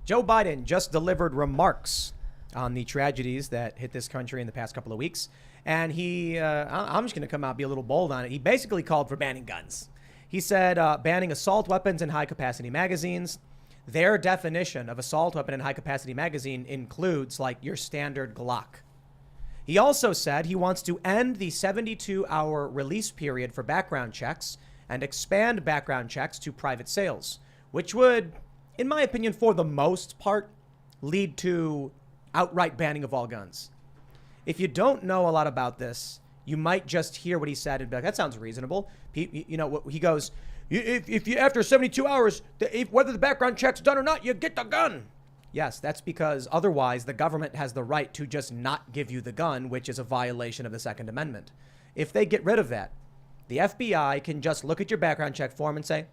Joe Biden just delivered remarks on the tragedies that hit this country in the past couple of weeks. And I'm just going to come out and be a little bold on it. He basically called for banning guns. He said banning assault weapons and high-capacity magazines. Their definition of assault weapon and high-capacity magazine includes like your standard Glock. He also said he wants to end the 72-hour release period for background checks and expand background checks to private sales, which would, in my opinion, for the most part, lead to outright banning of all guns. If you don't know a lot about this, you might just hear what he said and be like, that sounds reasonable. You know, he goes, if you after 72 hours, whether the background check's done or not, you get the gun. Yes, that's because otherwise the government has the right to just not give you the gun, which is a violation of the Second Amendment. If they get rid of that, the FBI can just look at your background check form and say,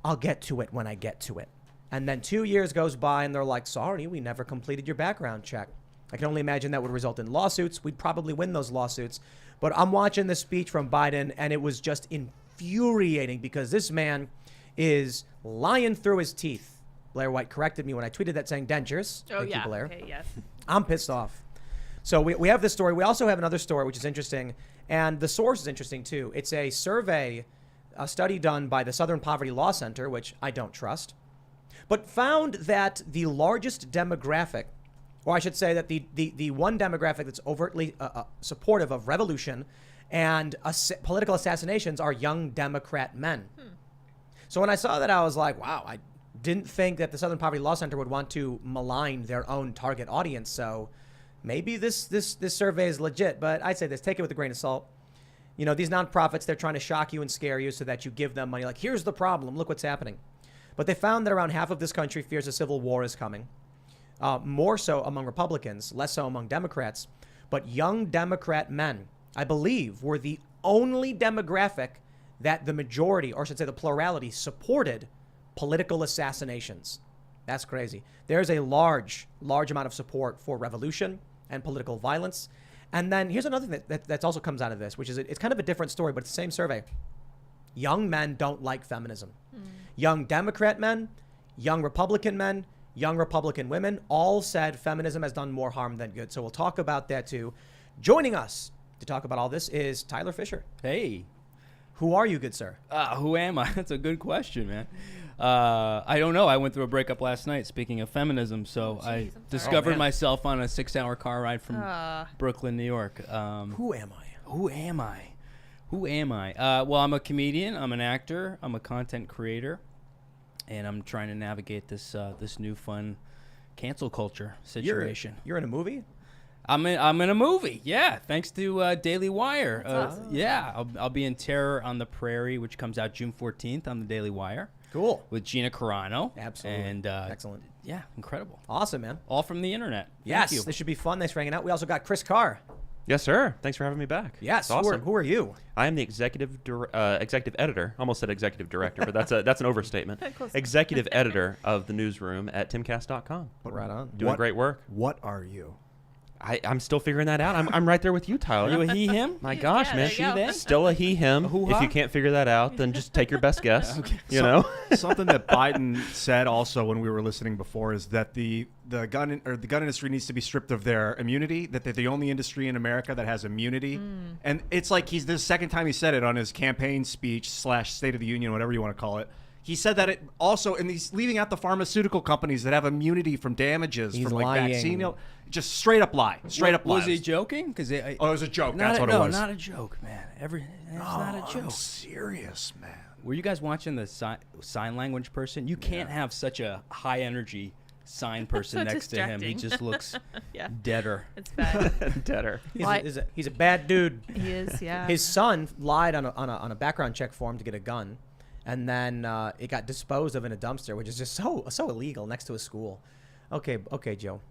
I'll get to it when I get to it. And then 2 years goes by and they're like, sorry, we never completed your background check. I can only imagine that would result in lawsuits. We'd probably win those lawsuits. But I'm watching this speech from Biden and it was just infuriating because this man is lying through his teeth. Blair White corrected me when I tweeted that saying dentures. Oh, Thank yeah. you, Blair. Okay, yes. I'm pissed off. So we have this story. We also have another story, which is interesting. And the source is interesting, too. It's a survey, a study done by the Southern Poverty Law Center, which I don't trust, but found that the largest demographic, or I should say that the one demographic that's overtly supportive of revolution and political assassinations are young Democrat men. So when I saw that, I was like, wow, I didn't think that the Southern Poverty Law Center would want to malign their own target audience. So maybe this survey is legit, but I'd say this, take it with a grain of salt. You know, these nonprofits, they're trying to shock you and scare you so that you give them money. Like, here's the problem. Look what's happening. But they found that around half of this country fears a civil war is coming. More so among Republicans, less so among Democrats. But young Democrat men, I believe, were the only demographic that the majority, or I should say the plurality, supported political assassinations. That's crazy. There's a large amount of support for revolution and political violence. And then here's another thing that also comes out of this, which is it's kind of a different story, but it's the same survey. Young men don't like feminism. Young Democrat men, young Republican men, young Republican women all said feminism has done more harm than good. So we'll talk about that too. Joining us to talk about all this is Tyler Fischer. Hey. Who are you, good sir? Who am I? That's a good question, man. I don't know. I went through a breakup last night, speaking of feminism, so I discovered myself on a 6-hour car ride from Brooklyn, New York. Who am I? Who am I? Who am I? Well, I'm a comedian. I'm an actor. I'm a content creator. And I'm trying to navigate this new fun cancel culture situation. You're in a movie? I'm in a movie, yeah. Thanks to Daily Wire. Awesome. Yeah, I'll be in Terror on the Prairie, which comes out June 14th on the Daily Wire. Cool. With Gina Carano. Absolutely. And excellent. Yeah, incredible. Awesome, man. All from the internet. Yes, Thank you. this should be fun. Thanks for hanging out. We also got Chris Carr. Yes, sir. Thanks for having me back. Yes. Awesome. Who are you? I am the executive editor. Almost said executive director, but that's an overstatement. Executive editor of the newsroom at Timcast.com. Right on. Doing great work. What are you? I'm still figuring that out. I'm right there with you, Tyler. Are you a he, him? My gosh, Yeah, man. there you go. Still a he, him. Hoo-ha? If you can't figure that out, then just take your best guess. Okay. You know? Something that Biden said also when we were listening before is that the gun industry needs to be stripped of their immunity, that they're the only industry in America that has immunity. And it's like this is the second time he said it on his campaign speech / State of the Union, whatever you want to call it. He said that it also, and he's leaving out the pharmaceutical companies that have immunity from damages He's from like lying. vaccine. Just straight up lie. Straight up lie. Was he joking? Because it was a joke. That's what it was. No, not a joke, man. It's not a joke. I'm serious, man. Were you guys watching the sign language person? You can't have such a high energy sign person So next to him. He distracting. just looks Yeah. deader. It's bad. Deader. He's a bad dude. He is, yeah. His son lied on a background check form to get a gun, and then it got disposed of in a dumpster, which is just so illegal next to a school. Okay, Joe.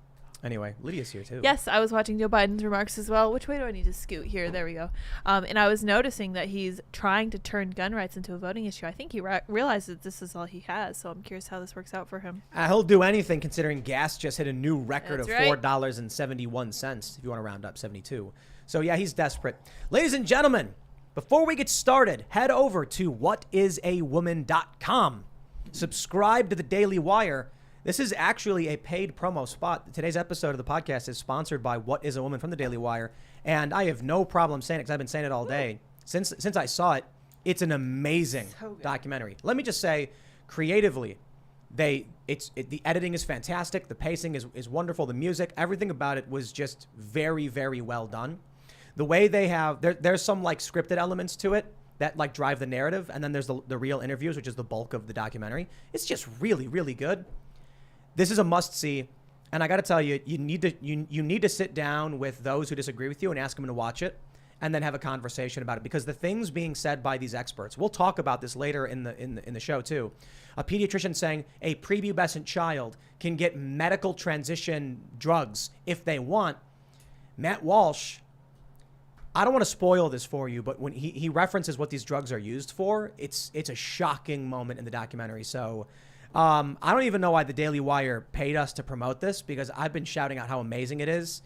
Anyway, Lydia's here too. Yes, I was watching Joe Biden's remarks as well. Which way do I need to scoot here? There we go. And I was noticing that he's trying to turn gun rights into a voting issue. I think he realizes this is all he has. So I'm curious how this works out for him. He'll do anything considering gas just hit a new record That's of right. $4.71, if you want to round up 72. So yeah, he's desperate. Ladies and gentlemen, before we get started, head over to whatisawoman.com. Subscribe to the Daily Wire. This is actually a paid promo spot. Today's episode of the podcast is sponsored by What Is a Woman from the Daily Wire. And I have no problem saying it because I've been saying it all day. Since I saw it, it's an amazing documentary. Let me just say, creatively, the editing is fantastic. The pacing is wonderful. The music, everything about it was just very, very well done. The way they have, there's some like scripted elements to it that like drive the narrative. And then there's the real interviews, which is the bulk of the documentary. It's just really, really good. This is a must see. And I got to tell you, you need to sit down with those who disagree with you and ask them to watch it and then have a conversation about it, because the things being said by these experts, we'll talk about this later in the show too. A pediatrician saying a prepubescent child can get medical transition drugs if they want. Matt Walsh, I don't want to spoil this for you, but when he references what these drugs are used for, it's a shocking moment in the documentary. So I don't even know why the Daily Wire paid us to promote this, because I've been shouting out how amazing it is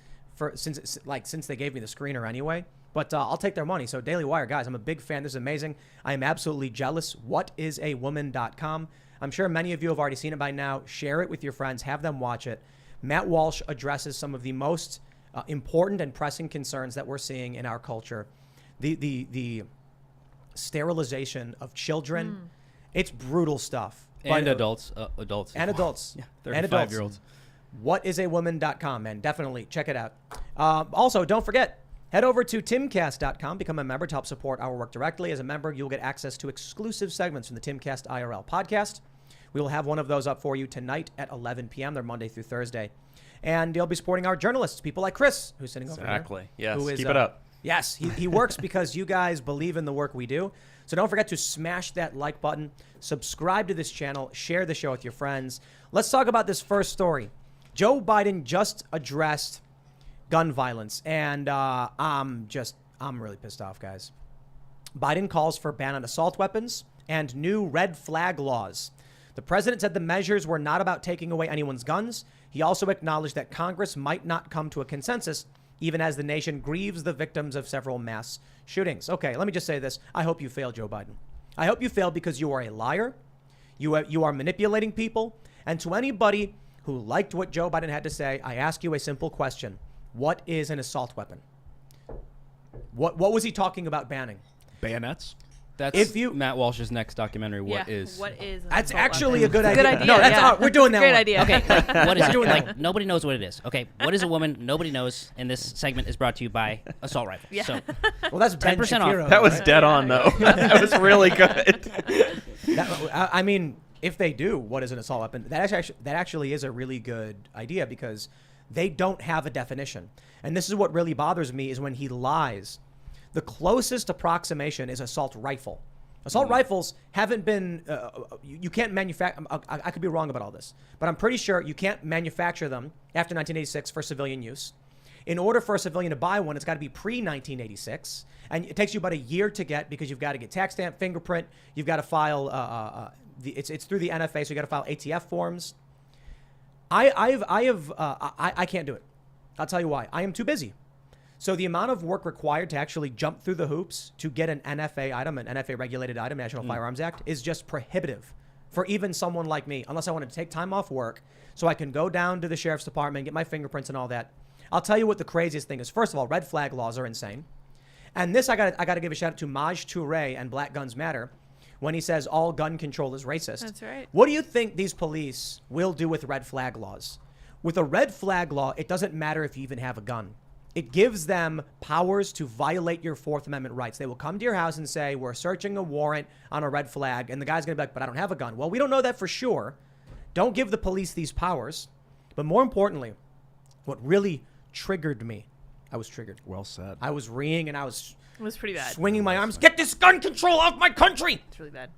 since they gave me the screener anyway. But I'll take their money. So Daily Wire, guys, I'm a big fan. This is amazing. I am absolutely jealous. Whatisawoman.com. I'm sure many of you have already seen it by now. Share it with your friends. Have them watch it. Matt Walsh addresses some of the most important and pressing concerns that we're seeing in our culture. The sterilization of children. It's brutal stuff. And But, adults. And adults. Yeah, And adults. 35-year-olds. Whatisawoman.com, man. Definitely check it out. Also, don't forget, head over to Timcast.com, become a member to help support our work directly. As a member, you'll get access to exclusive segments from the Timcast IRL podcast. We will have one of those up for you tonight at 11 p.m. They're Monday through Thursday. And you'll be supporting our journalists, people like Chris, who's sitting over there. Exactly. Yes. Who is, Keep it up. Yes, he works because you guys believe in the work we do. So don't forget to smash that like button, subscribe to this channel, share the show with your friends. Let's talk about this first story. Joe Biden just addressed gun violence, and I'm really pissed off, guys. Biden calls for ban on assault weapons and new red flag laws. The president said the measures were not about taking away anyone's guns. He also acknowledged that Congress might not come to a consensus, even as the nation grieves the victims of several mass shootings. Okay, let me just say this. I hope you fail, Joe Biden. I hope you fail because you are a liar. You are manipulating people. And to anybody who liked what Joe Biden had to say, I ask you a simple question. What is an assault weapon? What was he talking about banning? Bayonets. That's Matt Walsh's next documentary. What is? What is? That's actually a good idea. Good idea. No, that's we're doing that. Great one. idea. Okay, like, what is it? Like, nobody knows what it is. Okay, what is a woman? Nobody knows. And this segment is brought to you by Assault Rifles. Yeah. So, Well, that's Ben 10% off. Shapiro. That was right? dead on, though. That was really good. I mean, if they do, what is an assault weapon? That actually is a really good idea, because they don't have a definition. And this is what really bothers me, is when he lies. The closest approximation is assault rifle. Assault rifles haven't been, you can't manufacture, I could be wrong about all this, but I'm pretty sure you can't manufacture them after 1986 for civilian use. In order for a civilian to buy one, it's got to be pre-1986. And it takes you about a year to get, because you've got to get tax stamp, fingerprint, you've got to file, it's through the NFA, so you got to file ATF forms. I can't do it. I'll tell you why. I am too busy. So the amount of work required to actually jump through the hoops to get an NFA item, an NFA regulated item, National Firearms Act, is just prohibitive for even someone like me, unless I want to take time off work so I can go down to the sheriff's department, get my fingerprints and all that. I'll tell you what the craziest thing is. First of all, red flag laws are insane. And this, I got to give a shout out to Maj Touré and Black Guns Matter when he says all gun control is racist. That's right. What do you think these police will do with red flag laws? With a red flag law, it doesn't matter if you even have a gun. It gives them powers to violate your Fourth Amendment rights. They will come to your house and say, we're searching a warrant on a red flag. And the guy's going to be like, but I don't have a gun. Well, we don't know that for sure. Don't give the police these powers. But more importantly, what really triggered me, I was triggered. Well said. I was reeing and I was It was pretty bad. swinging my arms. Get this gun control off my country. It's really bad.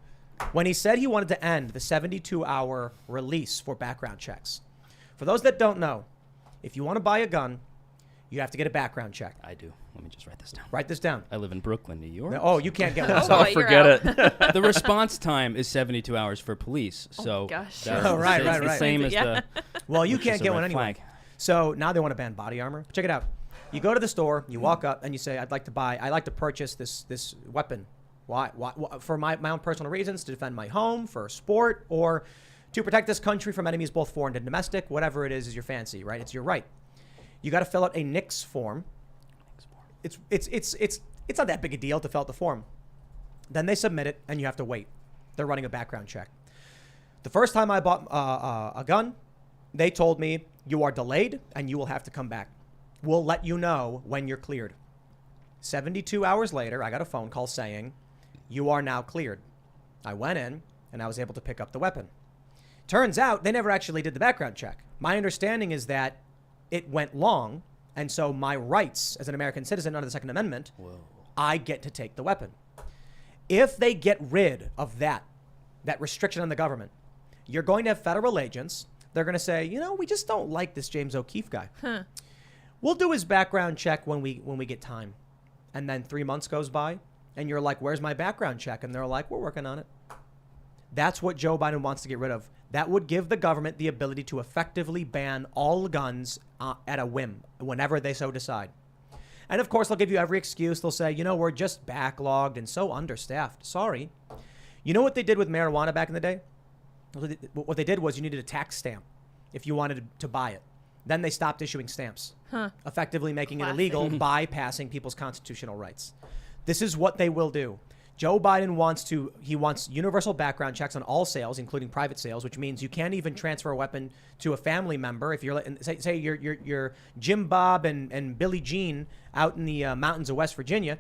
When he said he wanted to end the 72-hour release for background checks. For those that don't know, if you want to buy a gun, you have to get a background check. I do. Let me just write this down. Write this down. I live in Brooklyn, New York. Oh, you can't get one. Oh, So boy, you're Forget out. it. The response time is 72 hours for police. So gosh. that's Oh, right, it's right, the right. same as Yeah. the. well, you which can't is a get red one anyway. flag. So now they want to ban body armor. Check it out. You go to the store, you walk up, and you say, I'd like to purchase this weapon. Why? For my own personal reasons, to defend my home, for sport, or To protect this country from enemies both foreign and domestic, whatever it is your fancy, right? It's your right. You got to fill out a NICS form. It's not that big a deal to fill out the form. Then they submit it, and you have to wait. They're running a background check. The first time I bought a gun, they told me, you are delayed, and you will have to come back. We'll let you know when you're cleared. 72 hours later, I got a phone call saying, you are now cleared. I went in, and I was able to pick up the weapon. Turns out they never actually did the background check. My understanding is that it went long, and so my rights as an American citizen under the Second Amendment, I get to take the weapon. If they get rid of that restriction on the government, you're going to have federal agents. They're going to say, we just don't like this James O'Keefe guy. We'll do his background check when we get time. And then 3 months goes by, and you're like, where's my background check? And they're like, we're working on it. That's what Joe Biden wants to get rid of. That would give the government the ability to effectively ban all guns at a whim, whenever they so decide. And of course, they'll give you every excuse. They'll say, we're just backlogged and so understaffed. Sorry. You know what they did with marijuana back in the day? What they did was you needed a tax stamp if you wanted to buy it. Then they stopped issuing stamps, effectively making it illegal, bypassing people's constitutional rights. This is what they will do. Joe Biden wants universal background checks on all sales, including private sales, which means you can't even transfer a weapon to a family member. If you're, say you're Jim Bob and Billie Jean out in the mountains of West Virginia,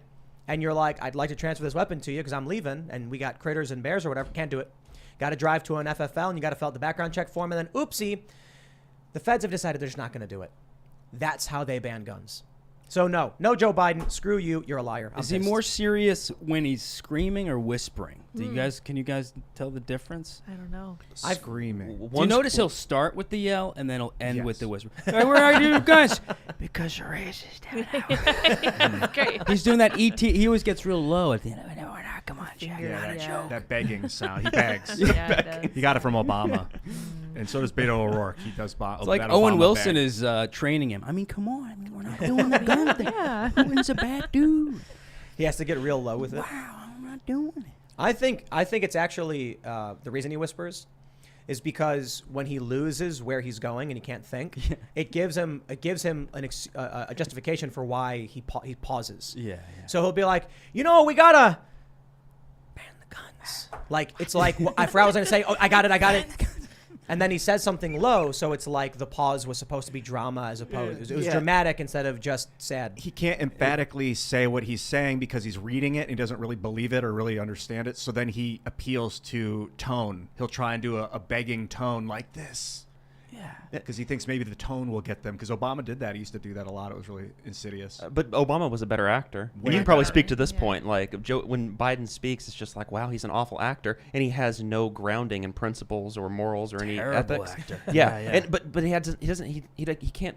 and you're like, I'd like to transfer this weapon to you because I'm leaving, and we got critters and bears or whatever, can't do it. Got to drive to an FFL, and you got to fill out the background check form, and then oopsie, the feds have decided they're just not going to do it. That's how they ban guns. So no, Joe Biden, screw you, you're a liar. Is he more serious when he's screaming or whispering? Can you guys tell the difference? I don't know. Screaming. Do you notice he'll start with the yell and then he'll end with the whisper? Hey, where are you guys? Because you're racist. That's great. He's doing that ET. He always gets real low at the end. No, we're not. Come on, Jack. That begging sound. He begs. Yeah, He got it from Obama. And so does Beto O'Rourke. He does. It's like Owen Wilson is training him. I mean, come on. We're not doing the gun thing. Yeah. Owen's a bad dude. He has to get real low with it. Wow, I'm not doing it. I think it's actually the reason he whispers is because when he loses where he's going and he can't think, it gives him a justification for why he pauses. Yeah. So he'll be like, we gotta ban the guns. Like it's like I forgot what I was gonna say. Oh, I got it. And then he says something low, so it's like the pause was supposed to be drama as opposed. It was dramatic instead of just sad. He can't emphatically say what he's saying because he's reading it and he doesn't really believe it or really understand it. So then he appeals to tone. He'll try and do a begging tone like this. Yeah. Because he thinks maybe the tone will get them. Because Obama did that. He used to do that a lot. It was really insidious. But Obama was a better actor. And you can probably speak to this point. Like when Biden speaks, it's just like, wow, he's an awful actor, and he has no grounding in principles or morals or any ethics. Actor. Yeah. But he can't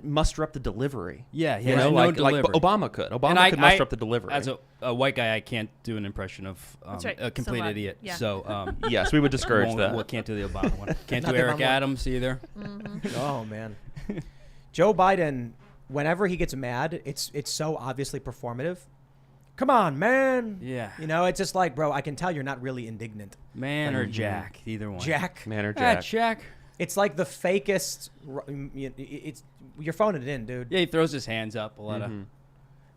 muster up the delivery. Yeah, you know, no like Obama could. Obama could muster up the delivery. As a white guy, I can't do an impression of a complete idiot. Yeah. So yes, we would discourage that. We can't do the Obama one. Can't do Eric Adams either. Mm-hmm. Oh man, Joe Biden. Whenever he gets mad, it's so obviously performative. Come on, man. Yeah. It's just like, bro, I can tell you're not really indignant. Man or Jack, either one. Jack. Man or Jack. Jack. It's like the fakest. You're phoning it in, dude. Yeah, he throws his hands up a lot of.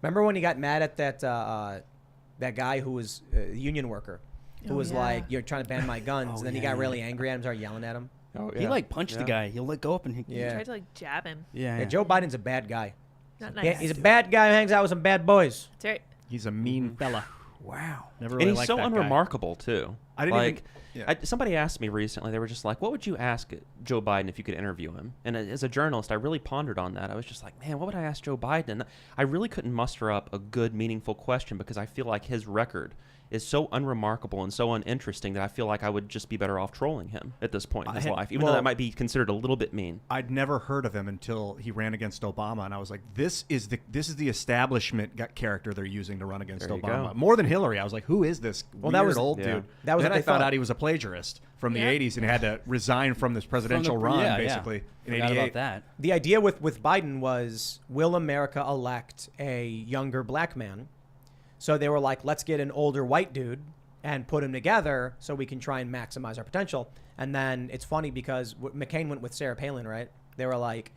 Remember when he got mad at that guy who was a union worker, who was like, "You're trying to ban my guns," and then he got really angry at him, started yelling at him. Oh, yeah. He punched the guy. He'll let go up and He tried to jab him. Yeah, Joe Biden's a bad guy. Not nice. He's a bad guy who hangs out with some bad boys. That's right. He's a mean fella. Wow. Never And really he's liked so that guy. unremarkable too. I didn't even. Yeah. Somebody asked me recently, they were just like, what would you ask Joe Biden if you could interview him? And as a journalist, I really pondered on that. I was just like, man, what would I ask Joe Biden? And I really couldn't muster up a good, meaningful question because I feel like his record is so unremarkable and so uninteresting that I feel like I would just be better off trolling him at this point in his life, even though that might be considered a little bit mean. I'd never heard of him until he ran against Obama, and I was like, this is the establishment character they're using to run against Obama. More than Hillary. I was like, who is this weird old dude? That was then what I found out he was a plagiarist from the 80s and had to resign from this presidential run, basically, in 88. About that. The idea with Biden was, will America elect a younger black man? So they were like, let's get an older white dude and put them together so we can try and maximize our potential. And then it's funny because McCain went with Sarah Palin, right? They were like,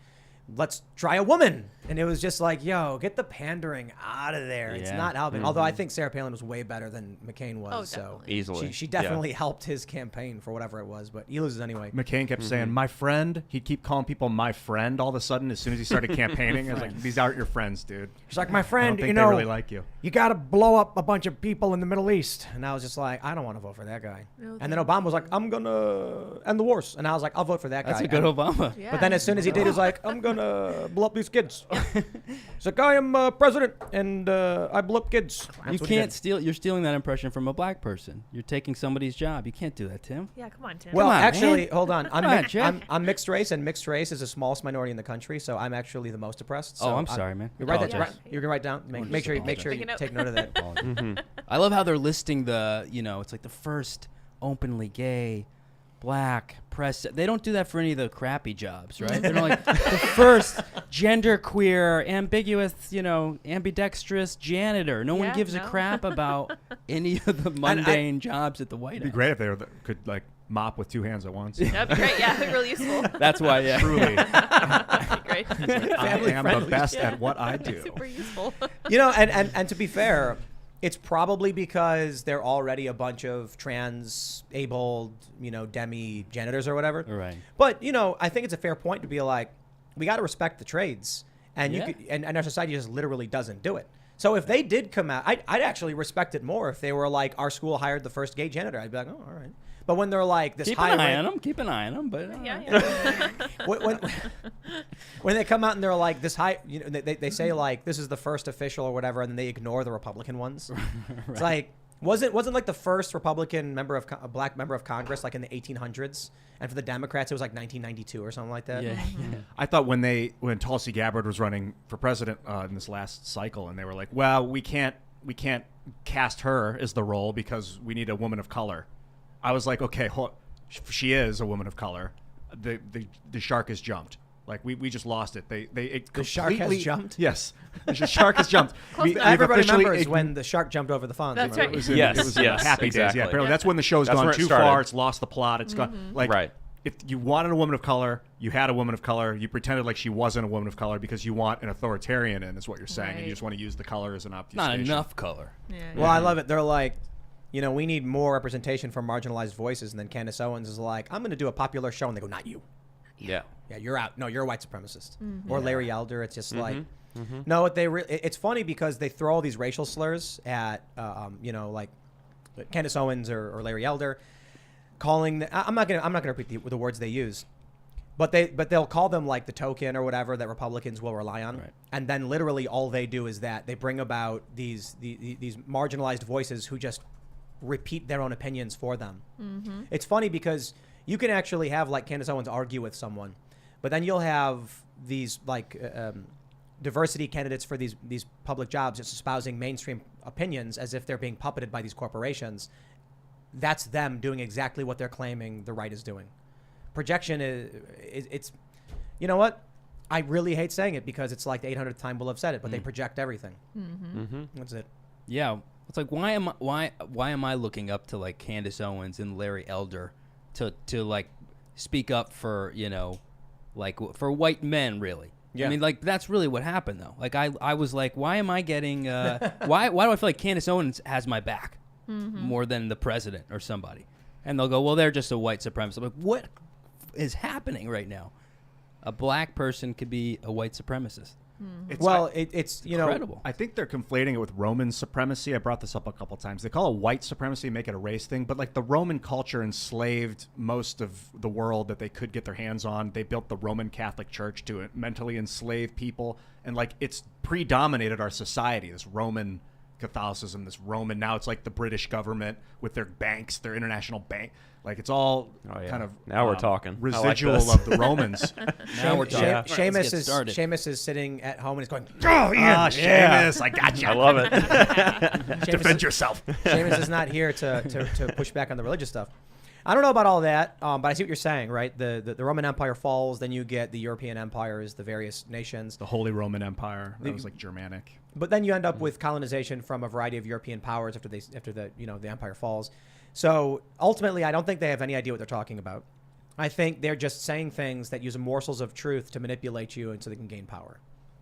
let's try a woman. And it was just like, yo, get the pandering out of there. It's Yeah. not helping. Although I think Sarah Palin was way better than McCain was. Oh, so definitely. Easily. she definitely helped his campaign for whatever it was. But he loses anyway. McCain kept saying, my friend. He'd keep calling people my friend all of a sudden as soon as he started campaigning. I was like, these aren't your friends, dude. She's like, my I friend, don't think you they know, really like you. you got to blow up a bunch of people in the Middle East. And I was just like, I don't want to vote for that guy. No, And then Obama was like, I'm going to end the wars. And I was like, I'll vote for that That's guy. a good And- Obama. Yeah. But then as soon as he did, he was like, I'm going to blow up these kids. He's like, I am president and I blow up kids. You That's what he can't did. steal. You're stealing that impression from a black person. You're taking somebody's job. You can't do that, Tim. Yeah, come on, Tim. Well, Come on, actually, man. hold on. Come on, Jack. I'm mixed race, and mixed race is the smallest minority in the country, so I'm actually the most oppressed. So Oh, I'm sorry, man. You write that. Apologize. You can write down. Make sure you Take a note. take note of that. Apologies. I love how they're listing the, it's like the first openly gay black press. They don't do that for any of the crappy jobs, right? They're not like the first genderqueer, ambiguous, ambidextrous janitor. No one Yeah, gives a no. crap about any of the mundane jobs at the White It'd be House. great if they could like mop with two hands at once. That'd be great. Yeah, really useful. That's why, yeah. Truly, That'd be great. I am the friendly. best at what I do. Super useful. And to be fair, it's probably because they're already a bunch of trans-abled, demi janitors or whatever. Right. But I think it's a fair point to be like, we got to respect the trades, and Yeah. you could, and our society just literally doesn't do it. So if they did come out, I'd actually respect it more if they were like, our school hired the first gay janitor. I'd be like, oh, all right. But when they're like this Keep high an eye rank- on them. Keep an eye on them. But Yeah. when they come out and they're like this high, they say like this is the first official or whatever, and then they ignore the Republican ones. It's like wasn't like the first Republican a black member of Congress like in the 1800s, and for the Democrats it was like 1992 or something like that. yeah. I thought when Tulsi Gabbard was running for president in this last cycle, and they were like, well, we can't cast her as the role because we need a woman of color. I was like, okay, she is a woman of color. The shark has jumped. Like we just lost it. The shark has completely- jumped? Yes, the shark has jumped. We've Everybody officially remembers ign- when the shark jumped over the Fonz. That's remember? right. It was in, Yes, it was in yes, Happy Days. exactly. Yeah, apparently that's when the show's That's gone where it too started. far. It's lost the plot. It's gone like Right. if you wanted a woman of color, you had a woman of color. You pretended like she wasn't a woman of color because you want an authoritarian in, is what you're saying, and Right. you just want to use the color as an obfuscation. Not enough color. Yeah. Well, I love it. They're like, we need more representation from marginalized voices, and then Candace Owens is like, I'm going to do a popular show, and they go, not you. Yeah. Yeah, you're out. No, you're a white supremacist. Or Larry Elder. It's just like, no. It's funny because they throw all these racial slurs at, like Candace Owens or Larry Elder, calling. I'm not gonna repeat the words they use, but they'll call them like the token or whatever that Republicans will rely on, Right. and then literally all they do is that they bring about these marginalized voices who just repeat their own opinions for them. It's funny because you can actually have like Candace Owens argue with someone, but then you'll have these like diversity candidates for these public jobs just espousing mainstream opinions as if they're being puppeted by these corporations. That's them doing exactly what they're claiming the right is doing. Projection it's you know what? I really hate saying it because it's like the 800th time we'll have said it, but they project everything. That's it. Yeah, it's like why am I looking up to like Candace Owens and Larry Elder to like speak up for like for white men really? Yeah. I mean, like that's really what happened though. Like I was like, why am I getting why do I feel like Candace Owens has my back more than the president or somebody? And they'll go, well, they're just a white supremacist. I'm like, what is happening right now? A black person could be a white supremacist. It's Incredible. I think they're conflating it with Roman supremacy. I brought this up a couple times. They call it white supremacy, make it a race thing, but like the Roman culture enslaved most of the world that they could get their hands on. They built the Roman Catholic Church to mentally enslave people, and like it's predominated our society. This Roman Catholicism, this Roman. Now it's like the British government with their banks, their international bank. Like it's all kind of Now we're talking. I like residual this. of the Romans. Now we're talking. Let's get started. Seamus is sitting at home and he's going, Seamus, I got you. I love it. Defend yourself. Seamus is not here to push back on the religious stuff. I don't know about all that, but I see what you're saying, right? The Roman Empire falls, then you get the European empires, the various nations. The Holy Roman Empire. That was like Germanic. But then you end up with colonization from a variety of European powers after the empire falls. So ultimately, I don't think they have any idea what they're talking about. I think they're just saying things that use morsels of truth to manipulate you and so they can gain power.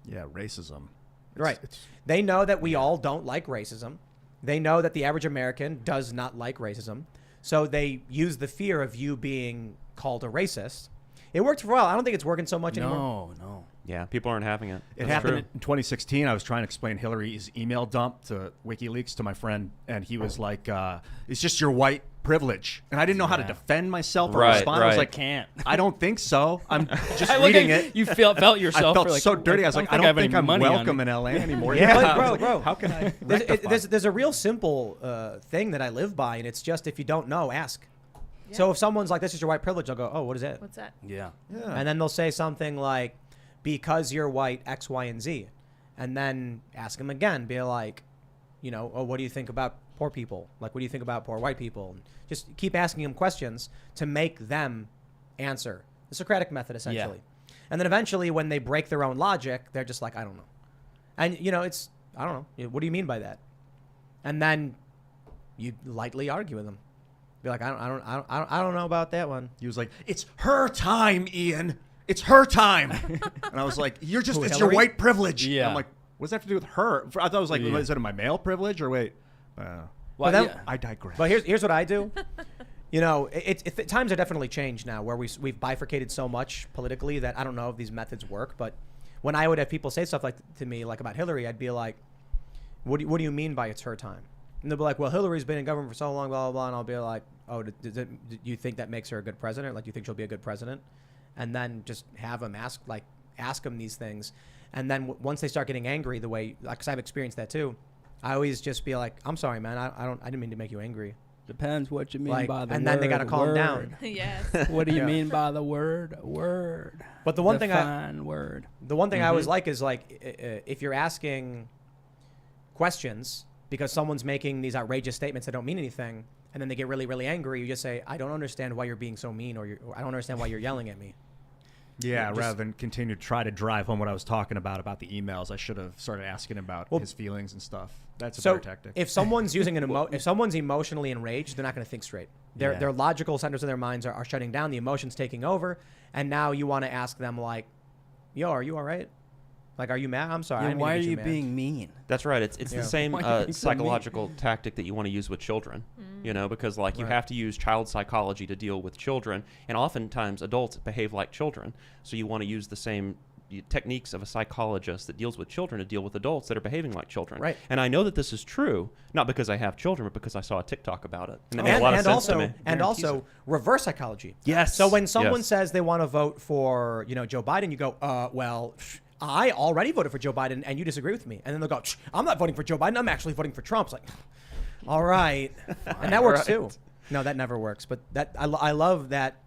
Yeah, racism. Right. They know that we all don't like racism. They know that the average American does not like racism. So they use the fear of you being called a racist. It worked for a while. I don't think it's working so much anymore. No. Yeah, people aren't having it. It That's happened true. in 2016. I was trying to explain Hillary's email dump to WikiLeaks to my friend, and he was like, it's just your white privilege. And I didn't know how to defend myself or Right, respond. I was right. like, Can't. I don't think so. I'm just I look reading at- it. You felt yourself. I felt like, so dirty. I was like, I don't think I'm welcome in LA anymore. But bro, how can I there's a real simple thing that I live by, and it's just if you don't know, ask. Yeah. So if someone's like, this is your white privilege, I'll go, oh, what is it? What's that? Yeah. And then they'll say something like, because you're white, X, Y, and Z. And then ask them again, be like, oh, what do you think about poor people? Like, what do you think about poor white people? And just keep asking them questions to make them answer. The Socratic method, essentially. And then eventually, when they break their own logic, they're just like, I don't know. And, I don't know. What do you mean by that? And then you lightly argue with them. Be like, I don't know about that one. He was like, it's her time, Ian. It's her time. And I was like, it's your Hillary? white privilege. Yeah. And I'm like, what does that have to do with her? I thought it was like, is it my male privilege or wait? Well, then- yeah. I digress. But here's what I do. Times are definitely changed now, where we've bifurcated so much politically that I don't know if these methods work. But when I would have people say stuff to me like about Hillary, I'd be like, what do you mean by it's her time? And they'll be like, well, Hillary's been in government for so long, blah blah blah. And I'll be like, oh, do you think that makes her a good president? Like, do you think she'll be a good president? And then just have them ask them these things. And then once they start getting angry, the way, because I've experienced that too, I always just be like, I'm sorry, man, I didn't mean to make you angry. Depends what you mean Like, by the word. and then they gotta calm down. Yes. What do you Yeah. mean by the word? Word. But the one thing I always like is like if you're asking questions because someone's making these outrageous statements that don't mean anything, and then they get really, really angry, you just say, I don't understand why you're being so mean, or I don't understand why you're yelling at me. Yeah, rather than continue to try to drive home what I was talking about the emails, I should have started asking about his feelings and stuff. That's a better tactic. If someone's using if someone's emotionally enraged, they're not going to think straight. Their logical centers of their minds are shutting down. The emotions taking over, and now you want to ask them like, "Yo, are you all right? Like, are you mad? I'm sorry. I didn't mean why to are get you mad." being mean? That's right. It's the same Why are you being so mean? psychological tactic that you want to use with children. Because you have to use child psychology to deal with children, and oftentimes adults behave like children. So you want to use the same techniques of a psychologist that deals with children to deal with adults that are behaving like children. Right. And I know that this is true, not because I have children, but because I saw a TikTok about it. And it made a lot of sense to me. And also reverse psychology. Yes. So when someone Yes. says they want to vote for, Joe Biden, you go, well, I already voted for Joe Biden and you disagree with me. And then they'll go, I'm not voting for Joe Biden. I'm actually voting for Trump. It's like, all right. And that works too. No, that never works. But I love that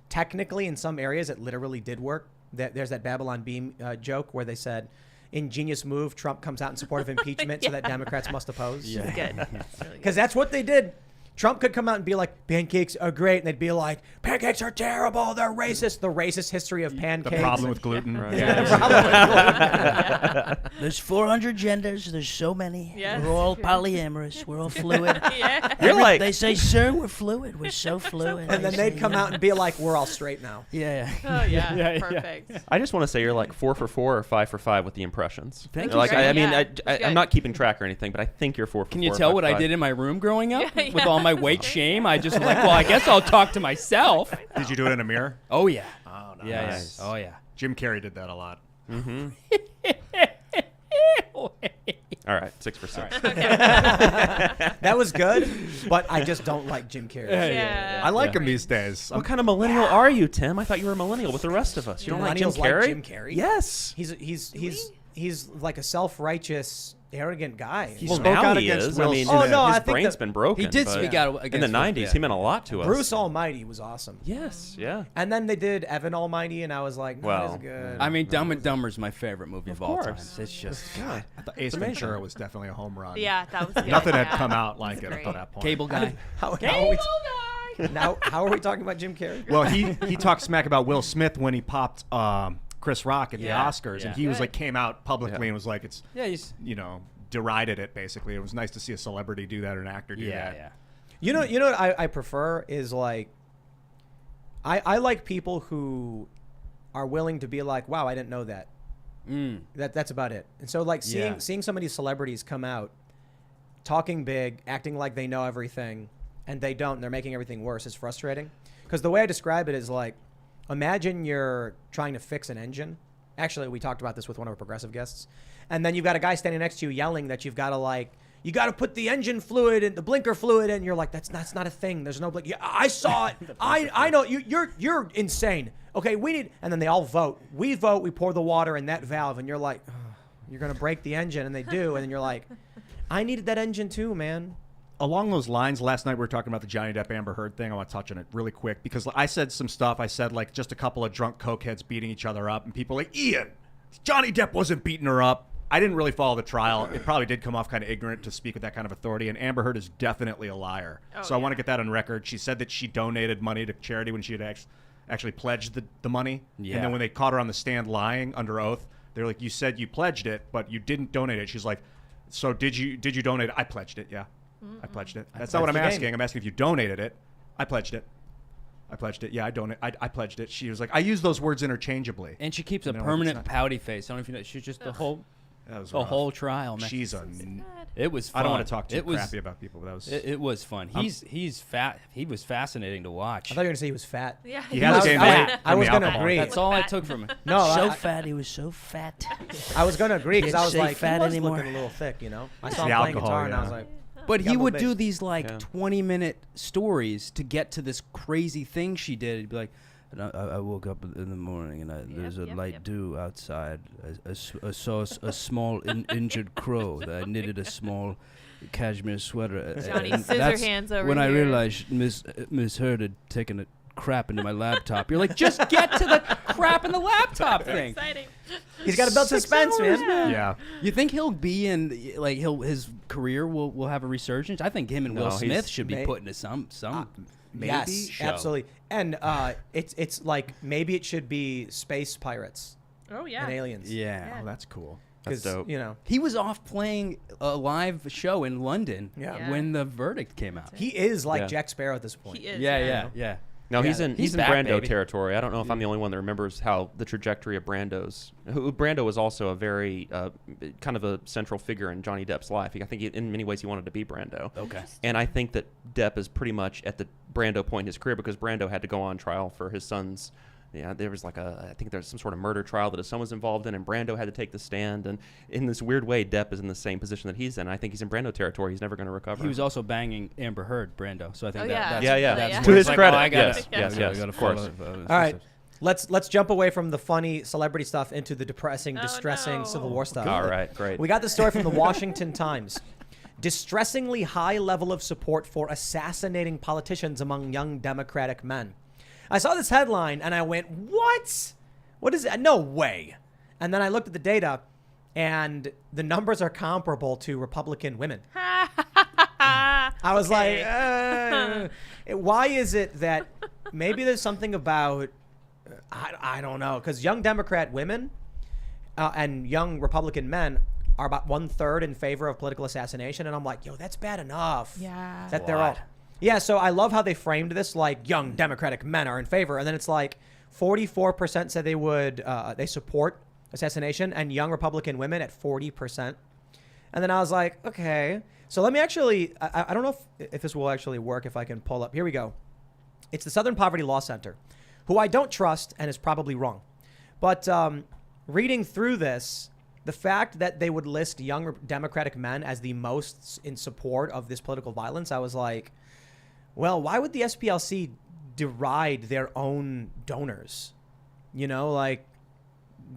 technically in some areas it literally did work. There's that Babylon Beam joke where they said, ingenious move, Trump comes out in support of impeachment so that Democrats must oppose. It's good. It's really good. Because that's what they did. Trump could come out and be like, pancakes are great. And they'd be like, pancakes are terrible. They're racist. The racist history of pancakes. the problem with gluten. Right. Yeah, the problem with There's 400 genders. There's so many. Yes. We're all polyamorous. We're all fluid. Yeah. You're like, They say, sir, we're fluid. We're so fluid. And then They they'd say, come yeah. out and be like, we're all straight now. Yeah. Oh yeah. Yeah, yeah. Perfect. I just want to say you're like 4 for 4 or 5 for 5 with the impressions. Thank you. Like, Great. I mean, Yeah. I'm not keeping track or anything, but I think you're 4 for 4. Can you or tell 5 what for I 5. did in my room growing up Yeah, with yeah. all my weight shame? I just like, well, I guess I'll talk to myself. Did you do it in a mirror? Oh yeah. Oh, Yeah, yeah. Nice. Oh yeah. Jim Carrey did that a lot. All right, 6 for 6. That was good, but I just don't like Jim Carrey. Yeah. I like him these days. What kind of millennial are you, Tim? I thought you were a millennial with the rest of us. You don't like Jim Millennials like Carrey? Jim Carrey? Yes. He's like a self-righteous, arrogant guy. He Well, spoke now out he against is. Will I mean, Smith. Oh, no, I his think brain's that- been broken. He did but speak out in against the 90s. yeah. He meant a lot to us. Bruce Almighty was awesome. Yes, yeah. And then they did Evan Almighty, and I was like, Well, that is good. I mean, Dumb and Dumber is my favorite movie of all time. course. It's just God. I thought Ace Ventura was definitely a home run. Yeah, that was good. Nothing had Yeah. come out like it Great. up to that point. Cable Guy. how, Cable Now, how are we talking about Jim Carrey? Well, he talked smack about Will Smith when he popped Chris Rock at the Yeah. Oscars, Yeah. and he was Good. like came out publicly Yeah. and was like, it's Yeah, he's derided it basically. It was nice to see a celebrity do that or an actor do that. yeah. You know what I prefer is like, I like people who are willing to be like, wow, I didn't know that. That's about it. And so like seeing some of these celebrities come out, talking big, acting like they know everything, and they don't, and they're making everything worse is frustrating. Because the way I describe it is like, imagine you're trying to fix an engine. Actually, we talked about this with one of our progressive guests. And then you've got a guy standing next to you yelling that you've got to you got to put the engine fluid and the blinker fluid in. You're like, that's not a thing. There's no blink. Yeah, I saw it. I know you're insane. Okay, we need, and then they all vote. We vote. We pour the water in that valve, and you're like, oh, you're gonna break the engine, and they do, and then you're like, I needed that engine too, man. Along those lines, last night we were talking about the Johnny Depp Amber Heard thing. I want to touch on it really quick because I said some stuff. I said like just a couple of drunk cokeheads beating each other up, and people like, Ian, Johnny Depp wasn't beating her up. I didn't really follow the trial. It probably did come off kind of ignorant to speak with that kind of authority, and Amber Heard is definitely a liar. So I want to get that on record. She said that she donated money to charity when she had actually pledged the money. Yeah. And then when they caught her on the stand lying under oath, they're like, you said you pledged it, but you didn't donate it. She's like, so did you donate it? I pledged it, yeah. I pledged it. That's not what I'm pledged the asking. game. I'm asking if you donated it. I pledged it. I pledged it. Yeah, I pledged it. She was like, I use those words interchangeably. And she keeps a No, it's permanent not. pouty face. I don't know if you know. She's just the whole That was the rough. whole trial, man. She's a. It was fun. I don't want to talk too It was- crappy about people, but that was. It was fun. He's fat. He was fascinating to watch. I thought you were gonna say he was fat. Yeah. He I has was- gained I- weight. I from was the gonna alcohol. agree. That's all I took from him. No, so I, fat. He was so fat. I was gonna agree because I Can't was say like, fat he was anymore. looking a little thick, you know. I It's saw him the playing alcohol, guitar, and I was yeah. like, But he Got would a do little these like Yeah. 20-minute stories to get to this crazy thing she did. He'd be like, "And I woke up in the morning and there's a light dew outside. I saw a small injured crow. That I knitted a small cashmere sweater. Johnny and scissor that's hands over when I here. realized Miss Heard had taken a crap into my laptop. You're like, just get to the crap in the laptop thing. Exciting. he's got to build 6 suspense, hours, man. Yeah. You think he'll be in like his career will have a resurgence? I think him and No, Will he's- Smith should be May- put into some maybe Yes, show. absolutely. And it's like maybe it should be space pirates Oh yeah. and aliens. Yeah. Oh, that's cool. That's dope. You know, He was off playing a live show in London Yeah. when the verdict came out. he is like Yeah. Jack Sparrow at this point. He is. Yeah. No, Yeah. he's in He's in back, Brando baby. territory. I don't know if I'm the only one that remembers how the trajectory of Brando was also a very kind of a central figure in Johnny Depp's life. I think in many ways he wanted to be Brando. Okay. And I think that Depp is pretty much at the Brando point in his career because Brando had to go on trial for his son's. Yeah, there was I think there's some sort of murder trial that his son was involved in, and Brando had to take the stand. And in this weird way, Depp is in the same position that he's in. I think he's in Brando territory. He's never going to recover. He was also banging Amber Heard, Brando. So I think Oh, that, yeah. that's Yeah, yeah. that's To where his it's like, credit, oh, I gotta, yes, yes, I yes, gotta of course. follow, All right, let's jump away from the funny celebrity stuff into the depressing, Oh, distressing no. Civil War stuff. All right, great. We got the story from the Washington Times. Distressingly high level of support for assassinating politicians among young Democratic men. I saw this headline and I went, what? What is that? No way. And then I looked at the data and the numbers are comparable to Republican women. I was Okay. like, why is it that maybe there's something about, I don't know, because young Democrat women and young Republican men are about 1/3 in favor of political assassination. And I'm like, yo, that's bad enough. Yeah. That they're all. Yeah, so I love how they framed this like young Democratic men are in favor. And then it's like 44% said they would, they support assassination, and young Republican women at 40%. And then I was like, okay. So let me actually, I don't know if this will actually work, if I can pull up. Here we go. It's the Southern Poverty Law Center, who I don't trust and is probably wrong. But reading through this, the fact that they would list young Democratic men as the most in support of this political violence, I was like, well, why would the SPLC deride their own donors? You know, like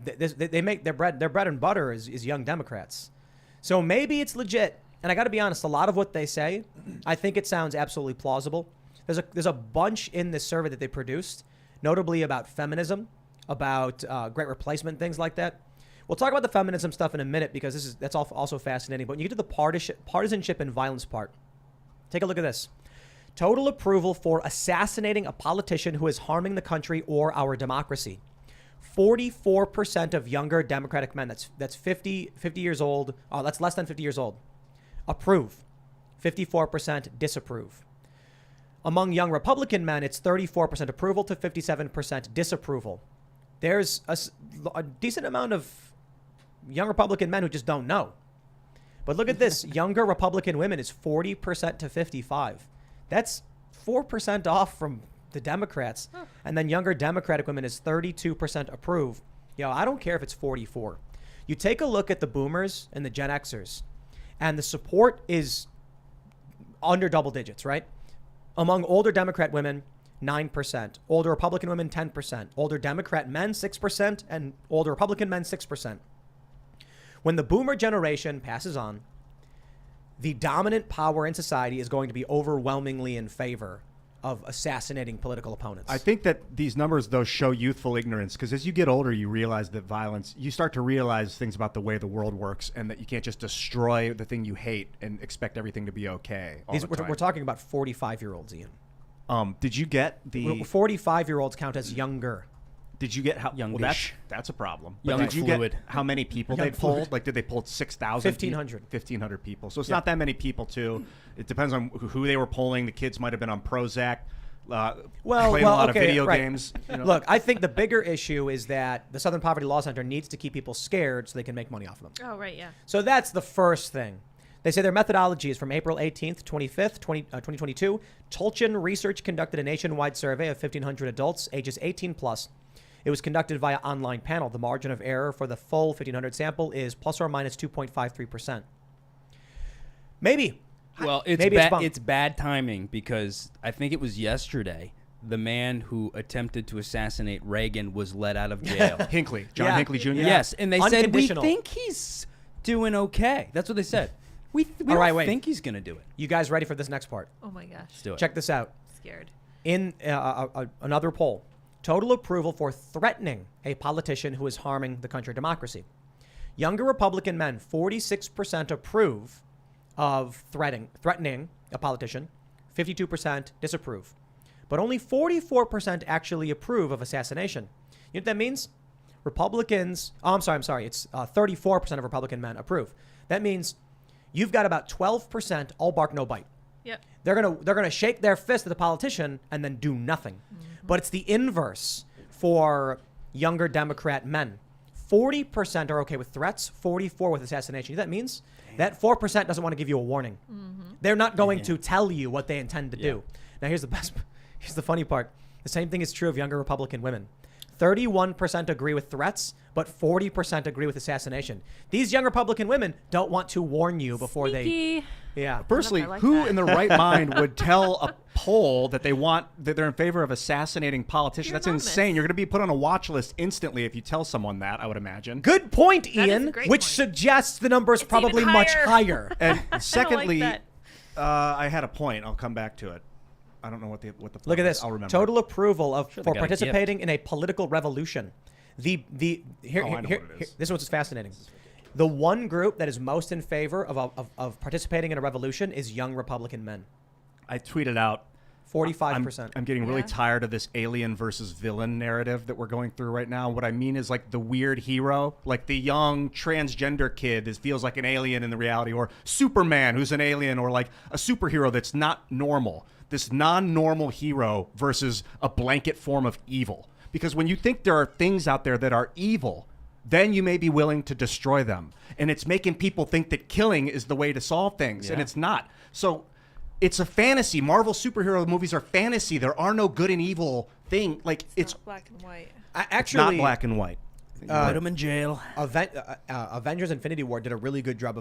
they make their bread and butter is young Democrats. So maybe it's legit. And I got to be honest, a lot of what they say, I think it sounds absolutely plausible. There's a bunch in this survey that they produced, notably about feminism, about great replacement, things like that. We'll talk about the feminism stuff in a minute because that's also fascinating. But when you get to the partisanship and violence part, take a look at this. Total approval for assassinating a politician who is harming the country or our democracy. 44% of younger Democratic men, that's 50 years old, that's less than 50 years old, approve. 54% disapprove. Among young Republican men, it's 34% approval to 57% disapproval. There's a decent amount of young Republican men who just don't know. But look at this. Younger Republican women is 40% to 55%. That's 4% off from the Democrats. And then younger Democratic women is 32% approve. I don't care if it's 44. You take a look at the boomers and the Gen Xers, and the support is under double digits, right? Among older Democrat women, 9%. Older Republican women, 10%. Older Democrat men, 6%. And older Republican men, 6%. When the boomer generation passes on, the dominant power in society is going to be overwhelmingly in favor of assassinating political opponents. I think that these numbers, though, show youthful ignorance, because as you get older, you realize that you start to realize things about the way the world works, and that you can't just destroy the thing you hate and expect everything to be okay all the time. We're talking about 45-year-olds, Ian. Did you get the 45-year-olds count as younger? Did you get how? Youngish. Well, that's a problem. But Young did you fluid. get how many people Young they pulled? fluid. Like, did they pull 6,000? 1,500. 1,500 people. So it's Yeah. not that many people, too. It depends on who they were polling. The kids might have been on Prozac, playing a lot of video games. Look, I think the bigger issue is that the Southern Poverty Law Center needs to keep people scared so they can make money off of them. Oh, right, yeah. So that's the first thing. They say their methodology is from April 18th, 25th, 2022. Tolchin Research conducted a nationwide survey of 1,500 adults ages 18 plus. It was conducted via online panel. The margin of error for the full 1,500 sample is plus or minus 2.53%. Maybe. Well, it's bad timing, because I think it was yesterday the man who attempted to assassinate Reagan was let out of jail. Hinckley, John Yeah. Hinckley Jr. Yes, and they said, we Unconditional. think he's doing okay. That's what they said. We All right, don't wait. think he's going to do it. You guys ready for this next part? Oh, my gosh. Let's do it. Check this out. Scared. In another poll, total approval for threatening a politician who is harming the country democracy. Younger Republican men, 46% approve of threatening a politician, 52% disapprove. But only 44% actually approve of assassination. You know what that means? Republicans, I'm sorry, it's 34% of Republican men approve. That means you've got about 12% all bark, no bite. Yep. They're gonna shake their fist at the politician and then do nothing. But it's the inverse for younger Democrat men. 40% are okay with threats, 44% with assassination. You know what that means? That 4% doesn't want to give you a warning. They're not going to tell you what they intend to do. Now here's the funny part. The same thing is true of younger Republican women. 31% agree with threats, but 40% agree with assassination. These young Republican women don't want to warn you before Sneaky. Yeah. Personally, I like who that. in the right mind would tell a poll that they're in favor of assassinating politicians? You're That's anonymous. insane. You're going to be put on a watch list instantly if you tell someone that, I would imagine. Good point, That is a Ian, great which point. suggests the number is It's probably even much higher. higher. And secondly, that. I had a point. I'll come back to it. I don't know what the Look at point this. is. I'll remember. Total approval of Sure, they for got a gift. participating in a political revolution. Here, I know what it is. this one's fascinating. The one group that is most in favor of participating in a revolution is young Republican men. I tweeted out. 45%. I'm getting really Yeah. tired of this alien versus villain narrative that we're going through right now. What I mean is like the weird hero, like the young transgender kid that feels like an alien in the reality, or Superman who's an alien, or like a superhero that's not normal. This non-normal hero versus a blanket form of evil. Because when you think there are things out there that are evil, then you may be willing to destroy them. And it's making people think that killing is the way to solve things, and Yeah. it's not. So it's a fantasy. Marvel superhero movies are fantasy. There are no good and evil thing. Like it's Not black and white. not Actually, black and white. Put him in jail. Avengers: Infinity War did a really good job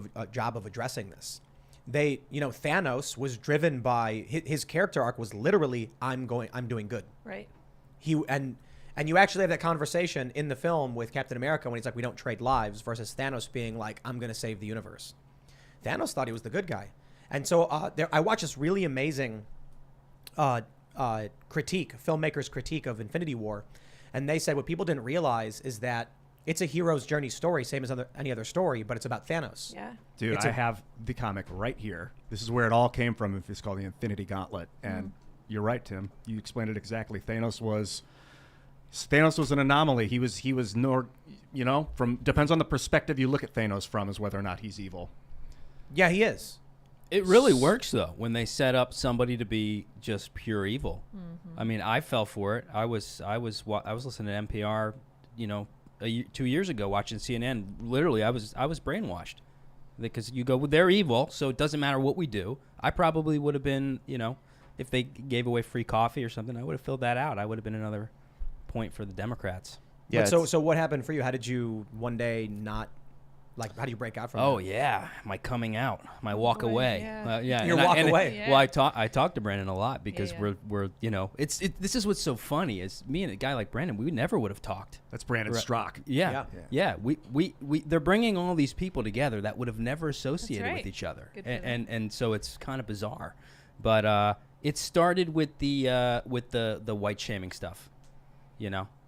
of addressing this. Thanos was driven by his character arc was literally I'm doing good. Right. And you actually have that conversation in the film with Captain America when he's like, we don't trade lives, versus Thanos being like, I'm going to save the universe. Thanos thought he was the good guy. And so I watched this really amazing filmmaker's critique of Infinity War. And they said what people didn't realize is that It's a hero's journey story, same as any other story, but it's about Thanos. Yeah. Dude, It's I a- have the comic right here. This is where it all came from. It's called the Infinity Gauntlet. And you're right, Tim. You explained it exactly. Thanos was an anomaly. He was depends on the perspective you look at Thanos from is whether or not he's evil. Yeah, he is. It really works though when they set up somebody to be just pure evil. I mean, I fell for it. I was listening to NPR, 2 years ago, watching CNN. Literally, I was brainwashed because you go, well, they're evil, so it doesn't matter what we do. I probably would have been, if they gave away free coffee or something, I would have filled that out. I would have been another point for the Democrats. Yeah. But so what happened for you? How did you one day not, how do you break out from Oh that? yeah, my coming out, my walk Boy, away. yeah. Your walk away. Yeah. Well, I talk to Brandon a lot because Yeah. we're this is what's so funny is me and a guy like Brandon, we never would have talked. That's Brandon Right. Strock. Yeah. We they're bringing all these people together that would have never associated right. with each other, Good for them. and so it's kind of bizarre, but it started with the white shaming stuff,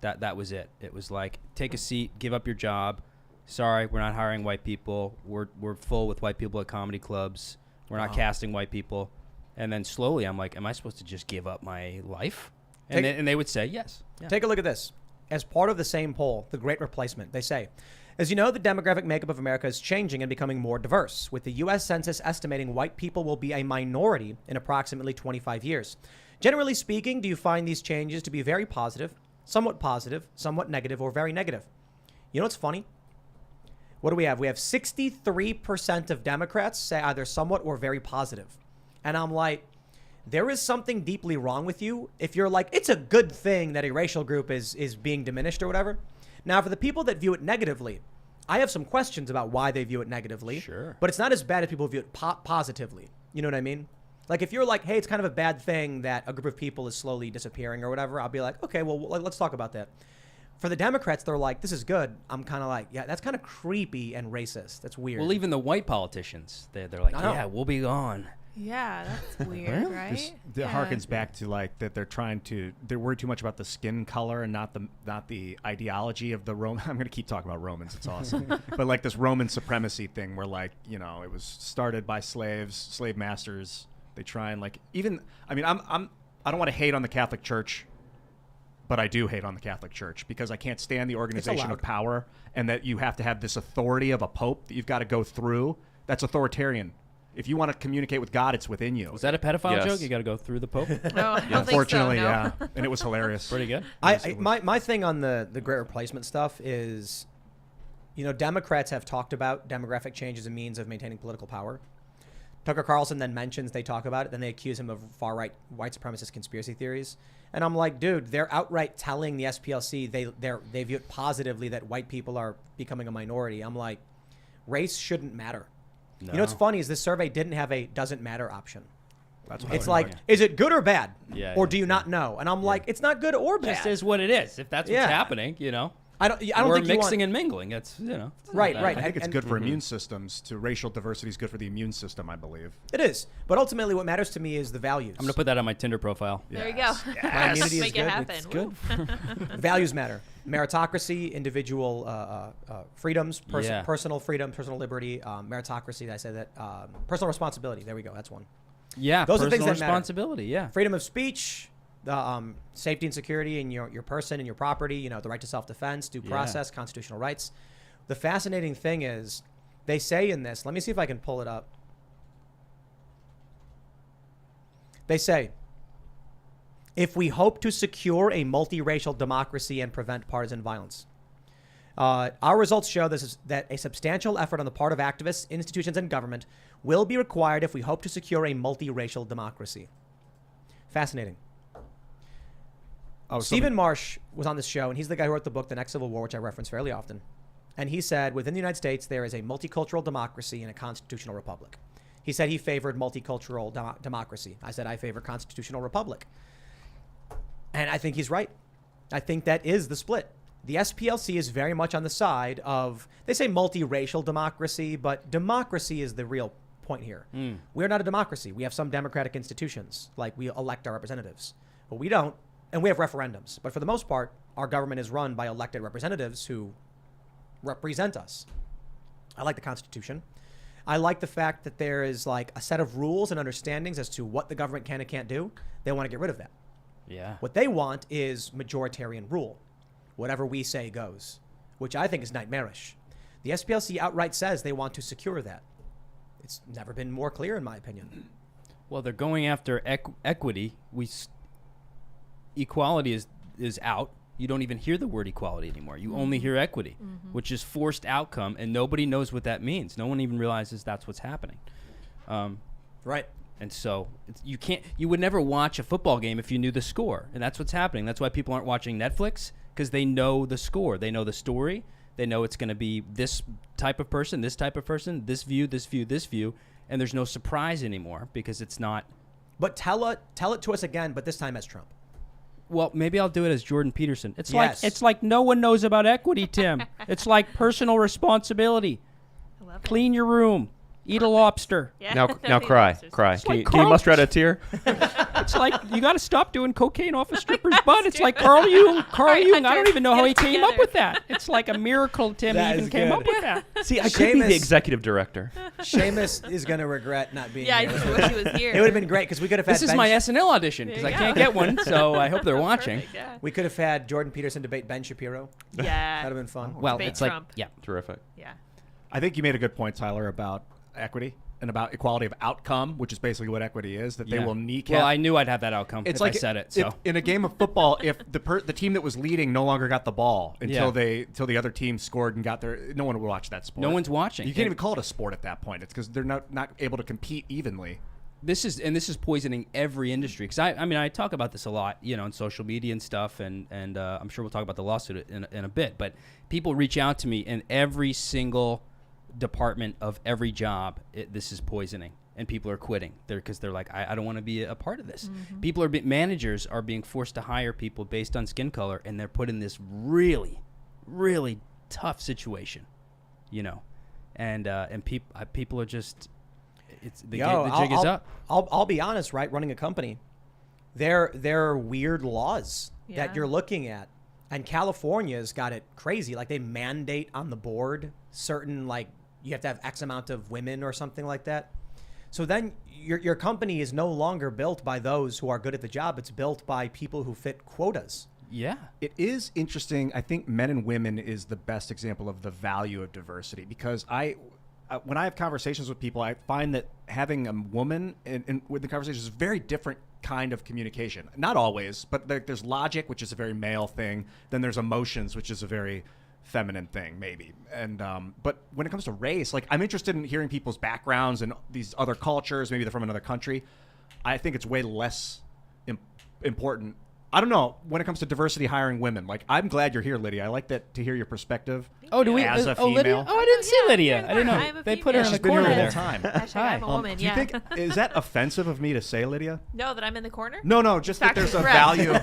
that was it. It was like, take a seat, give up your job. Sorry, we're not hiring white people. We're full with white people at comedy clubs. We're not casting white people. And then slowly, I'm like, am I supposed to just give up my life? And they would say yes. Yeah. Take a look at this. As part of the same poll, The Great Replacement, they say, as you know, the demographic makeup of America is changing and becoming more diverse, with the U.S. Census estimating white people will be a minority in approximately 25 years. Generally speaking, do you find these changes to be very positive, somewhat negative, or very negative? You know what's funny? What do we have? We have 63% of Democrats say either somewhat or very positive. And I'm like, there is something deeply wrong with you if you're like, it's a good thing that a racial group is being diminished or whatever. Now, for the people that view it negatively, I have some questions about why they view it negatively. Sure. But it's not as bad as people view it positively. You know what I mean? Like, if you're like, hey, it's kind of a bad thing that a group of people is slowly disappearing or whatever, I'll be like, okay, well, let's talk about that. For the Democrats, they're like, this is good. I'm kind of like, yeah, that's kind of creepy and racist. That's weird. Well, even the white politicians, they're like, I know. yeah, we'll be gone. Yeah, that's weird, right? This harkens back to that they're worried too much about the skin color and not the ideology of the Roman. I'm going to keep talking about Romans. It's awesome. But like this Roman supremacy thing where it was started by slave masters. They try and I don't want to hate on the Catholic Church, but I do hate on the Catholic Church because I can't stand the organization of allowed. power and that you have to have this authority of a pope that you've got to go through. That's authoritarian. If you want to communicate with God, it's within you. Was that a pedophile Yes. joke? You got to go through the Pope? No, I don't think so, Unfortunately, no. yeah. And it was hilarious. Pretty good. My thing on the Great Replacement stuff is, Democrats have talked about demographic change as a means of maintaining political power. Tucker Carlson then mentions they talk about it, then they accuse him of far-right white supremacist conspiracy theories. And I'm like, dude, they're outright telling the SPLC they view it positively that white people are becoming a minority. I'm like, race shouldn't matter. No. You know what's funny is this survey didn't have a doesn't matter option. That's what It's I like, is it good or bad? Yeah, Or yeah, do you not know? And I'm like, it's not good or bad. Just is what it is. If that's what's Yeah. happening, I don't we're think you mixing want, and mingling. It's, it's not Right, bad. right. I think it's And- good for immune systems. Racial diversity is good for the immune system, I believe. It is. But ultimately what matters to me is the values. I'm going to put that on my Tinder profile. There you go. My immunity is Make good. it happen. It's good. Values matter. Meritocracy, individual freedoms, Yeah. personal freedom, personal liberty, meritocracy. I said that. Personal responsibility. There we go. That's one. Yeah, Those are personal things that matter. responsibility, yeah. Freedom of speech, the safety and security in your person and your property, the right to self-defense, due Yeah. process, constitutional rights. The fascinating thing is they say in this, let me see if I can pull it up. They say, if we hope to secure a multiracial democracy and prevent partisan violence, our results show that a substantial effort on the part of activists, institutions, and government will be required if we hope to secure a multiracial democracy. Fascinating. Oh, Stephen Marsh was on this show, and he's the guy who wrote the book, The Next Civil War, which I reference fairly often. And he said, within the United States, there is a multicultural democracy and a constitutional republic. He said he favored multicultural democracy. I said I favor constitutional republic. And I think he's right. I think that is the split. The SPLC is very much on the side of, they say multiracial democracy, but democracy is the real point here. We're not a democracy. We have some democratic institutions, like we elect our representatives. But we don't, and we have referendums. But for the most part, our government is run by elected representatives who represent us. I like the Constitution. I like the fact that there is like a set of rules and understandings as to what the government can and can't do. They want to get rid of that. Yeah. What they want is majoritarian rule. Whatever we say goes, which I think is nightmarish. The SPLC outright says they want to secure that. It's never been more clear, in my opinion. Well, they're going after equity. Equality is out. You don't even hear the word equality anymore. You only hear equity, which is forced outcome, and nobody knows what that means. No one even realizes that's what's happening. Right. And so you would never watch a football game if you knew the score, and that's what's happening. That's why people aren't watching Netflix, because they know the score. They know the story. They know it's going to be this type of person, this type of person, this view, this view, this view, and there's no surprise anymore because it's not. But tell it to us again, but this time as Trump. Well, maybe I'll do it as Jordan Peterson. Yes. It's like no one knows about equity, Tim. It's like personal responsibility. I love it. Clean your room. Eat a lobster. Yeah. Now cry. Can like you Carl- muster out a tear? It's like you got to stop doing cocaine off a stripper's butt. It's like Carl Jung. I don't even know how he came up with that. It's like a miracle Tim That even is came good. up with that. See, I could be Seamus- the executive director. Seamus is going to regret not being Yeah, I here. just wish he was here. It would have been great because we could have had This is Ben- my SNL audition because There I you can't go. get one, so I hope they're watching. Perfect, yeah. we could have had Jordan Peterson debate Ben Shapiro. Yeah. That'd have been fun. Well, Debate it's like, Trump. yeah. Terrific. Yeah. I think you made a good point, Tyler, about equity and about equality of outcome, which is basically what equity is, that they Yeah. will kneecap. Well, I knew I'd have that outcome It's if like I said it. if- So in a game of football, if the team that was leading no longer got the ball until Yeah. the other team scored and got their, no one would watch that sport. no one's watching. You can't even call it a sport at that point. It's because they're not able to compete evenly. This is poisoning every industry because I mean I talk about this a lot, on social media and stuff, and I'm sure we'll talk about the lawsuit in a bit. But people reach out to me in every single department of every job. This is poisoning, and people are quitting because they're like, I don't want to be a part of this. People managers are being forced to hire people based on skin color, and they're put in this really, really tough situation, and people are just. The jig is up. I'll be honest, right? Running a company, there are weird laws Yeah. that you're looking at, and California's got it crazy. Like they mandate on the board certain you have to have X amount of women or something like that. So then your company is no longer built by those who are good at the job. It's built by people who fit quotas. Yeah. It is interesting. I think men and women is the best example of the value of diversity because when I have conversations with people, I find that having a woman in with the conversation is a very different kind of communication. Not always, but there's logic, which is a very male thing. Then there's emotions, which is a very feminine thing, maybe. And but when it comes to race, I'm interested in hearing people's backgrounds and these other cultures. Maybe they're from another country. I think it's way less important. I don't know when it comes to diversity hiring women. I'm glad you're here, Lydia. I like that to hear your perspective. Oh, do we? As a Lydia? female. Oh, I didn't see Yeah, Lydia. you're I didn't fine. know. I'm a They put her in female. the She's been here corner the there. whole time. Hashtag I'm a woman. Do you Yeah. think is that offensive of me to say, Lydia? No, that I'm in the corner. No, just that there's a value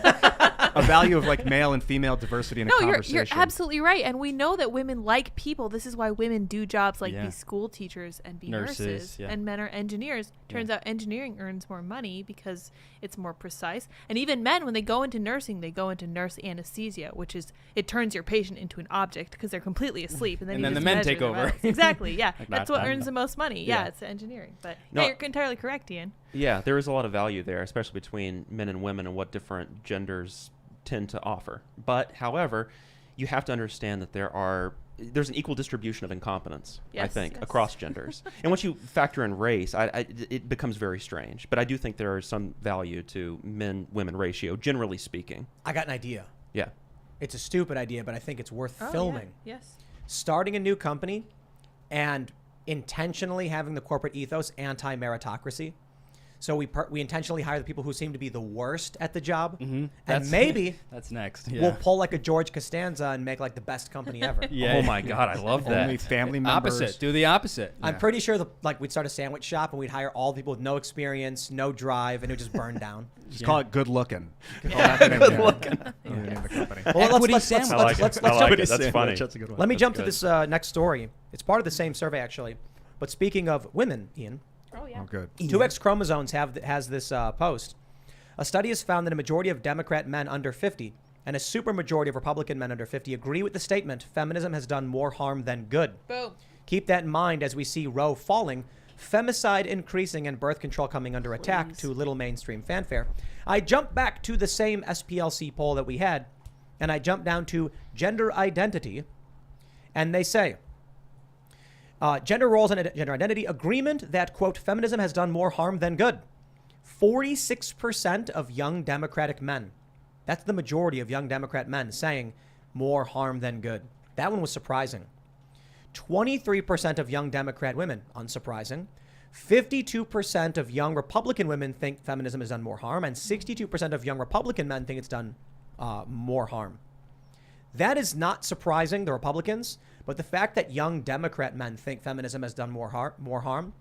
of male and female diversity in a No, conversation. you're absolutely right, and we know that women like people. This is why women do jobs like Yeah. be school teachers and be Nurses, nurses, yeah. and men are engineers. Turns out engineering earns more money because it's more precise. And even men, when they go into nursing, they go into nurse anesthesia, which is it turns your patient into an object because they're completely asleep, and then, And you then the just men measure take their over. vitals. Exactly, yeah, Like that's that. what earns the most money. Yeah, Yeah. it's engineering. But No. yeah, you're entirely correct, Ian. Yeah, there is a lot of value there, especially between men and women and what different genders tend to offer. But, however, you have to understand that there's an equal distribution of incompetence, I Yes, think, yes. across genders. And once you factor in race, it becomes very strange. But I do think there is some value to men-women ratio, generally speaking. I got an idea. Yeah. It's a stupid idea, but I think it's worth Oh, yeah. filming. Yes. Starting a new company and intentionally having the corporate ethos anti-meritocracy. So we intentionally hire the people who seem to be the worst at the job, and maybe that's next. Yeah. we'll pull a George Costanza and make the best company ever. Yeah. Oh, my God, I love that. Only family members. Opposite. Do the opposite. I'm pretty sure we'd start a sandwich shop and we'd hire all the people with no experience, no drive, and it would just burn down. Just call it good looking. Good looking. The company. Well, Equity let's sandwich. I like it. I like it. That's funny. That's a good one. Let me That's jump good. to this next story. It's part of the same survey, actually. But speaking of women, Ian, Oh yeah. Oh, good. 2X chromosomes has this post. A study has found that a majority of Democrat men under 50 and a supermajority of Republican men under 50 agree with the statement, feminism has done more harm than good. Boom. Keep that in mind as we see Roe falling, femicide increasing, and birth control coming under attack to little mainstream fanfare. I jumped back to the same SPLC poll that we had, and I jumped down to gender identity, and they say, gender roles and gender identity, agreement that, quote, feminism has done more harm than good. 46% of young Democratic men, that's the majority of young Democrat men, saying more harm than good. That one was surprising. 23% of young Democrat women, unsurprising. 52% of young Republican women think feminism has done more harm, and 62% of young Republican men think it's done more harm. That is not surprising, the Republicans, but the fact that young Democrat men think feminism has done more harm,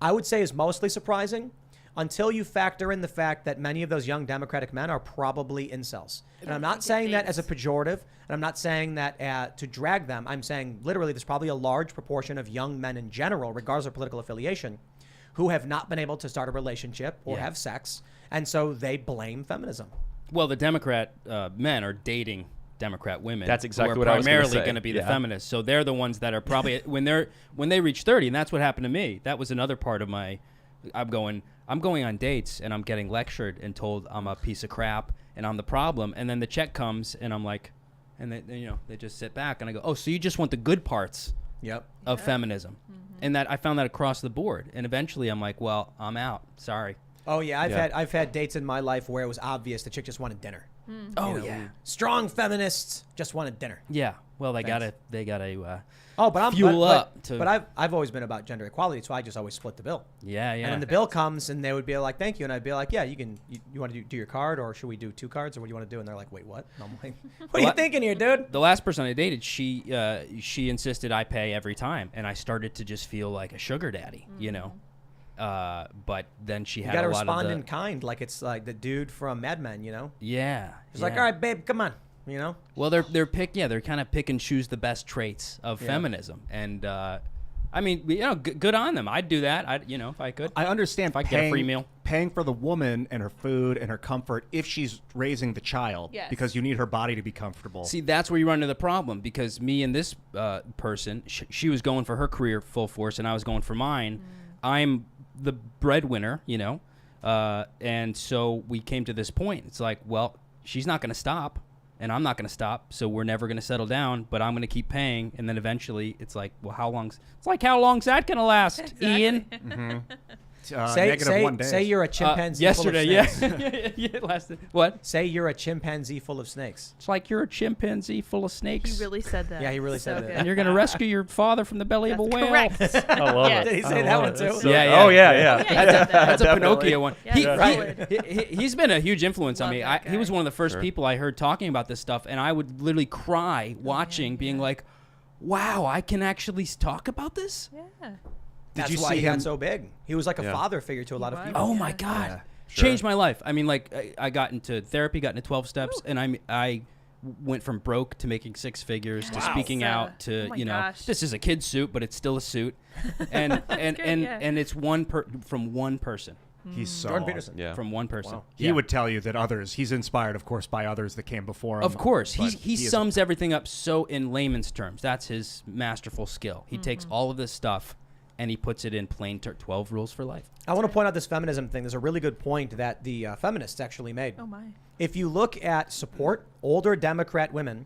I would say is mostly surprising until you factor in the fact that many of those young Democratic men are probably incels. And I'm not saying that as a pejorative, and I'm not saying that to drag them. I'm saying literally there's probably a large proportion of young men in general, regardless of political affiliation, who have not been able to start a relationship or have sex, and so they blame feminism. Well, the Democrat men are dating Democrat women. That's exactly who are what I was gonna primarily say. going to be the Yeah. feminists. So they're the ones that are probably when they reach 30, and that's what happened to me. That was another part of my. I'm going on dates and I'm getting lectured and told I'm a piece of crap and I'm the problem. And then the check comes and I'm like, and they just sit back and I go, oh, so you just want the good parts of feminism. And that I found that across the board. And eventually I'm like, well, I'm out. Sorry. Oh yeah, I've had dates in my life where it was obvious the chick just wanted dinner. Oh, You know, yeah. strong feminists just wanted dinner. Yeah. Well, they Thanks. gotta Fuel up to. But I've always been about gender equality, so I just always split the bill. Yeah. And when the bill comes, and they would be like, "Thank you," and I'd be like, "Yeah, you can. You want to do your card, or should we do 2 cards, or what do you want to do?" And they're like, "Wait, what?" And I'm like, "What are you thinking here, dude?" The last person I dated, she insisted I pay every time, and I started to just feel like a sugar daddy, you know. But then she You had gotta a lot respond of in kind, like it's like the dude from Mad Men, you know. Yeah. He's like, "All right, babe, come on," you know. Well, they're kind of pick and choose the best traits of feminism, and I mean, good on them. I'd do that. If I could. I understand If I get a free meal. paying for the woman and her food and her comfort if she's raising the child, Yes. because you need her body to be comfortable. See, that's where you run into the problem, because me and this person, she was going for her career full force, and I was going for mine. I'm the breadwinner, and so we came to this point. It's like, well, she's not going to stop, and I'm not going to stop, so we're never going to settle down, but I'm going to keep paying, and then eventually it's like, well, how long's that going to last, Exactly. Ian? -1 day. Say you're a chimpanzee full of Yesterday, snakes. yeah. It lasted. What? Say you're a chimpanzee full of snakes. It's like you're a chimpanzee full of He snakes, really said that. Yeah, he really said that. good. and you're going to rescue your father from the belly of a That's whale. correct. I love Yes. Did he it. say I that love one it. too? That's so- Yeah. Oh yeah. Yeah, he said that. That's a Definitely. Pinocchio one. Yeah, solid. He's been a huge influence on Love me. that He was guy. one of the first Sure. people I heard talking about this stuff, and I would literally cry watching, being like, wow, I can actually talk about this? Yeah. That's you why see he got him- so big. He was like a Yeah. father figure to a lot of was. people. Oh Yeah. my God. Yeah, sure. Changed my life. I mean, like, I got into therapy, got into 12 steps, and I went from broke to making 6 figures to speaking out to, Oh my gosh. this is a kid's suit, but it's still a suit. And and good, and, yeah. and it's from one person. He's so Jordan Peterson. Yeah. From one person. Wow. He Yeah. would tell you that he's inspired, of course, by others that came before him. Of course, but he is a- sums everything up so in layman's terms. That's his masterful skill. He takes all of this stuff and he puts it in plain 12 rules for life. I want to point out this feminism thing. There's a really good point that the feminists actually made. Oh my. If you look at support, older Democrat women,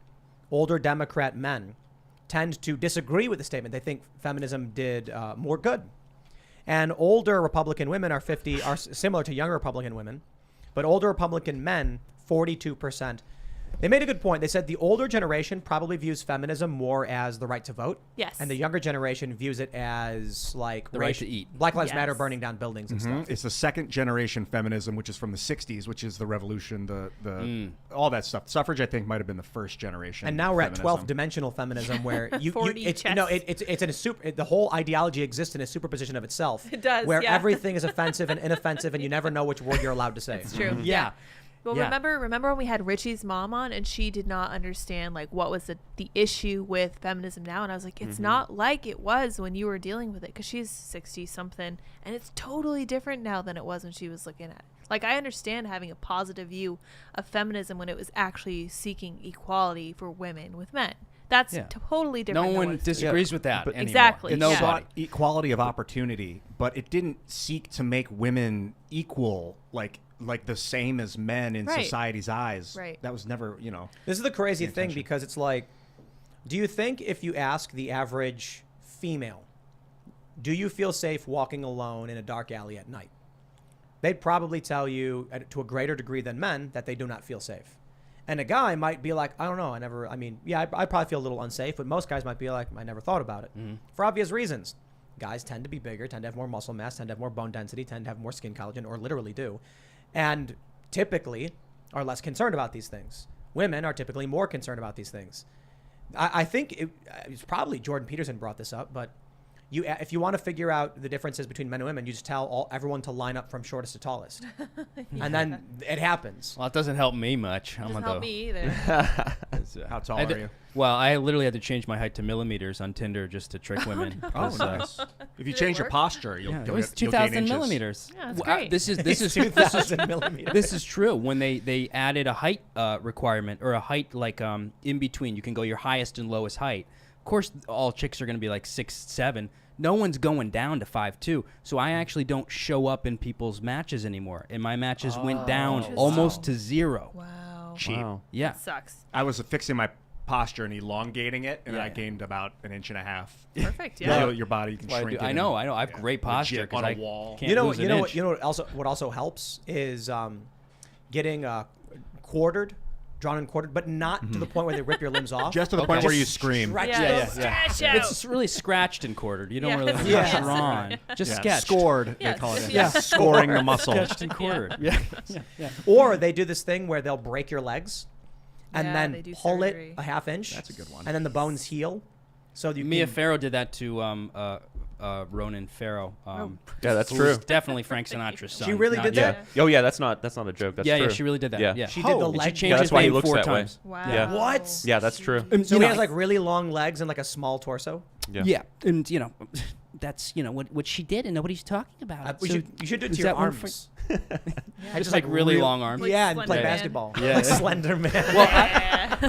older Democrat men tend to disagree with the statement. They think feminism did more good. And older Republican women are similar to younger Republican women, but older Republican men, 42%. They made a good point. They said the older generation probably views feminism more as the right to vote. Yes. And the younger generation views it as like The right to eat. Black Lives Matter Yes. burning down buildings and stuff. It's the second generation feminism, which is from the 60s, which is the revolution, all that stuff. Suffrage, I think, might have been the first generation. And now we're at feminism. 12th dimensional feminism, where you 4D it's chess. no, it's in a the whole ideology exists in a superposition of itself. It does, where yeah. everything is offensive and inoffensive, and you never know which word you're allowed to say. It's true. Yeah. Well, Yeah. remember when we had Richie's mom on and she did not understand like what was the issue with feminism now, and I was like, it's not like it was when you were dealing with it, because she's 60 something and it's totally different now than it was when she was looking at it. Like, I understand having a positive view of feminism when it was actually seeking equality for women with men. That's Yeah. totally different. No than one what it's doing. disagrees with that But- anymore. Exactly, It yeah. sought equality of opportunity, but it didn't seek to make women equal, like the same as men in Right. society's eyes. Right. That was never, This is the crazy The thing intention. because it's like, do you think if you ask the average female, do you feel safe walking alone in a dark alley at night? They'd probably tell you to a greater degree than men that they do not feel safe. And a guy might be like, I don't know, I probably feel a little unsafe, but most guys might be like, I never thought about it. For obvious reasons. Guys tend to be bigger, tend to have more muscle mass, tend to have more bone density, tend to have more skin collagen, or literally do. And typically are less concerned about these things. Women are typically more concerned about these things. I think it's probably Jordan Peterson brought this up, but if you want to figure out the differences between men and women, you just tell everyone to line up from shortest to tallest. And then it happens. Well, it doesn't help me much. Doesn't help me either. How tall are you? Well, I literally had to change my height to millimeters on Tinder just to trick women. Oh, 'cause, nice. If you Did it change your work? posture, you'll, Yeah, it you'll, was you'll gain 2,000 inches. millimeters. Yeah, that's Well, great. This is 2,000 millimeters. This is true. When they added a height requirement or a height like in between, you can go your highest and lowest height. Of course, all chicks are going to be like 6'7". No one's going down to 5'2". So I actually don't show up in people's matches anymore, and my matches went down Interesting. almost to 0. Wow. Cheap. Wow. Yeah. Sucks. I was fixing my posture and elongating it, and Yeah. I gained about 1.5 inches. Perfect. Yeah. Yeah. Your body can Well, shrink. I know. I have great posture Legit because on a I wall. can't You know lose an inch. what also helps is getting quartered, drawn and quartered, but not to the point where they rip your limbs off. Just to the Okay. point where you Just scream. stretch Yeah, those. stretch out. It's really scratched and quartered. You don't Yeah. really want to Yes. get drawn. Just Yeah, sketched. Scored, Yeah, they call it. yeah. Scoring the muscle. Sketched and quartered. Yeah. Yeah. Or they do this thing where they'll break your legs and Yeah, they then do pull surgery. it a half inch. That's a good one. And then the bones heal. So you Mia can, Farrow did that to Ronan Farrow. Yeah, that's who true. was definitely Frank Sinatra's son. She really not did Jay. that? Yeah. Oh yeah, that's not a joke. That's Yeah, true. yeah, she really did that. Yeah. Yeah. She did the And leg. she changed Yeah, his that's why he name looks 4 that way. times. Wow. Yeah. What? Yeah, that's true. And, So you he know, has like really long legs and like a small torso. yeah, and that's what she did, and nobody's talking about it. So You should do it is to your that one arms. just like really long arms. Like yeah, and Slender play Man. basketball. Yeah. Like Slender Man. Well,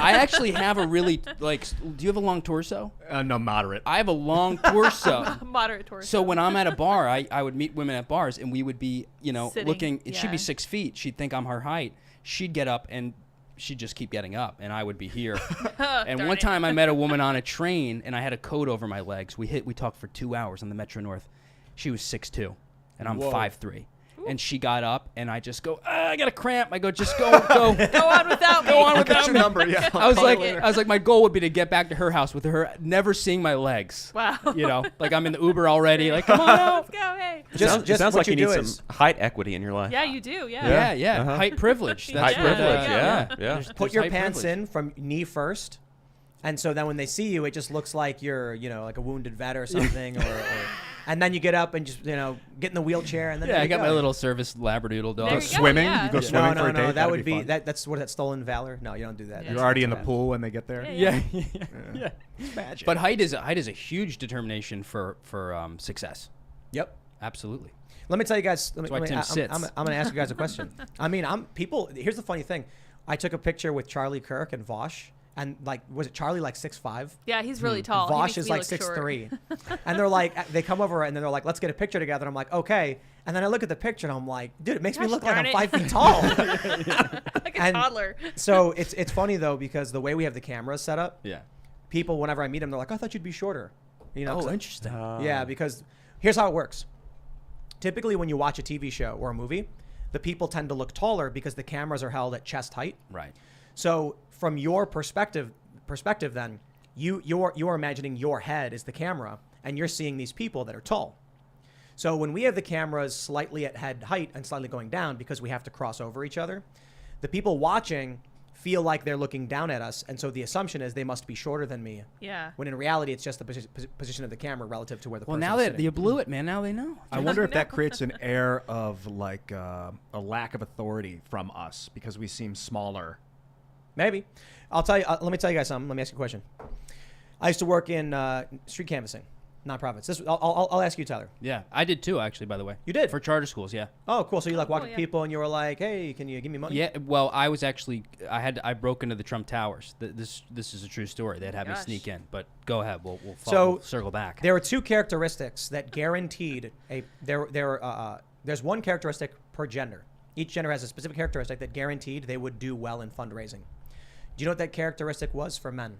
I actually have a really do you have a long torso? No, moderate. I have a long torso. Moderate torso. So when I'm at a bar, I would meet women at bars, and we would be, Sitting, looking. She'd yeah. be 6 feet. She'd think I'm her height. She'd get up, and she'd just keep getting up, and I would be here. And Darn one it. time I met a woman on a train, and I had a coat over my legs. We talked for 2 hours on the Metro North. She was 6'2", and I'm 5'3". And she got up, and I just go, I got a cramp. I go, just go. Go on without me. Go on I'll without get your me. number. Yeah. I was like, my goal would be to get back to her house with her never seeing my legs. Wow. Like I'm in the Uber already. Like, come on out. Let's go. Hey. It sounds what like you need do some is height equity in your life. Yeah, you do. Yeah. Yeah, yeah. Uh-huh. Height privilege. That's Height what, privilege. Yeah. There's Put your height pants privilege. in from knee first. And so then when they see you, it just looks like you're, like a wounded vet or something. And then you get up and just, get in the wheelchair. And then Yeah, there I you got go. my little service labradoodle dog. There Go you go, swimming. yeah. You go No, swimming No, for a date. that That'd would be fun. that's what that stolen valor. No, you don't do that. You're That's already in the bad. pool when they get there. Yeah. Yeah. But height is a huge determination for success. Yep. Absolutely. Let me tell you guys. That's why Tim I'm sits. going to ask you guys a question. Here's the funny thing. I took a picture with Charlie Kirk and Vosh. And was it Charlie like 6'5"? Yeah, he's really tall. He Vosh makes is me like look short. 6'3". And they're like, they come over and then they're like, let's get a picture together. And I'm like, okay. And then I look at the picture and I'm like, dude, it makes me Gosh look like I'm darn 5 it. feet tall. Like a And- toddler. So it's funny though, because the way we have the cameras set up, Yeah. people, whenever I meet them, they're like, I thought you'd be shorter. 'Cause Oh, I- interesting. Yeah, because here's how it works. Typically, when you watch a TV show or a movie, the people tend to look taller because the cameras are held at chest height. Right. So from your perspective, then you're imagining your head is the camera, and you're seeing these people that are tall. So when we have the cameras slightly at head height and slightly going down because we have to cross over each other, the people watching feel like they're looking down at us, and so the assumption is they must be shorter than me. Yeah. When in reality, it's just the position of the camera relative to where the Well, person now is that sitting. you blew it, man, now they know. I wonder if that creates an air of like a lack of authority from us because we seem smaller. Maybe. I'll tell you. Let me tell you guys something. Let me ask you a question. I used to work in street canvassing, nonprofits. I'll ask you, Tyler. Yeah, I did too, actually. By the way, You did? for charter schools. Yeah. Oh, cool. So you like walked up yeah. to people and you were like, "Hey, can you give me money?" Yeah. Well, I was actually I broke into the Trump Towers. This is a true story. They'd have me Gosh. sneak in, but go ahead. We'll So, circle back. There are two characteristics that guaranteed there's one characteristic per gender. Each gender has a specific characteristic that guaranteed they would do well in fundraising. Do you know what that characteristic was for men?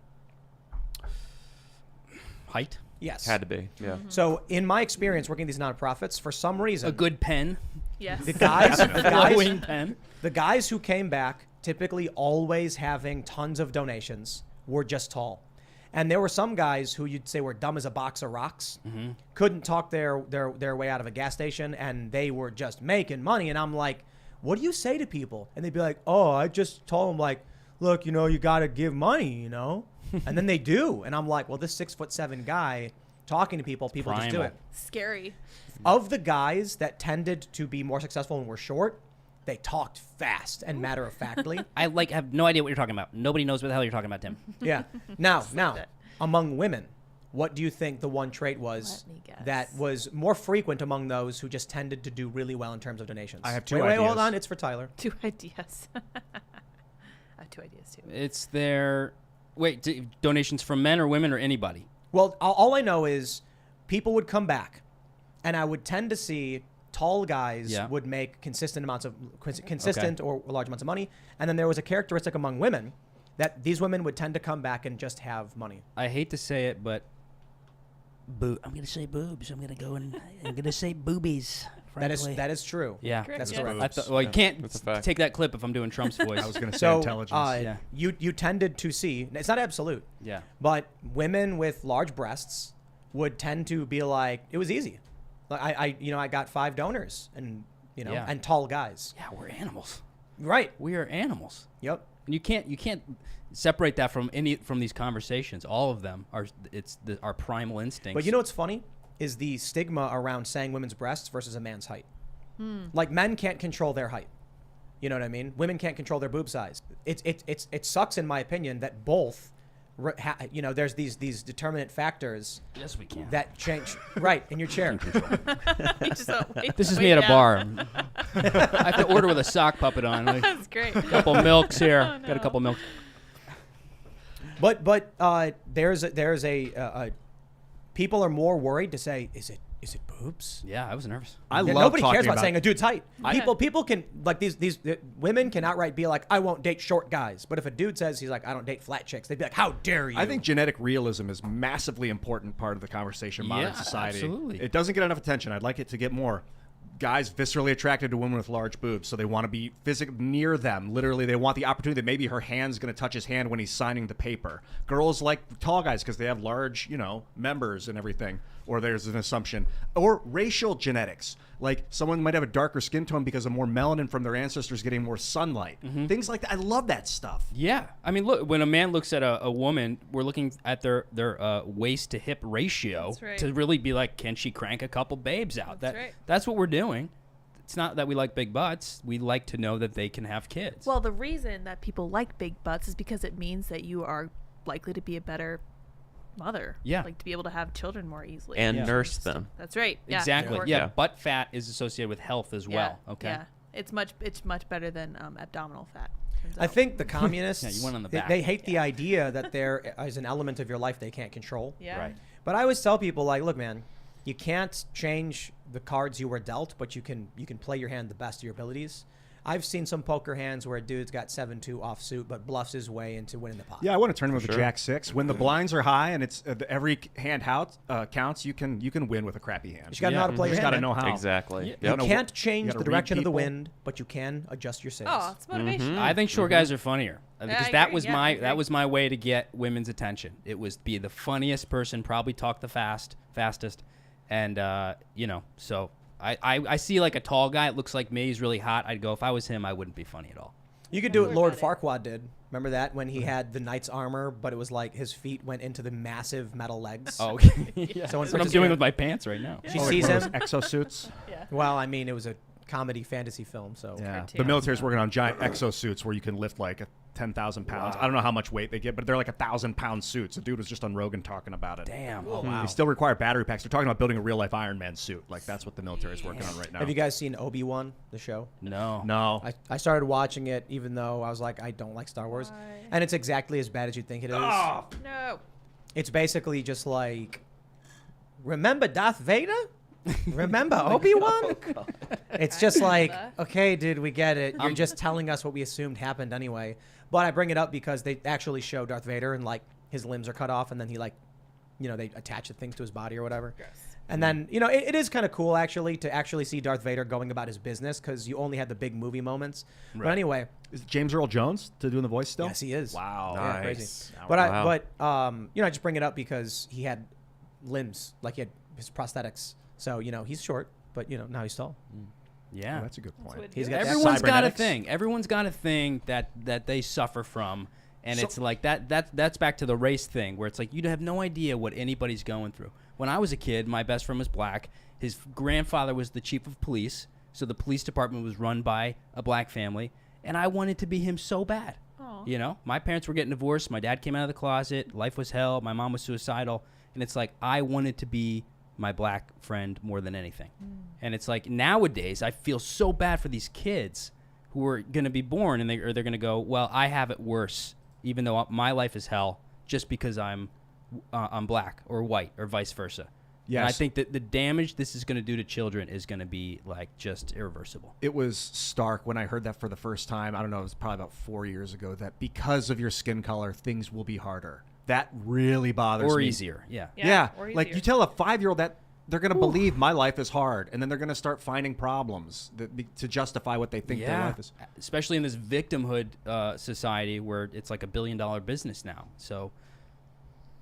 Height. Yes. Had to be. Yeah. So in my experience working these nonprofits, for some reason, A good pen. Yes. the guys, Flowing pen. the guys who came back, typically always having tons of donations, were just tall. And there were some guys who you'd say were dumb as a box of rocks, couldn't talk their way out of a gas station, and they were just making money. And I'm like, what do you say to people? And they'd be like, oh, I just told them, like, look, you got to give money, And then they do. And I'm like, well, this 6'7" guy talking to people just do Primal. it. Scary. Of the guys that tended to be more successful and were short, they talked fast and matter-of-factly. I have no idea what you're talking about. Nobody knows what the hell you're talking about, Tim. Yeah. Now, that. among women, what do you think the one trait was Let me guess. that was more frequent among those who just tended to do really well in terms of donations? I have two Wait, hold ideas. on. It's for Tyler. 2 ideas. I have 2 ideas too. It's their donations from men or women or anybody. Well, all I know is people would come back, and I would tend to see tall guys Yeah. would make consistent or large amounts of money, and then there was a characteristic among women that these women would tend to come back and just have money. I hate to say it, but I'm gonna say boobs. I'm gonna say boobies. Frankly. That is true. yeah, Correct, That's yes. correct. well, you can't That's a fact. take that clip if I'm doing Trump's voice. I was going to say So intelligence. Yeah. you tended to see, it's not absolute, Yeah. but women with large breasts would tend to be like, it was easy. Like I got 5 donors and Yeah. and tall guys. Yeah, we're animals. Right. We are animals. Yep. And you can't separate that from these conversations. All of them are our primal instincts. But you know what's funny is the stigma around saying women's breasts versus a man's height. Like men can't control their height. You know what I mean? Women can't control their boob size. It sucks in my opinion that both there's these determinant factors yes, we can. that change. Right, in your chair. We just went This is way me at a down. bar. I have to order with a sock puppet on. Like, That's great. couple milks here. Oh, Got a no. couple milks. But there's a people are more worried to say, is it boobs? Yeah, I was nervous. I Yeah, love nobody talking cares about saying a dude's height. Yeah. People can like these women can outright be like, I won't date short guys. But if a dude says he's like, I don't date flat chicks, they'd be like, how dare you? I think genetic realism is massively important part of the conversation in modern Yeah, society. absolutely. It doesn't get enough attention. I'd like it to get more. Guys viscerally attracted to women with large boobs, so they want to be physically near them. Literally, they want the opportunity that maybe her hand's going to touch his hand when he's signing the paper. Girls like tall guys because they have large, members and everything. Or there's an assumption. Or racial genetics. Like someone might have a darker skin tone because of more melanin from their ancestors getting more sunlight. Things like that. I love that stuff. Yeah, I mean, look, when a man looks at a woman, we're looking at their waist to hip ratio That's right. to really be like, can she crank a couple babes out? That's right. That's what we're doing. It's not that we like big butts. We like to know that they can have kids. Well, the reason that people like big butts is because it means that you are likely to be a better mother. Yeah. Like to be able to have children more easily. And Yeah. nurse them. That's right. Yeah. exactly. Important. Yeah, Yeah. butt fat is associated with health as well. Yeah. Okay. Yeah. It's much better than abdominal fat. turns I out. think the communists Yeah, you went on the they- back. they hate the idea that there is an element of your life they can't control. Yeah. Right. But I always tell people like, look, man, you can't change the cards you were dealt, but you can play your hand the best of your abilities. I've seen some poker hands where a dude's got 7-2 offsuit, but bluffs his way into winning the pot. Yeah, I want to turn him with Sure. a Jack 6. When the blinds are high and it's every hand counts, you can win with a crappy hand. You just got to know how to play You your just hand. got to know how. Exactly. Yeah. Yep. You can't change you gotta the direction read of the people. wind, but you can adjust your sails. Oh, it's motivation. I think short guys are funnier because I that agree. was Yeah, I agree. that was my way to get women's attention. It was be the funniest person, probably talk the fastest, and so I see like a tall guy. It looks like me. He's really hot. I'd go if I was him. I wouldn't be funny at all. You could do what Don't Lord worry about Farquaad did. Remember that when he had the knight's armor, but it was like his feet went into the massive metal legs. Oh, okay. yeah. So when That's what I'm Princess doing Anne- with my pants right now. She Oh, like sees one of him. those exosuits. Yeah. Well, I mean, it was a comedy fantasy film, so Yeah, Cartoon. the military's working on giant exosuits where you can lift like 10,000 pounds. I don't know how much weight they get, but they're like 1,000-pound suits. The dude was just on Rogan talking about it. Damn. Oh, wow. They still require battery packs. They're talking about building a real-life Iron Man suit. Like, that's what the military is working on right now. Have you guys seen Obi-Wan, the show? No. No. I started watching it even though I was like, I don't like Star Wars. Why? And it's exactly as bad as you'd think it is. No. It's basically just like, remember Darth Vader? Remember Obi-Wan? It's just like, okay, dude, we get it. You're just telling us what we assumed happened anyway. But I bring it up because they actually show Darth Vader and like his limbs are cut off and then he like, you know, they attach the things to his body or whatever. Yes. And then, you know, it is kind of cool actually to actually see Darth Vader going about his business because you only had the big movie moments. But Right. anyway, Is James Earl Jones to doing the voice still? yes, he is. Wow. Yeah, Nice. crazy. Wow. But you know, I just bring it up because he had limbs, like he had his prosthetics. So, you know, he's short, but you know, now he's tall. Yeah. Oh, that's a good point. what He's got that Everyone's got a cybernetics. thing. Everyone's got a thing that they suffer from, and So- it's like that's back to the race thing where it's like you have no idea what anybody's going through. When I was a kid, my best friend was black. His grandfather was the chief of police, so the police department was run by a black family, and I wanted to be him so bad. Aw. You know, my parents were getting divorced. My dad came out of the closet. Life was hell. My mom was suicidal, and it's like I wanted to be my black friend more than anything. And it's like nowadays I feel so bad for these kids who are going to be born and they're going to go, well, I have it worse, even though my life is hell, just because I'm black or white or vice versa. Yes. And I think that the damage this is going to do to children is going to be like just irreversible. It was stark when I heard that for the first time. I don't know, it was probably about 4 years ago, that because of your skin color, things will be harder. That really bothers Or me. easier, yeah. Yeah, or like easier. you tell a 5-year-old that they're going to believe my life is hard, and then they're going to start finding problems to justify what they think their life is. Especially in this victimhood society where it's like $1 billion business now. So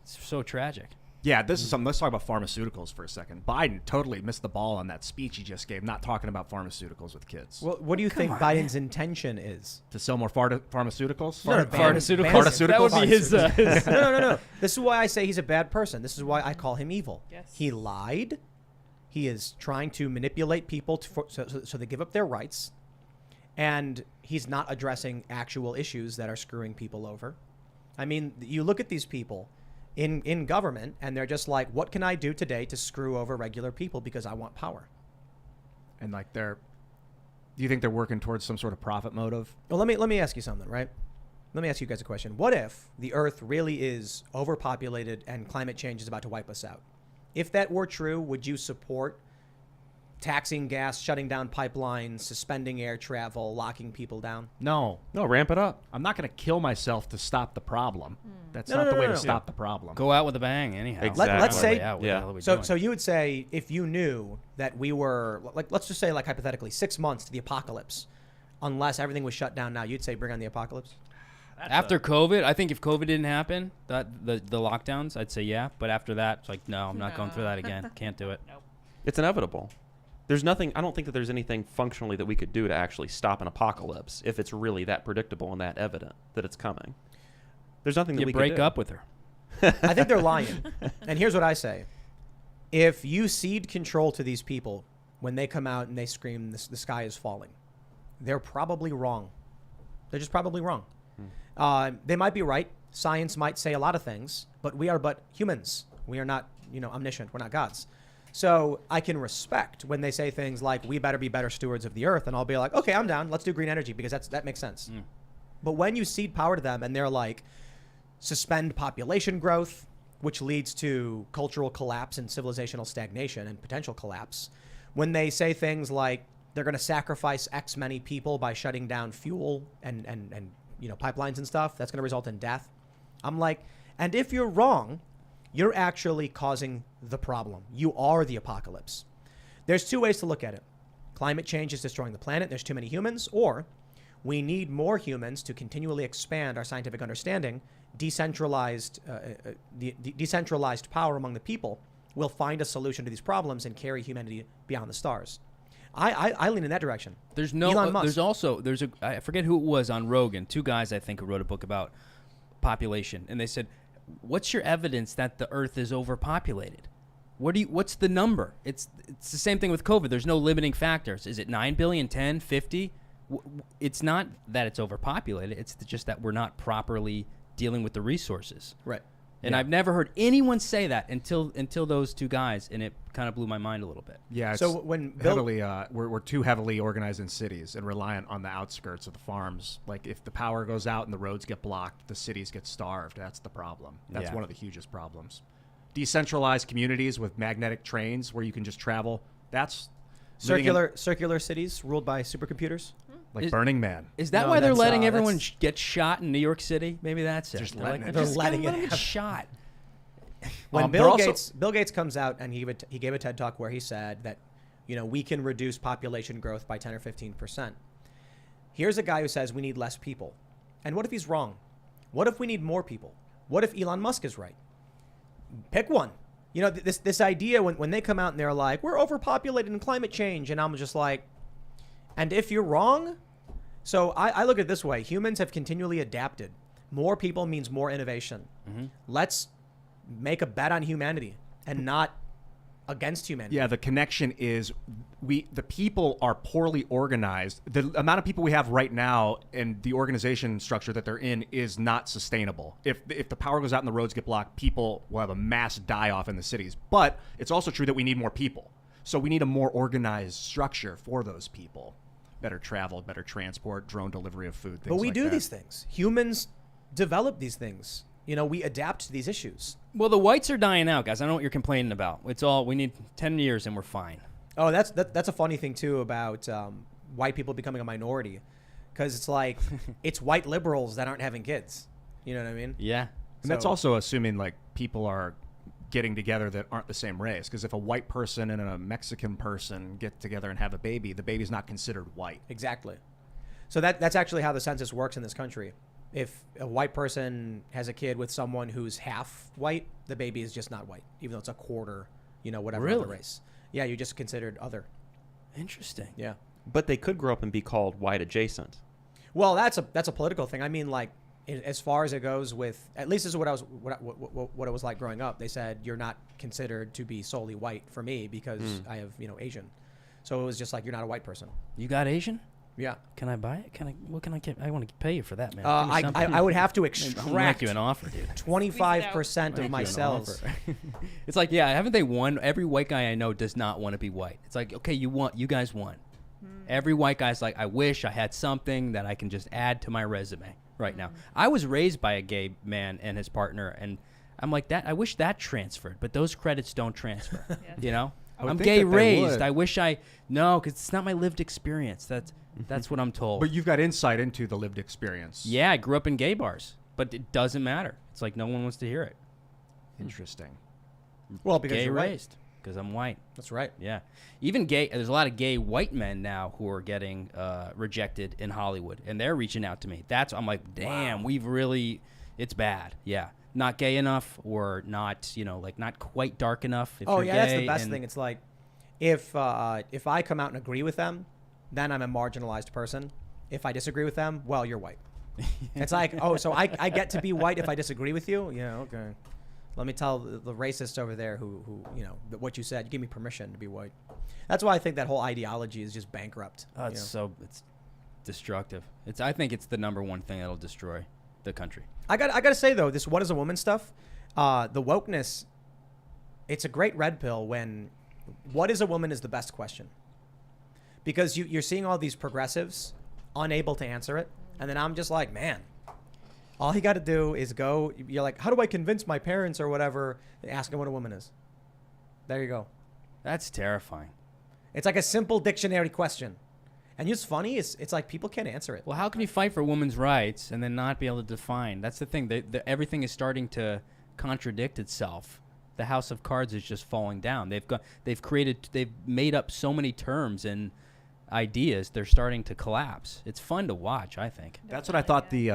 it's so tragic. Yeah, this is something. Let's talk about pharmaceuticals for a second. Biden totally missed the ball on that speech he just gave, not talking about pharmaceuticals with kids. Well, what do you think Biden's intention is? To sell more pharmaceuticals? No, no, ban- Pharmaceuticals. ban- That would be his. No. This is why I say he's a bad person. This is why I call him evil. Yes. He lied. He is trying to manipulate people so they give up their rights. And he's not addressing actual issues that are screwing people over. I mean, you look at these people in government, and they're just like, what can I do today to screw over regular people because I want power? And like do you think they're working towards some sort of profit motive? Well, let me ask you something, right? Let me ask you guys a question. What if the Earth really is overpopulated and climate change is about to wipe us out? If that were true, would you support taxing gas, shutting down pipelines, suspending air travel, locking people down? No. No, ramp it up. I'm not going to kill myself to stop the problem. That's No, not no, the no, way no, to no. stop the problem. Go out with a bang, anyhow. Exactly. Let's say- What the Yeah. hell are we So doing? you would say, if you knew that we were, like, let's just say, like, hypothetically, 6 months to the apocalypse, unless everything was shut down now, you'd say bring on the apocalypse? After COVID, I think if COVID didn't happen, the lockdowns, I'd say yeah. But after that, it's like, no, I'm not going through that again. Can't do it. It's inevitable. There's nothing. I don't think that there's anything functionally that we could do to actually stop an apocalypse if it's really that predictable and that evident that it's coming. There's nothing that You we break could do. up with her. I think they're lying. And here's what I say. If you cede control to these people when they come out and they scream, the sky is falling, they're probably wrong. They're just probably wrong. They might be right. Science might say a lot of things, but we are but humans. We are not, omniscient. We're not gods. So I can respect when they say things like, we better be better stewards of the earth. And I'll be like, okay, I'm down. Let's do green energy because that makes sense. But when you cede power to them and they're like, suspend population growth, which leads to cultural collapse and civilizational stagnation and potential collapse, when they say things like they're going to sacrifice X many people by shutting down fuel and pipelines and stuff, that's going to result in death. I'm like, and if you're wrong, you're actually causing the problem. You are the apocalypse. There's two ways to look at it. Climate change is destroying the planet. There's too many humans. Or we need more humans to continually expand our scientific understanding. Decentralized power among the people will find a solution to these problems and carry humanity beyond the stars. I lean in that direction. There's no. Elon Musk. I forget who it was on Rogan. Two guys I think who wrote a book about population, and they said, "What's your evidence that the Earth is overpopulated? What's the number? It's the same thing with COVID. There's no limiting factors. Is it 9 billion, 10, 50? it's not that it's overpopulated. It's just that we're not properly dealing with the resources. Right. And I've never heard anyone say that until those two guys, and it kind of blew my mind a little bit. Yeah. It's So when Bill, heavily, we're too heavily organized in cities and reliant on the outskirts of the farms. Like if the power goes out and the roads get blocked, the cities get starved. That's the problem. That's Yeah. one of the hugest problems. Decentralized communities with magnetic trains where you can just travel. That's living in- circular cities ruled by supercomputers. like Is- Burning Man. Is that No, why they're that's, letting everyone that's- get shot in New York City? Maybe that's it. Just They're letting like, it- They're just letting let it them get happen. shot. When they're Bill also- Gates comes out and he gave a TED talk where he said that, we can reduce population growth by 10 or 15%. Here's a guy who says we need less people. And what if he's wrong? What if we need more people? What if Elon Musk is right? Pick one. This idea when they come out and they're like, we're overpopulated in climate change. And I'm just like, and if you're wrong, so I look at it this way. Humans have continually adapted. More people means more innovation. Mm-hmm. Let's make a bet on humanity and not against humanity. Yeah, the connection is the people are poorly organized. The amount of people we have right now and the organization structure that they're in is not sustainable. If the power goes out and the roads get blocked, people will have a mass die-off in the cities. But it's also true that we need more people. So we need a more organized structure for those people. Better travel, better transport, drone delivery of food, things But we like do that. these things. Humans develop these things. We adapt to these issues. Well, the whites are dying out, guys. I know what you're complaining about. It's all we need 10 years and we're fine. Oh, that's a funny thing too about white people becoming a minority, because it's like it's white liberals that aren't having kids. You know what I mean? Yeah. And that's So- also assuming like people are getting together that aren't the same race. Because if a white person and a Mexican person get together and have a baby, the baby's not considered white. Exactly. So that's actually how the census works in this country. If a white person has a kid with someone who's half white, the baby is just not white, even though it's a quarter, whatever other Really? race. Yeah, you're just considered other. Interesting. Yeah. But they could grow up and be called white adjacent. Well, that's a political thing. I mean, like, as far as it goes with, at least this is what it was like growing up. They said you're not considered to be solely white for me because I have Asian. So it was just like you're not a white person. You got Asian? Yeah. Can I buy it? What can I get? I want to pay you for that, man. Give me I something. I would have to I'll extract make you an offer, dude. 25% of Make my you an cells. offer. It's like, yeah, haven't they won? Every white guy I know does not want to be white. It's like, okay, you guys won. Every white guy's like, I wish I had something that I can just add to my resume right now. I was raised by a gay man and his partner, and I'm like, that. I wish that transferred, but those credits don't transfer. You know, I would I'm think gay that they raised. would. I wish no, because it's not my lived experience. That's what I'm told. But you've got insight into the lived experience. Yeah, I grew up in gay bars, but it doesn't matter. It's like no one wants to hear it. Interesting. Well, because Gay you're right. raised, because I'm white. That's right. Yeah, even gay. There's a lot of gay white men now who are getting rejected in Hollywood, and they're reaching out to me. I'm like, damn, we've really, it's bad. Yeah, not gay enough, or not, like not quite dark enough. If Oh you're yeah, that's the gay, best and- thing. It's like if I come out and agree with them, then I'm a marginalized person. If I disagree with them, well, you're white. It's like, oh, so I get to be white if I disagree with you? Yeah, okay. Let me tell the racists over there who that what you said. You give me permission to be white. That's why I think that whole ideology is just bankrupt. Oh, it's destructive. I think it's the number one thing that'll destroy the country. I gotta say though, this "what is a woman" stuff, the wokeness, it's a great red pill when "what is a woman" is the best question, because you're seeing all these progressives unable to answer it, and then I'm just like, man, all you got to do is go. You're like, how do I convince my parents or whatever? Ask them what a woman is. There you go. That's terrifying. It's like a simple dictionary question, and it's funny. It's like people can't answer it. Well, how can you fight for women's rights and then not be able to define? That's the thing. Everything is starting to contradict itself. The house of cards is just falling down. They've made up so many terms and ideas. They're starting to collapse. It's fun to watch, I think. That's what I thought the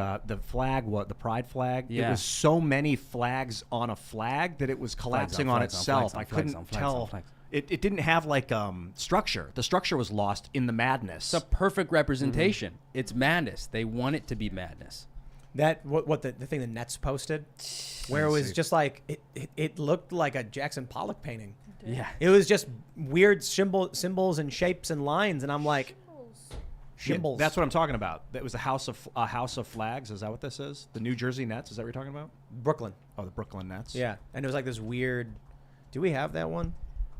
flag, the pride flag. Yeah. It was so many flags on a flag that it was collapsing on flags on itself. flags on I flags couldn't on flags tell. on flags. It didn't have like structure. The structure was lost in the madness. It's a perfect representation. It's madness. They want it to be madness. That what the thing the Nets posted, where it was just like it looked like a Jackson Pollock painting. Yeah. It was just weird symbols and shapes and lines, and I'm like, Shimbles. That's what I'm talking about. That was a house of flags. Is that what this is? The New Jersey Nets. Is that what you're talking about? Brooklyn. Oh, the Brooklyn Nets. Yeah, and it was like this weird. Do we have that one?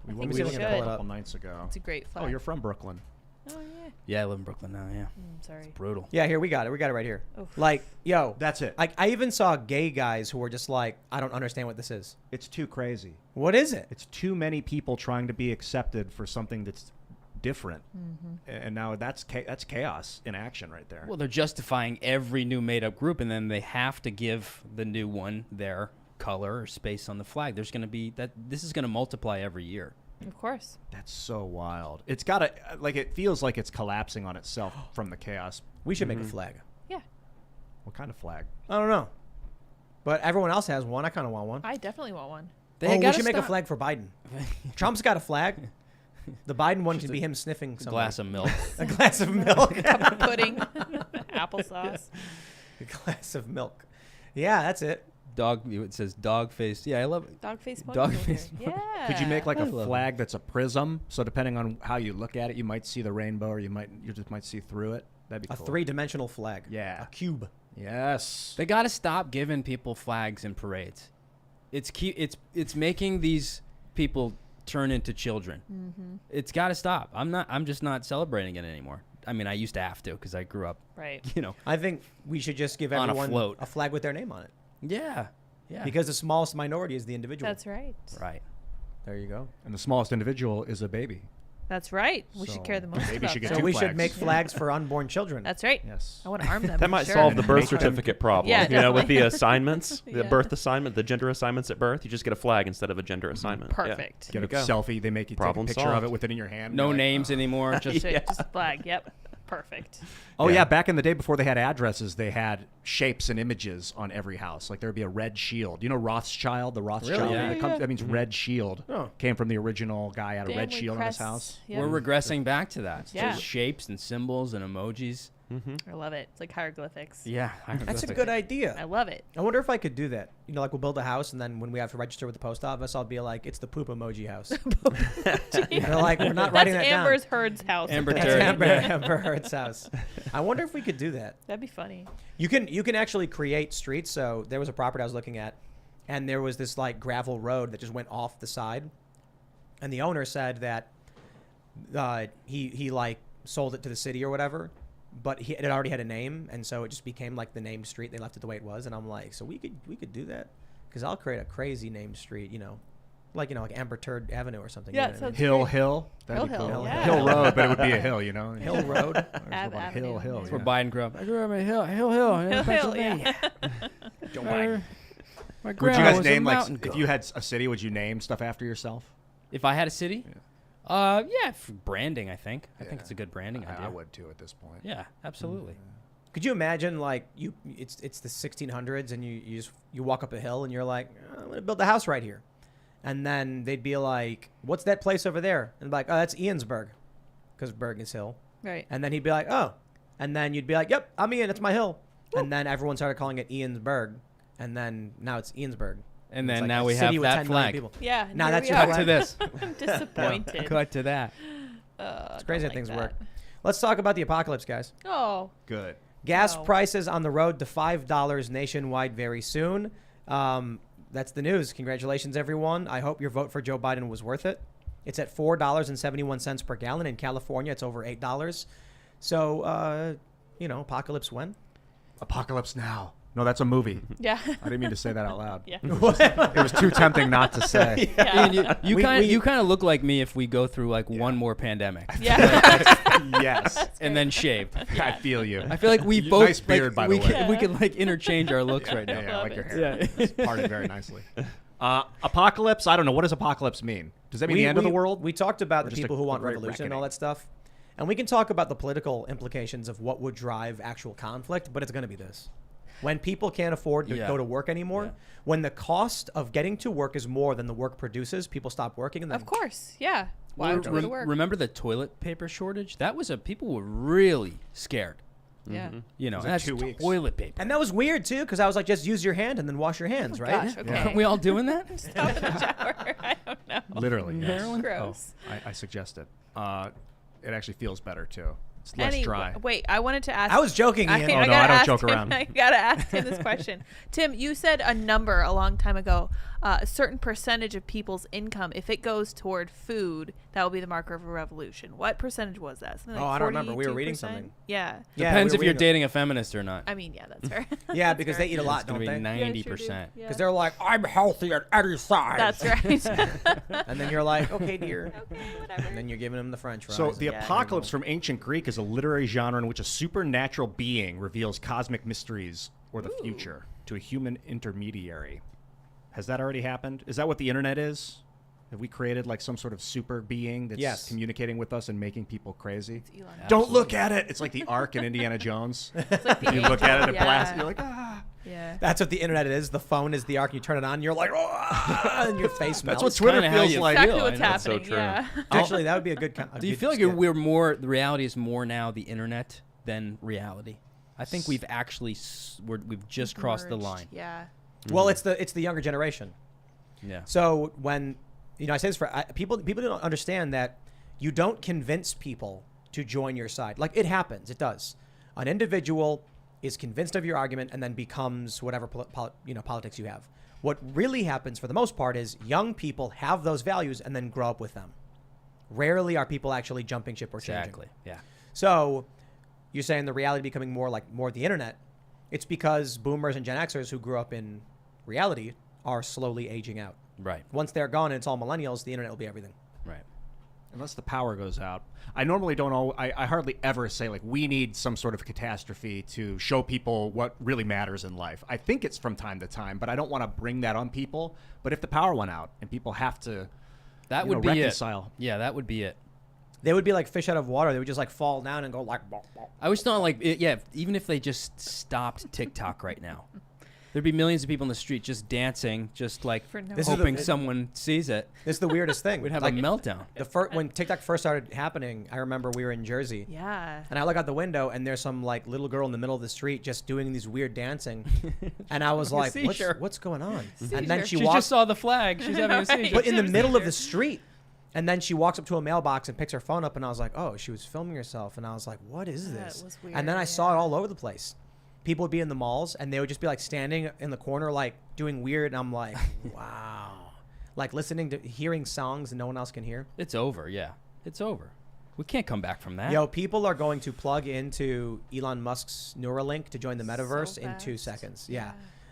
We think we looked should. at it a Pull it couple up. nights ago. It's a great flag. Oh, you're from Brooklyn. Oh yeah. Yeah, I live in Brooklyn now. Yeah, Sorry. brutal. Yeah, here we got it. We got it right here. Oof. Like, yo, That's it. like I even saw gay guys who were just like, I don't understand what this is. It's too crazy. What is it? It's too many people trying to be accepted for something that's different, and now that's chaos in action right there. Well, they're justifying every new made-up group, and then they have to give the new one their color or space on the flag. There's going to be that. This is going to multiply every year. Of course. That's so wild. It's got to like it feels like it's collapsing on itself from the chaos. We should make a flag. Yeah. What kind of flag? I don't know, but everyone else has one. I kind of want one. I definitely want one. We gotta should make a stop- flag for Biden. Trump's got a flag. The Biden one can be him sniffing A something. glass of milk. A glass of milk. Pudding. Applesauce. A glass of milk. Yeah, that's it. Dog. It says dog face. Yeah, I love it. Dog face Dog ponytail face here. Yeah. Could you make like a love flag that's a prism? So depending on how you look at it, you might see the rainbow, or you just might see through it. That'd be A cool. three-dimensional flag. Yeah. A cube. Yes. They got to stop giving people flags in parades. It's making these people turn into children. It's got to stop. I'm just not celebrating it anymore. I mean, I used to have to because I grew up, Right. you know. I think we should just give On a everyone float. a flag with their name on it. Yeah. Yeah. Because the smallest minority is the individual. That's right. right. There you go. And the smallest individual is a baby. That's right. We So should care the most maybe about should get that. So two we flags. should make flags for unborn children. That's right. Yes. I want to arm them. That might sure. solve the birth Make them- certificate problem. Yeah, you know, with the definitely. assignments, the Yeah. birth assignment, the gender assignments at birth, you just get a flag instead of a gender assignment. Yeah. Perfect. There Get a you go. selfie. They make you Problem take a picture solved. of it with it in your hand. No You're like, names anymore. Just Just flag. Yep. Perfect. Oh Yeah. yeah, back in the day before they had addresses, they had shapes and images on every house. Like there'd be a red shield. You know Rothschild, the Rothschild. Really? Yeah. That means red shield. Oh. Came from the original guy had a red Family shield on his crests. house. Yep. we're regressing back to that. Yeah. Just shapes and symbols and emojis. I love it. It's like hieroglyphics. Yeah. That's a good I idea. love it. I wonder if I could do that. You know, like we'll build a house, and then when we have to register with the post office, I'll be like, it's the poop emoji house. They're like, we're not writing That's that Amber's down. Heard's house. Amber That's Turd. Amber Heard's house. I wonder if we could do that. That'd be funny. You can actually create streets. So there was a property I was looking at, and there was this like gravel road that just went off the side, and the owner said that he like sold it to the city or whatever, but it already had a name, and so it just became like the named street. They left it the way it was, and I'm like, so we could do that, because I'll create a crazy named street, like Amber Turd Avenue or something. Yeah, you know what I sounds mean? great. Hill. That'd be Hill, cool. yeah. Hill Road, but it would be a hill, you know. Hill Road. There's Ab one Avenue. Hill. That's That's Yeah. where Biden grew up. I grew up in Hill, in Hill, Pennsylvania. yeah. Joe My- Biden. My Would you grandma guys was a name like mountain if goat. you had a city? Would you name stuff after yourself? If I had a city? Yeah, for branding, I think. I think it's a good branding idea. I would too at this point. Yeah, absolutely. Could you imagine like it's the 1600s, and you walk up a hill and you're like, I'm gonna build a house right here, and then they'd be like, what's that place over there? And be like, oh, that's Iansburg, because Berg is hill. Right. And then he'd be like, oh, and then you'd be like, yep, I'm Ian, it's my hill. And then everyone started calling it Iansburg, and then now it's Iansburg. And It's then like now a we city have with that 10 million flag. people. Yeah. Now here that's we your are. Cut to this. I'm disappointed. Cut to that. It's crazy how Don't things like work. that. Let's talk about the apocalypse, guys. Oh. Good. Gas No. prices on the road to $5 nationwide very soon. That's the news. Congratulations, everyone. I hope your vote for Joe Biden was worth it. It's at $4.71 per gallon. In California, it's over $8. So, apocalypse when? Apocalypse Now. No, that's a movie. Yeah. I didn't mean to say that out loud. Yeah. It was too tempting not to say. Yeah. Ian, you We- kind we- you kind of look like me if we go through like one more pandemic Yeah. Yes. and then shaved. I feel you. I feel like we You- both nice beard, by the we way. Could, we could like interchange our looks right now. Yeah, I like your Love hair. it. It's parted very nicely. Apocalypse, I don't know. What does apocalypse mean? Does that mean the end of the world? We talked about Or the just people who want a great revolution and all reckoning? that stuff. And we can talk about the political implications of what would drive actual conflict, but it's going to be this. When people can't afford to Yeah. go to work anymore, Yeah. when the cost of getting to work is more than the work produces, people stop working. And then Of course. Yeah. Why would you go to work? Remember the toilet paper shortage? That was people were really scared. Yeah. You know, was and like that's 2 weeks. toilet paper. And that was weird, too, because I was like, just use your hand and then wash your hands, right? Gosh, okay. Aren't we all doing that? Stop in the shower. I don't know. Literally. Yes. Heroin? Gross. I suggest it. It actually feels better too. It's less dry. Wait, I wanted to ask. I was joking, Ian. Oh, no, gotta I don't ask joke him- around. I gotta ask him this question. Tim, you said a number a long time ago. A certain percentage of people's income, if it goes toward food, that will be the marker of a revolution. What percentage was that? Something like I don't remember. We were reading 42%? something. Yeah. Yeah, Depends we if were you're reading- dating a feminist or not. I mean, yeah, that's fair. Yeah, That's because fair. they eat a lot, It's gonna don't be they? Yeah, sure do. 90%. Yeah. Because they're like, I'm healthy at any size. That's right. And then you're like, okay, dear. Okay, whatever. And then you're giving them the French fries. So the Yeah. apocalypse from ancient Greek is a literary genre in which a supernatural being reveals cosmic mysteries or the future to a human intermediary. Has that already happened? Is that what the internet is? Have we created like some sort of super being that's Yes. communicating with us and making people crazy? It's Elon Musk. Don't look at it. It's like the Ark in Indiana Jones. It's like the You look at it and it angel. blasts. Yeah. You're like, ah. Yeah. That's what the internet is. The phone is the arc. You turn it on, you're like, oh, and your face melts. That's what Twitter kinda how feels you like. Exactly feel, what's I know. That's so happening. true. Yeah. Actually, that would be a good. Do you feel like we're more, the reality is more now the internet than reality? I think we've actually, we've just crossed the Merged. line. Yeah. Well, it's the younger generation. Yeah. So when I say this for people don't understand that you don't convince people to join your side. Like it happens, it does. An individual is convinced of your argument and then becomes whatever politics you have. What really happens for the most part is young people have those values and then grow up with them. Rarely are people actually jumping ship or changing. Exactly. Yeah. So you're saying the reality becoming more the internet. It's because boomers and Gen Xers who grew up in reality are slowly aging out. Right. Once they're gone and it's all millennials, the internet will be everything. Right. Unless the power goes out. I normally don't. I hardly ever say like we need some sort of catastrophe to show people what really matters in life. I think it's from time to time, but I don't want to bring that on people. But if the power went out and people have to, That you would know, be reconcile. it. Yeah, that would be it. They would be like fish out of water. They would just like fall down and go like. Bop, bop. I was thought like, even if they just stopped TikTok right now, there'd be millions of people in the street just dancing, just like For no This is the- hoping someone sees it. This is the weirdest thing. We'd have like, a meltdown. when TikTok first started happening, I remember we were in Jersey. Yeah. And I look out the window and there's some like little girl in the middle of the street just doing these weird dancing. And I was like, seizure. what's going on? Seizure. And then she She walks, just saw the flag. She's having a Right. seizure. but in the She middle of seizure. the street. And then she walks up to a mailbox and picks her phone up. And I was like, oh, she was filming herself. And I was like, what is That this? was And then I weird, saw it yeah. all over the place. People would be in the malls and they would just be like standing in the corner, like doing weird. And I'm like, wow. Like hearing songs that no one else can hear. It's over. Yeah. It's over. We can't come back from that. Yo, people are going to plug into Elon Musk's Neuralink to join the metaverse So in 2 fast. seconds. Yeah.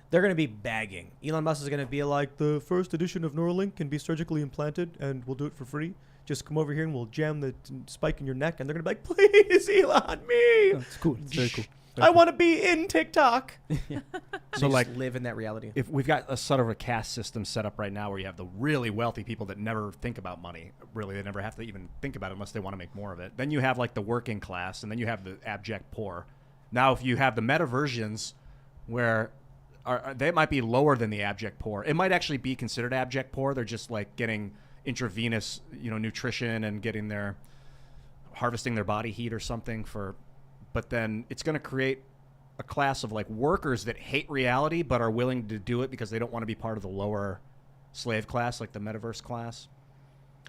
They're going to be begging. Elon Musk is going to be like, the first edition of Neuralink can be surgically implanted and we'll do it for free. Just come over here and we'll jam the spike in your neck. And they're going to be like, please, Elon, me. It's cool. It's very cool. I want to be in TikTok. So like, live in that reality. if we've got a sort of a caste system set up right now where you have the really wealthy people that never think about money, really they never have to even think about it unless they want to make more of it. Then you have like the working class, and then you have the abject poor. Now if you have the meta versions where they might be lower than the abject poor, it might actually be considered abject poor. They're just like getting intravenous nutrition and getting harvesting their body heat or something but then it's going to create a class of like workers that hate reality but are willing to do it because they don't want to be part of the lower slave class, like the metaverse class.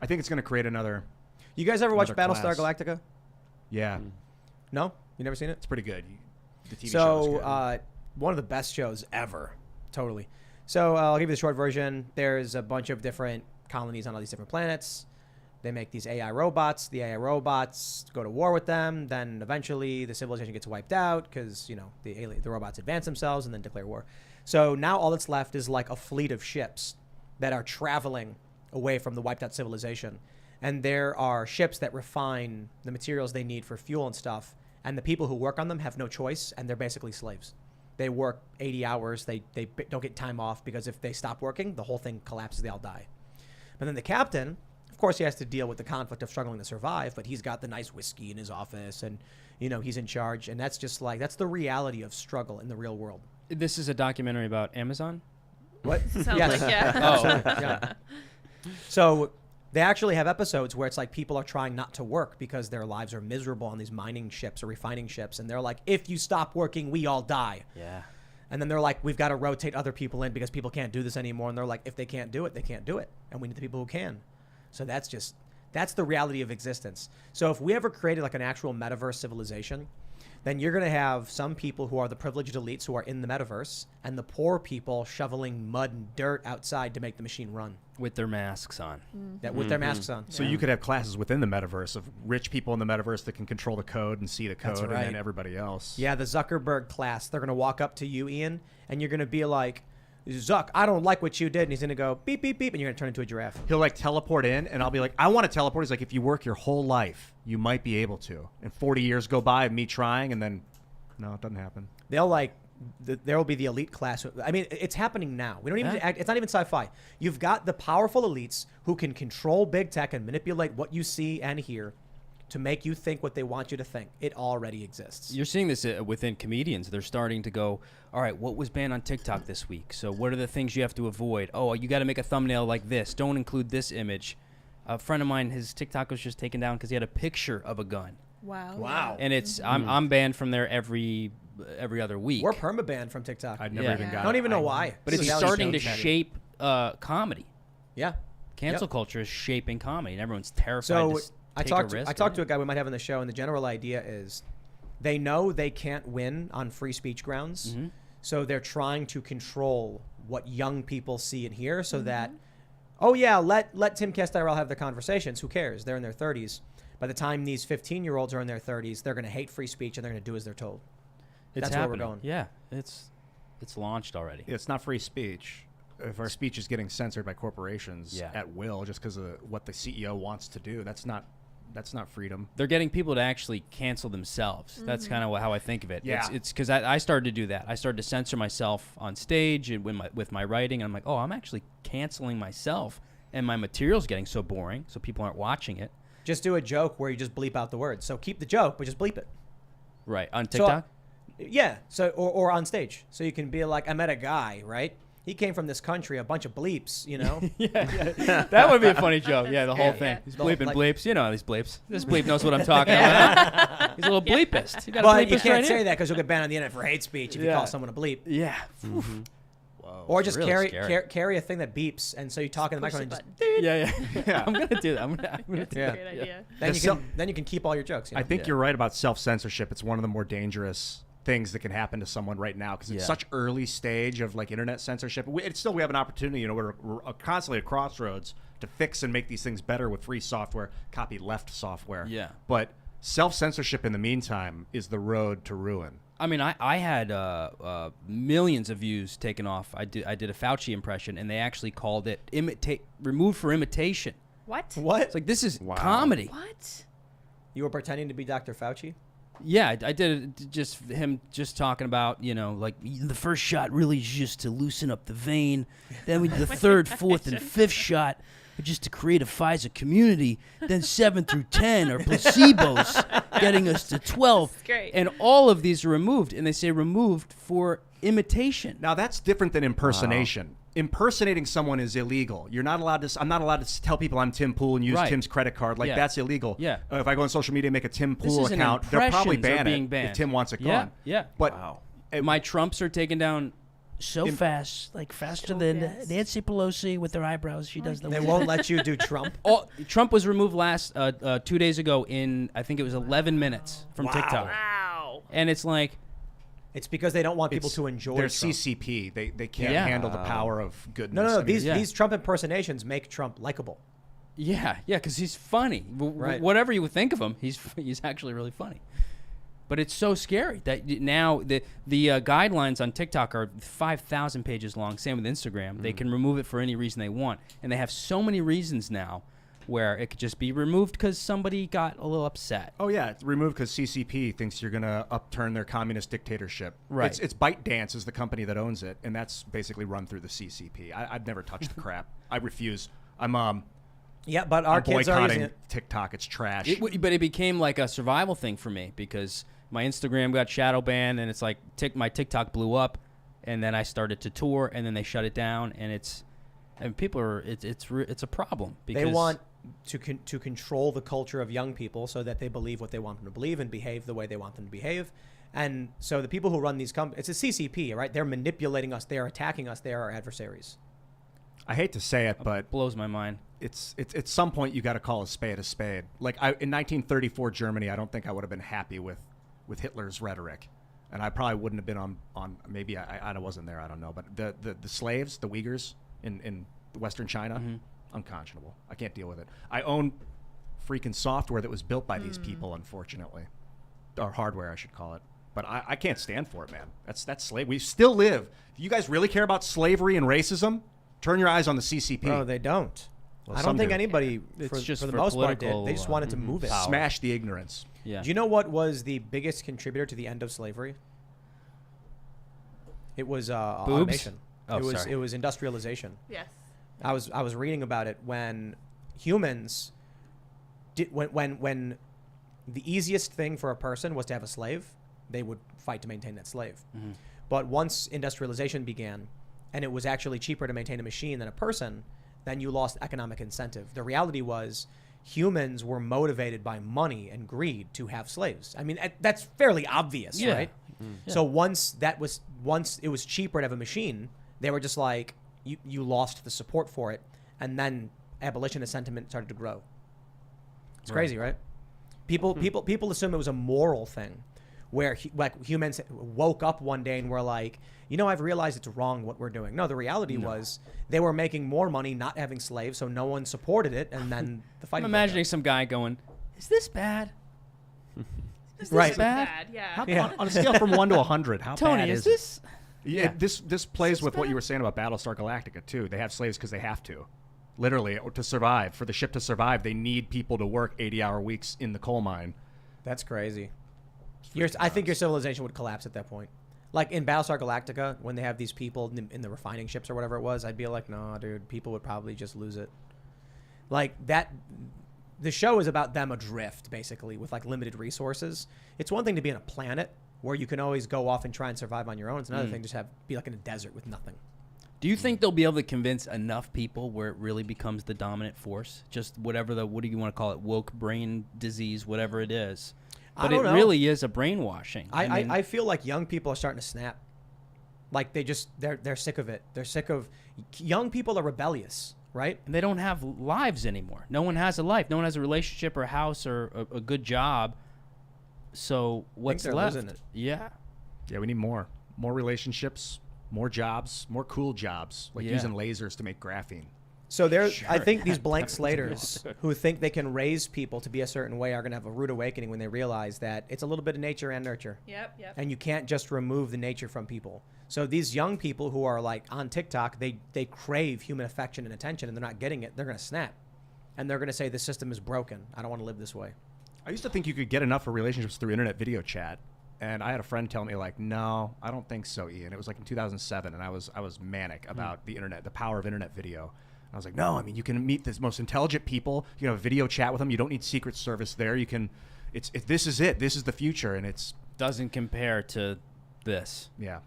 I think it's going to create another. You guys ever watch Another Battlestar class. Galactica? Yeah, No? You never seen it? it's pretty good. The TV show is So, good. one of the best shows ever. Totally. So, I'll give you the short version. There's a bunch of different colonies on all these different planets. They make these AI robots. The AI robots go to war with them. Then eventually the civilization gets wiped out because, the robots advance themselves and then declare war. So now all that's left is like a fleet of ships that are traveling away from the wiped out civilization. And there are ships that refine the materials they need for fuel and stuff. And the people who work on them have no choice, and they're basically slaves. They work 80 hours. They don't get time off because if they stop working, the whole thing collapses. They all die. But then the captain, of course, he has to deal with the conflict of struggling to survive, but he's got the nice whiskey in his office and, he's in charge. And that's just like, that's the reality of struggle in the real world. This is a documentary about Amazon? What? Sounds Yes. like, yeah. Oh. Yeah. So they actually have episodes where it's like people are trying not to work because their lives are miserable on these mining ships or refining ships. And they're like, if you stop working, we all die. Yeah. And then they're like, we've got to rotate other people in because people can't do this anymore. And they're like, if they can't do it, they can't do it. And we need the people who can. So that's That's the reality of existence. So if we ever created like an actual metaverse civilization, then you're going to have some people who are the privileged elites who are in the metaverse and the poor people shoveling mud and dirt outside to make the machine run. With their masks on. That with their masks on. So you could have classes within the metaverse of rich people in the metaverse that can control the code and see the That's code, right. and then everybody else. Yeah, the Zuckerberg class. They're going to walk up to you, Ian, and you're going to be like, Zuck, I don't like what you did. And he's going to go beep, beep, beep, and you're going to turn into a giraffe. He'll like teleport in, and I'll be like, I want to teleport. He's like, if you work your whole life, you might be able to. And 40 years go by of me trying, and then, no, it doesn't happen. They'll like, there will be the elite class. I mean, it's happening now. We don't even act. It's not even sci-fi. You've got the powerful elites who can control big tech and manipulate what you see and hear to make you think what they want you to think. It already exists. You're seeing this within comedians. They're starting to go, all right, what was banned on TikTok this week? So what are the things you have to avoid? Oh, you got to make a thumbnail like this. Don't include this image. A friend of mine, his TikTok was just taken down because he had a picture of a gun. Wow. And it's I'm banned from there every other week. We're perma-banned from TikTok. I'd never Yeah. even got Don't it. even know why. But it's Reality starting to shows matter. shape comedy. Yeah. Cancel Yep. culture is shaping comedy, and everyone's terrified So to I take talked a risk. I talked to a guy we might have on the show, and the general idea is they know they can't win on free speech grounds, so they're trying to control what young people see and hear, so that, oh yeah, let Timcast IRL have their conversations. Who cares? They're in their 30s. By the time these 15-year-olds are in their 30s, they're going to hate free speech and they're going to do as they're told. It's That's where happening. we're going. Yeah, it's launched already. It's not free speech. If our speech is getting censored by corporations Yeah. at will just because of what the CEO wants to do, that's not freedom. They're getting people to actually cancel themselves. That's kind of how I think of it. Yeah. It's because I started to do that. I started to censor myself on stage and with my writing. And I'm like, oh, I'm actually canceling myself, and my material's getting so boring, so people aren't watching it. Just do a joke where you just bleep out the words. So keep the joke, but just bleep it. Right on So, TikTok. yeah. So or on stage. So you can be like, I met a guy, right? He came from this country, a bunch of bleeps, you know? yeah, that would be a funny joke. Yeah, the whole thing. Yeah. He's The- bleeping like- bleeps. You know these bleeps. This bleep knows what I'm talking about. He's a little bleepist. You got a But you bleepist can't right say here. that because you'll get banned on the internet for hate speech if you Yeah. call someone a bleep. Yeah. Or it's just really carry a thing that beeps, and so you talk in the Push the microphone. And button. Yeah. I'm gonna do that. I'm gonna do Yeah. Great idea. then you can keep all your jokes. You know? I think you're right about self-censorship. It's one of the more dangerous things that can happen to someone right now because it's Yeah. such early stage of like internet censorship. We have an opportunity. You know, we're constantly at crossroads to fix and make these things better with free software, copyleft software. Yeah. But self-censorship in the meantime is the road to ruin. I mean, I had millions of views taken off. I did a Fauci impression, and they actually called it removed for imitation. What? What? It's like, this is Wow. comedy. What? You were pretending to be Dr. Fauci? Yeah, I did it, just him just talking about, like the first shot really is just to loosen up the vein. Then we did the third, fourth, and fifth shot just to create a Pfizer community. Then 7 through 10 are placebos, getting us to 12. That's great. And all of these are removed, and they say removed for imitation. Now that's different than impersonation. Impersonating someone is illegal. You're not allowed to. I'm not allowed to tell people I'm Tim Pool and use Right. Tim's credit card. Like Yeah. that's illegal. Yeah. If I go on social media and make a Tim This Pool isn't account, they'll probably impressions are ban being it banned. if Tim wants it Yeah, gone. yeah. But Wow. My Trumps are taken down. So fast, like faster than fast. Nancy Pelosi with her eyebrows. She does the They weird- won't let you do Trump. Trump was removed 2 days ago in, I think it was 11 minutes from TikTok. Wow. And it's like, It's because they don't want people it's- to enjoy They're Trump. CCP. They can't Yeah. handle the power of goodness. No, I mean, these Trump impersonations make Trump likable. yeah, because he's funny. Right. Whatever you would think of him, he's actually really funny. But it's so scary that now the guidelines on TikTok are 5,000 pages long. Same with Instagram. They can remove it for any reason they want, and they have so many reasons now where it could just be removed because somebody got a little upset. Oh yeah, it's removed because CCP thinks you're going to upturn their communist dictatorship. Right. It's ByteDance is the company that owns it, and that's basically run through the CCP. I've never touched the crap. I refuse. I'm Yeah, but our I'm kids are using boycotting it. TikTok. It's trash. But it became like a survival thing for me because my Instagram got shadow banned, and it's like my TikTok blew up, and then I started to tour, and then they shut it down, and people are it's a problem because They want to control the culture of young people so that they believe what they want them to believe and behave the way they want them to behave. And so the people who run these companies, it's a CCP, right? They're manipulating us. They're attacking us. They are our adversaries. I hate to say it, but Blows my mind. it's at some point you got to call a spade a spade. Like in 1934 Germany, I don't think I would have been happy with Hitler's rhetoric, and I probably wouldn't have been on maybe I wasn't there, I don't know, but the slaves, the Uyghurs in Western China, unconscionable. I can't deal with it. I own freaking software that was built by these people, unfortunately, or hardware I should call it. But I can't stand for it, man. That's slave. We still live. If you guys really care about slavery and racism, turn your eyes on the CCP. Bro, they don't. Well, I some don't think do. anybody, It's just for the for most part, did. political, They just wanted to move it. power. Smash the ignorance. Yeah. Do you know what was the biggest contributor to the end of slavery? It was automation. Oh, it sorry. was industrialization. Yes. I was reading about it when humans did when the easiest thing for a person was to have a slave, they would fight to maintain that slave. But once industrialization began, and it was actually cheaper to maintain a machine than a person, then you lost economic incentive. The reality was humans were motivated by money and greed to have slaves. I mean, that's fairly obvious, Yeah. right? So once it was cheaper to have a machine, they were just like, you lost the support for it, and then abolitionist sentiment started to grow. It's crazy, right? People assume it was a moral thing, where humans woke up one day and were like, I've realized it's wrong what we're doing. No, the reality was they were making more money not having slaves, so no one supported it, and then the fight. I'm imagining some guy going, "Is this bad? Is this Right. bad? Yeah. On a scale from 1 to 100, how Tony, bad is is this?" Yeah, this plays with what you were saying about Battlestar Galactica too. They have slaves because they have to, literally, to survive. For the ship to survive, they need people to work 80-hour weeks in the coal mine. That's crazy. I think your civilization would collapse at that point. Like in Battlestar Galactica, when they have these people in the refining ships or whatever it was, I'd be like, no, dude, people would probably just lose it. Like that, the show is about them adrift, basically, with like limited resources. It's one thing to be on a planet where you can always go off and try and survive on your own. It's another thing to just be like in a desert with nothing. Do you think they'll be able to convince enough people where it really becomes the dominant force? Just whatever what do you want to call it? Woke brain disease, whatever it is. But it really is a brainwashing. I feel like young people are starting to snap. Like they're sick of it. They're sick of young people are rebellious, right? And they don't have lives anymore. No one has a life. No one has a relationship or a house or a good job. So what's they're left? losing it. Yeah. Yeah, we need more relationships, more jobs, more cool jobs, like using lasers to make graphene. So I think these blank slaters who think they can raise people to be a certain way are going to have a rude awakening when they realize that it's a little bit of nature and nurture. Yep. And you can't just remove the nature from people. So these young people who are like on TikTok, they crave human affection and attention, and they're not getting it. They're going to snap. And they're going to say, the system is broken. I don't want to live this way. I used to think you could get enough of relationships through internet video chat. And I had a friend tell me, like, no, I don't think so, Ian. It was like in 2007, and I was manic about the internet, the power of internet video. I was like, no, I mean, you can meet the most intelligent people. You can have a video chat with them. You don't need Secret Service there. You can, this is it. This is the future, and it's Doesn't compare to this. yeah.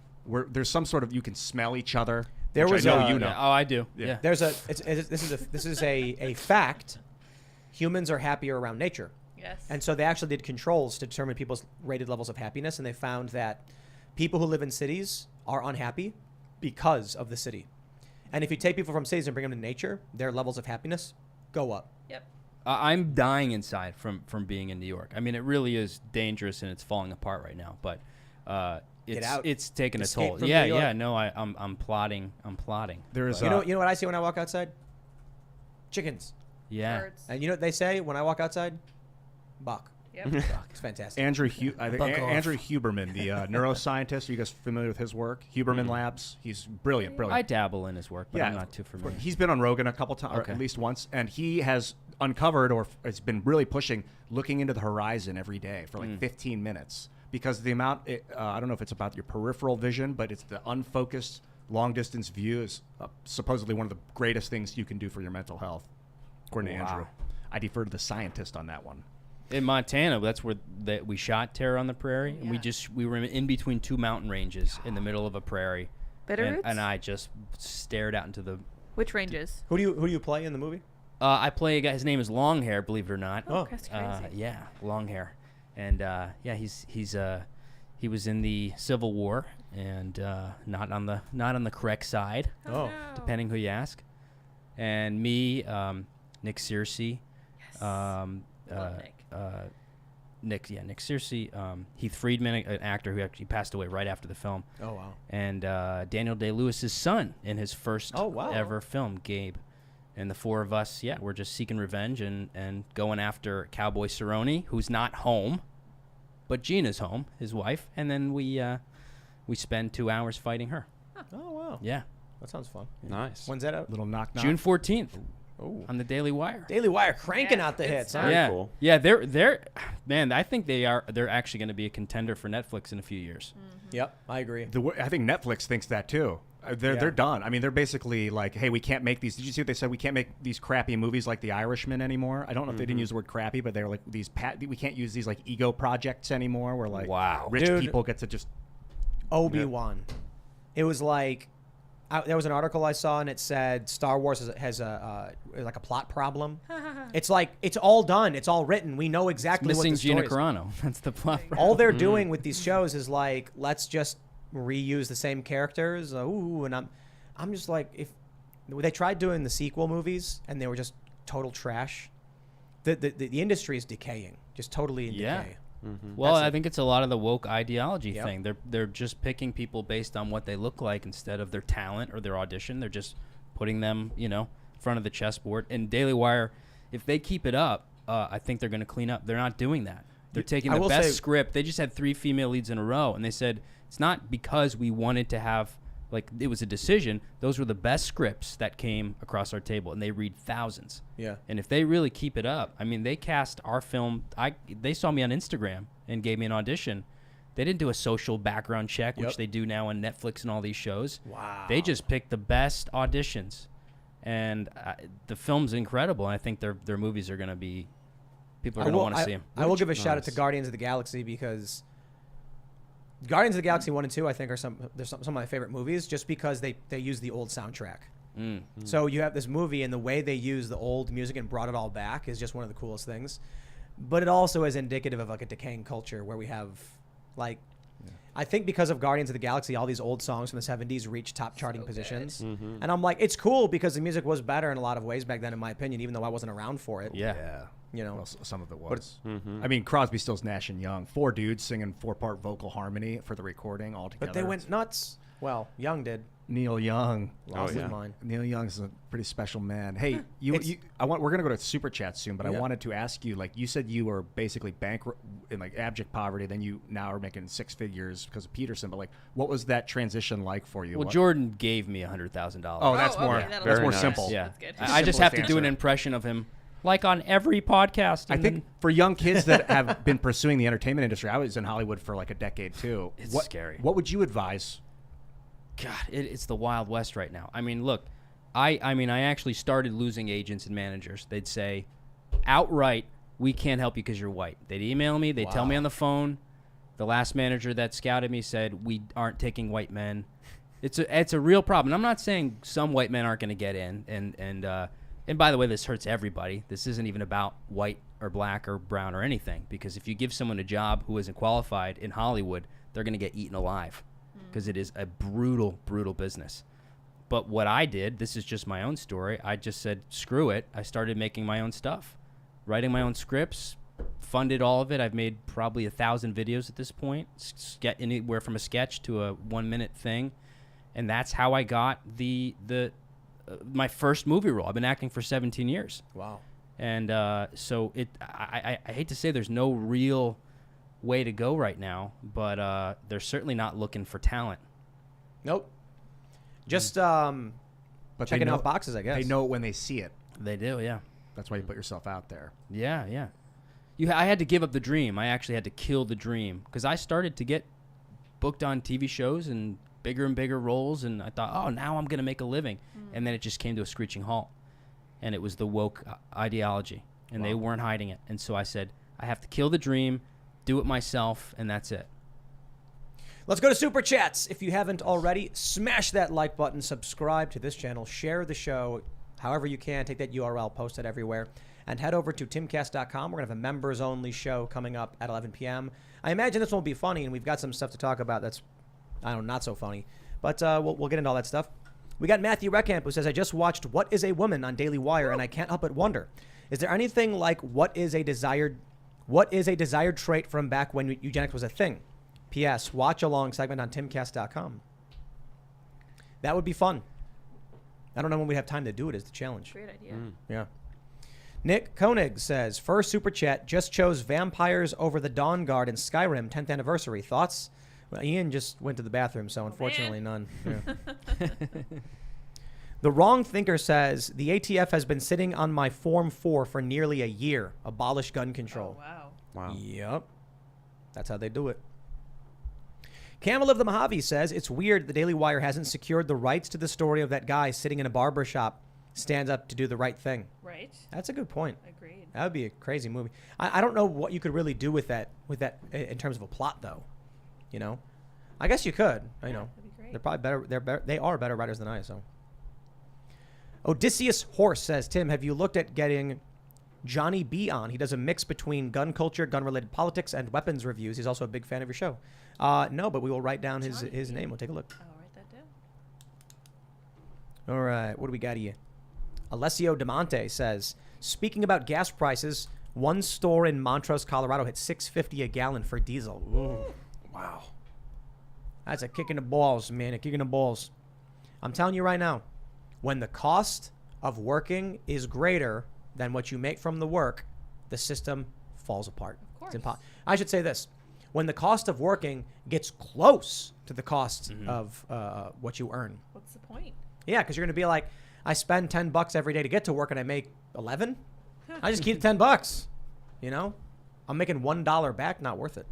There's some sort of you can smell each other. There which was I know a- you know. Yeah. Oh, I do. Yeah. Yeah. This is a fact. Humans are happier around nature. Yes. And so they actually did controls to determine people's rated levels of happiness, and they found that people who live in cities are unhappy because of the city. And if you take people from cities and bring them to nature, their levels of happiness go up. Yep. I'm dying inside from being in New York. I mean, it really is dangerous and it's falling apart right now. But Get out. it's taken a Escape toll. from Yeah, New York. yeah. No, I'm plotting. I'm plotting. There is You know what I see when I walk outside? Chickens. Yeah. Birds. And you know what they say when I walk outside? Buck. Yep. It's fantastic. Andrew Huberman, the neuroscientist. Are you guys familiar with his work? Huberman Labs. He's brilliant. I dabble in his work, but I'm not too familiar. He's been on Rogan a couple times, or Okay. at least once, and he has uncovered, or has been really pushing, looking into the horizon every day for like 15 minutes. Because the amount, I don't know if it's about your peripheral vision, but it's the unfocused, long-distance view is supposedly one of the greatest things you can do for your mental health, according to Wow. Andrew. I defer to the scientist on that one. In Montana, that's where we shot Terror on the Prairie, and we were in between two mountain ranges in the middle of a prairie. Bitterroots? And I just stared out into the. Which ranges? Who do you play in the movie? I play a guy. His name is Longhair, believe it or not. Oh, that's crazy. Yeah, Longhair, and he was in the Civil War and not on the correct side, Oh. depending who you ask. and me, Nick Searcy, Love Nick. Nick Searcy, Heath Friedman, an actor who actually passed away right after the film, Oh wow. and Daniel Day-Lewis's son in his first Oh, wow. ever film, Gabe. And the four of us, we're just seeking revenge and going after Cowboy Cerrone, who's not home, but Gina's home, his wife, and then we spend 2 hours fighting her. Oh wow. Yeah, That sounds fun. Nice. When's that out? Little knock knock. June 14th Oh. on the Daily Wire. Daily Wire cranking Yeah, out the good hits. stuff. Huh? Yeah, cool. yeah, they're man. I think they're actually going to be a contender for Netflix in a few years. Yep, I agree. I think Netflix thinks that too. They're done. I mean, they're basically like, hey, we can't make these. Did you see what they said? We can't make these crappy movies like The Irishman anymore. I don't know if they didn't use the word crappy, but they were like we can't use these like ego projects ananymore. Where like Wow. rich Dude. people get to just Obi-Wan. It was like there was an article I saw and it said Star Wars has a like a plot problem. It's like it's all done. It's all written. We know exactly Missing what the Gina story is. Carano. That's the plot. All they're doing with these shows is like, let's just reuse the same characters. And I'm just like, if they tried doing the sequel movies and they were just total trash, the industry is decaying, just totally in Yeah. decay. Well, That's I it. think it's a lot of the woke ideology Yep. thing. They're just picking people based on what they look like instead of their talent or their audition. They're just putting them, in front of the chessboard. And Daily Wire, if they keep it up, I think they're going to clean up. They're not doing that. They're taking I the will best say- script. They just had 3 female leads in a row, and they said it's not because we wanted to have it was a decision. Those were the best scripts that came across our table, and they read thousands. Yeah. And if they really keep it up, I mean, they cast our film. They saw me on Instagram and gave me an audition. They didn't do a social background check, which Yep. they do now on Netflix and all these shows. Wow. They just picked the best auditions, and the film's incredible. And I think their movies are going to be people are going to want to see them. I will give a shout out to Nice. Guardians of the Galaxy because Guardians of the Galaxy 1 and 2, I think, are some of my favorite movies just because they use the old soundtrack. So you have this movie and the way they use the old music and brought it all back is just one of the coolest things. But it also is indicative of like a decaying culture where we have like I think because of Guardians of the Galaxy, all these old songs from the 70s reach top charting positions. And I'm like, it's cool because the music was better in a lot of ways back then, in my opinion, even though I wasn't around for it. Yeah. You know, Well, some of it was. I mean, Crosby, Stills, Nash and Young, 4 dudes singing 4-part vocal harmony for the recording all together. but they went nuts. Well, Young did. Neil Young. Lost yeah. his mind. Neil Young's a pretty special man. Hey, we're gonna go to super chat soon, but I Yeah. wanted to ask you, like, you said you were basically bankrupt in like abject poverty, then you now are making 6 figures because of Peterson. But like, what was that transition like for you? Well, What- Jordan gave me $100,000. Oh, that's okay, more that'll that's be more nice. simple. yeah. That's good. I just have to Simplest do an answer. impression of him, like on every podcast. I and think then- for young kids that have been pursuing the entertainment industry, I was in Hollywood for like a decade too. It's what, scary. What would you advise? God, it's the Wild West right now. I mean, look, I actually started losing agents and managers. They'd say, outright, we can't help you because you're white. They'd email me. They'd tell me on the phone. The last manager that scouted me said, we aren't taking white men. It's a real problem. And I'm not saying some white men aren't going to get in. And by the way, this hurts everybody. This isn't even about white or black or brown or anything. Because if you give someone a job who isn't qualified in Hollywood, they're going to get eaten alive. Because it is a brutal, brutal business. But what I did, this is just my own story, I just said, screw it. I started making my own stuff, writing my own scripts, funded all of it. I've made probably 1,000 videos at this point, anywhere from a sketch to a 1-minute thing. And that's how I got my first movie role. I've been acting for 17 years. Wow. And so I hate to say there's no real way to go right now, but they're certainly not looking for talent. Nope. Just But they checking know- off boxes, I guess. They know it when they see it. They do, yeah. That's why you put yourself out there. Yeah, yeah. I had to give up the dream. I actually had to kill the dream because I started to get booked on TV shows and bigger roles, and I thought, oh, now I'm going to make a living. And then it just came to a screeching halt. And it was the woke ideology, and they weren't hiding it. And so I said, I have to kill the dream, do it myself, and that's it. Let's go to Super Chats. If you haven't already, smash that like button, subscribe to this channel, share the show however you can. Take that URL, post it everywhere, and head over to timcast.com. We're going to have a members-only show coming up at 11 p.m. I imagine this one will be funny, and we've got some stuff to talk about that's, I don't know, not so funny. But we'll get into all that stuff. We got Matthew Reckamp, who says, I just watched What is a Woman on Daily Wire, and I can't help but wonder, is there anything like what is a desired trait from back when eugenics was a thing? P.S. Watch along segment on timcast.com. That would be fun. I don't know when we have time to do it is the challenge. Great idea. Yeah. Nick Koenig says, first super chat, just chose Vampires over the Dawn Guard in Skyrim 10th anniversary. Thoughts? Well, Ian just went to the bathroom, so unfortunately none. Yeah. The Wrong Thinker says, the ATF has been sitting on my Form 4 for nearly a year. Abolish gun control. Oh, wow. Wow. Yep. That's how they do it. Camel of the Mojave says, it's weird the Daily Wire hasn't secured the rights to the story of that guy sitting in a barber shop, stands up to do the right thing. Right. That's a good point. Agreed. That would be a crazy movie. I don't know what you could really do with that in terms of a plot, though. You know? I guess you could. You know. That'd be great. They're probably better. They are better writers than I, so. Odysseus Horse says, Tim, have you looked at getting Johnny B on? He does a mix between gun culture, gun-related politics, and weapons reviews. He's also a big fan of your show. No, but we will write down his name. We'll take a look. I'll write that down. All right, what do we got here? Alessio Demonte says, speaking about gas prices, one store in Montrose, Colorado hit $6.50 a gallon for diesel. Ooh. Wow. That's a kick in the balls, man. A kick in the balls. I'm telling you right now, when the cost of working is greater than what you make from the work, the system falls apart. Of course. I should say this. When the cost of working gets close to the cost of what you earn. What's the point? Yeah, because you're going to be like, I spend $10 every day to get to work and I make 11. I just keep $10. You know, I'm making $1 back. Not worth it.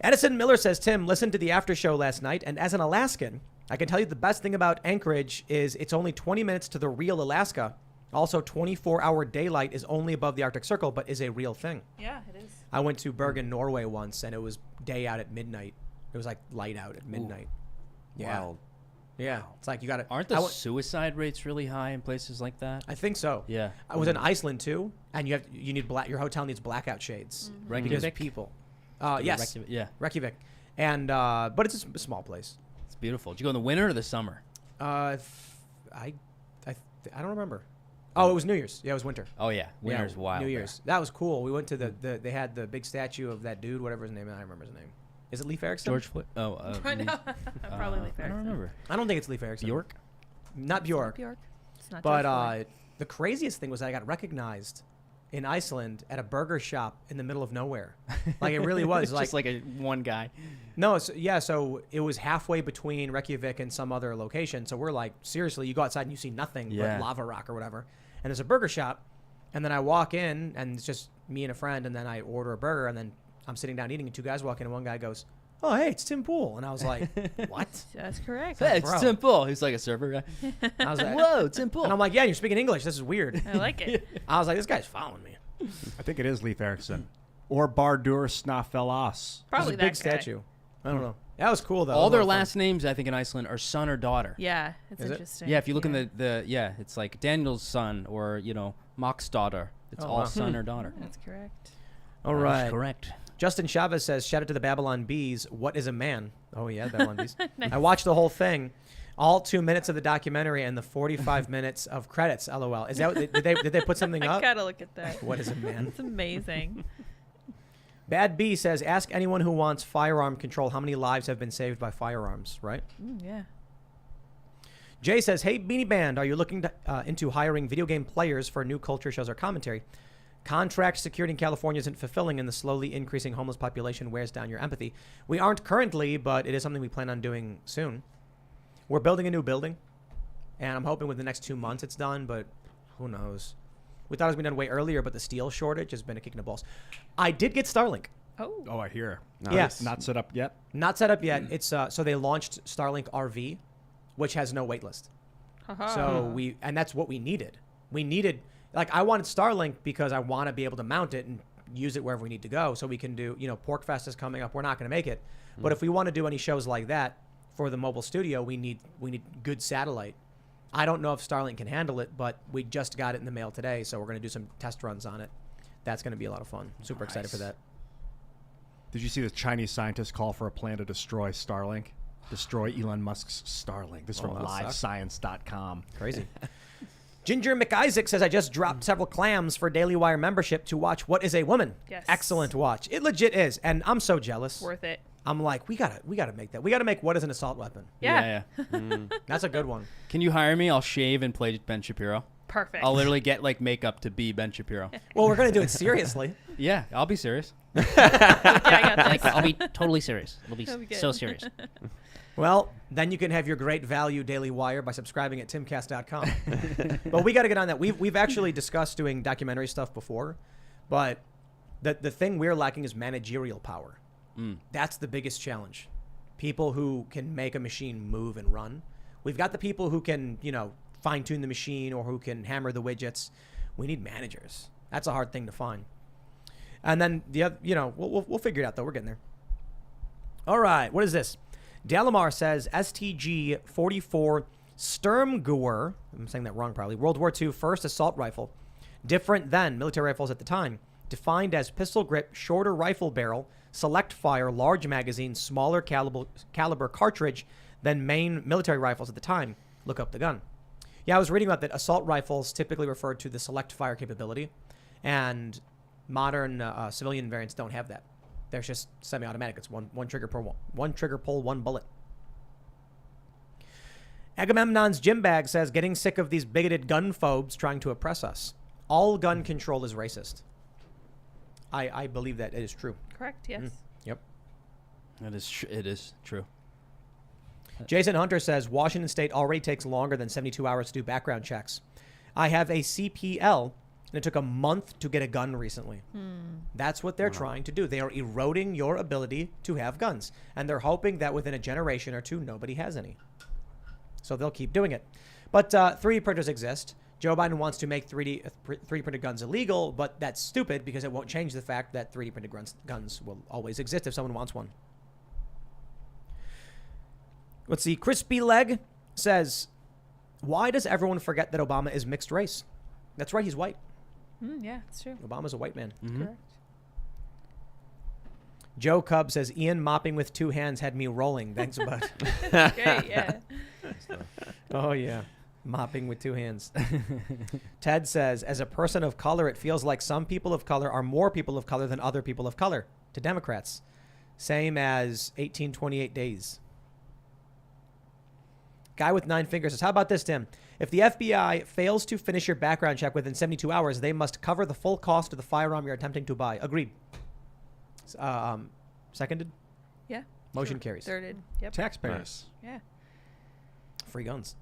Edison Miller says, Tim, listened to the after show last night, and as an Alaskan, I can tell you the best thing about Anchorage is it's only 20 minutes to the real Alaska. Also, 24-hour daylight is only above the Arctic Circle, but is a real thing. Yeah, it is. I went to Bergen, Norway once, and it was day out at midnight. It was like light out at midnight. Yeah. Wow. Yeah. It's like you got to... Aren't the suicide rates really high in places like that? I think so. Yeah. I was in Iceland too, and you need your hotel needs blackout shades because Reykjavik? people. Yes, Yeah. Reykjavik, and but it's a small place. It's beautiful. Did you go in the winter or the summer? I don't remember. Oh, it was New Year's. Yeah, it was winter. Oh, yeah. Winter's Yeah, wild. New there. Year's. That was cool. We went to they had the big statue of that dude, whatever his name is. I don't remember his name. Is it Leif Erikson? George Floyd. Oh, I know. Probably Leif I don't Erikson. remember. I don't think it's Leif Erikson. Bjork? Not Bjork. Bjork. It's not But George Floyd. the craziest thing was I got recognized in Iceland at a burger shop in the middle of nowhere. Like it really was. It's just like a one guy. No, so it was halfway between Reykjavik and some other location. So we're like, seriously, you go outside and you see nothing Yeah. but lava rock or whatever. And there's a burger shop, and then I walk in, and it's just me and a friend, and then I order a burger, and then I'm sitting down eating, and two guys walk in, and one guy goes, oh, hey, it's Tim Pool. And I was like, what? That's correct. Hey, Bro. it's Tim Pool. He's like a server guy. I was like, Whoa, Tim Pool. and I'm like, yeah, you're speaking English. This is weird. I like it. I was like, this guy's following me. I think it is Leif Erikson. Or Bardur Snafelas. Probably There's a that big guy. statue. I don't know. That was cool, though. All That their was a lot of last names, I think, in Iceland are son or daughter. Yeah, it's Is it? interesting. Yeah, if you look in the it's like Daniel's son or, Mock's daughter. It's Oh, all wow. son or daughter. That's correct. All right. Correct. Justin Chavez says, shout out to the Babylon Bees. What is a man? Oh, yeah, Babylon Bees. I watched the whole thing, all 2 minutes of the documentary and the 45 minutes of credits. LOL. Is that did they put something I up? gotta look at that. What is a man? It's amazing. Bad B says, ask anyone who wants firearm control how many lives have been saved by firearms, right? Yeah. Jay says, hey, Beanie Band, are you looking into hiring video game players for new culture shows or commentary? Contract security in California isn't fulfilling, and the slowly increasing homeless population wears down your empathy. We aren't currently, but it is something we plan on doing soon. We're building a new building, and I'm hoping within the next 2 months it's done, but who knows? We thought it was going to be done way earlier, but the steel shortage has been a kick in the balls. I did get Starlink. Oh. Oh, I hear. Yes. Not set up yet. Not set up yet. It's so they launched Starlink RV, which has no wait list. Haha. So and that's what we needed. We needed, like, I wanted Starlink because I want to be able to mount it and use it wherever we need to go. So we can do, Porkfest is coming up. We're not going to make it, but if we want to do any shows like that for the mobile studio, we need good satellite. I don't know if Starlink can handle it, but we just got it in the mail today, so we're going to do some test runs on it. That's going to be a lot of fun. Super excited for that. Did you see the Chinese scientists call for a plan to destroy Starlink? Destroy Elon Musk's Starlink. This is from that sucks. livescience.com. Crazy. Ginger McIsaac says, I just dropped several clams for Daily Wire membership to watch What Is a Woman? Yes. Excellent watch. It legit is. And I'm so jealous. Worth it. I'm like, we gotta make that. We gotta make What Is an Assault Weapon? Yeah. That's a good one. Can you hire me? I'll shave and play Ben Shapiro. Perfect. I'll literally get like makeup to be Ben Shapiro. Well, we're gonna do it seriously. Yeah, I'll be serious. Yeah, I got this. Like, I'll be totally serious. It'll be That'll be good. so serious. Well, then you can have your great value Daily Wire by subscribing at timcast.com. But we got to get on that. We've actually discussed doing documentary stuff before, but the thing we're lacking is managerial power. That's the biggest challenge. People who can make a machine move and run. We've got the people who can, fine tune the machine or who can hammer the widgets. We need managers. That's a hard thing to find. And then the other, we'll figure it out though. We're getting there. All right, what is this? Dalamar says STG 44 Sturmgewehr, I'm saying that wrong probably, World War II first assault rifle, different than military rifles at the time, defined as pistol grip, shorter rifle barrel, select fire, large magazine, smaller caliber cartridge than main military rifles at the time. Look up the gun. Yeah, I was reading about that. Assault rifles typically refer to the select fire capability, and modern civilian variants don't have that. They're just semi-automatic. It's one trigger pull, one bullet. Agamemnon's gym bag says, getting sick of these bigoted gun phobes trying to oppress us. All gun control is racist. I believe that it is true. Correct, yes. Yep. It is true. Jason Hunter says, Washington State already takes longer than 72 hours to do background checks. I have a CPL, and it took a month to get a gun recently. That's what they're trying to do. They are eroding your ability to have guns. And they're hoping that within a generation or two, nobody has any. So they'll keep doing it. But 3D printers exist. Joe Biden wants to make 3D printed guns illegal, but that's stupid because it won't change the fact that 3D printed guns will always exist if someone wants one. Let's see. Crispy Leg says, why does everyone forget that Obama is mixed race? That's right. He's white. Yeah, it's true. Obama's a white man. Correct. Joe Cub says, Ian mopping with two hands had me rolling. Thanks, bud. Great, yeah. Oh, yeah. Mopping with two hands. Ted says, as a person of color, it feels like some people of color are more people of color than other people of color to Democrats. Same as 1828 days. Guy with 9 fingers says, how about this, Tim? If the FBI fails to finish your background check within 72 hours, they must cover the full cost of the firearm you're attempting to buy. Agreed. Seconded? Yeah. Motion carries. Thirded. Yep. Taxpayers. Yeah. Free guns.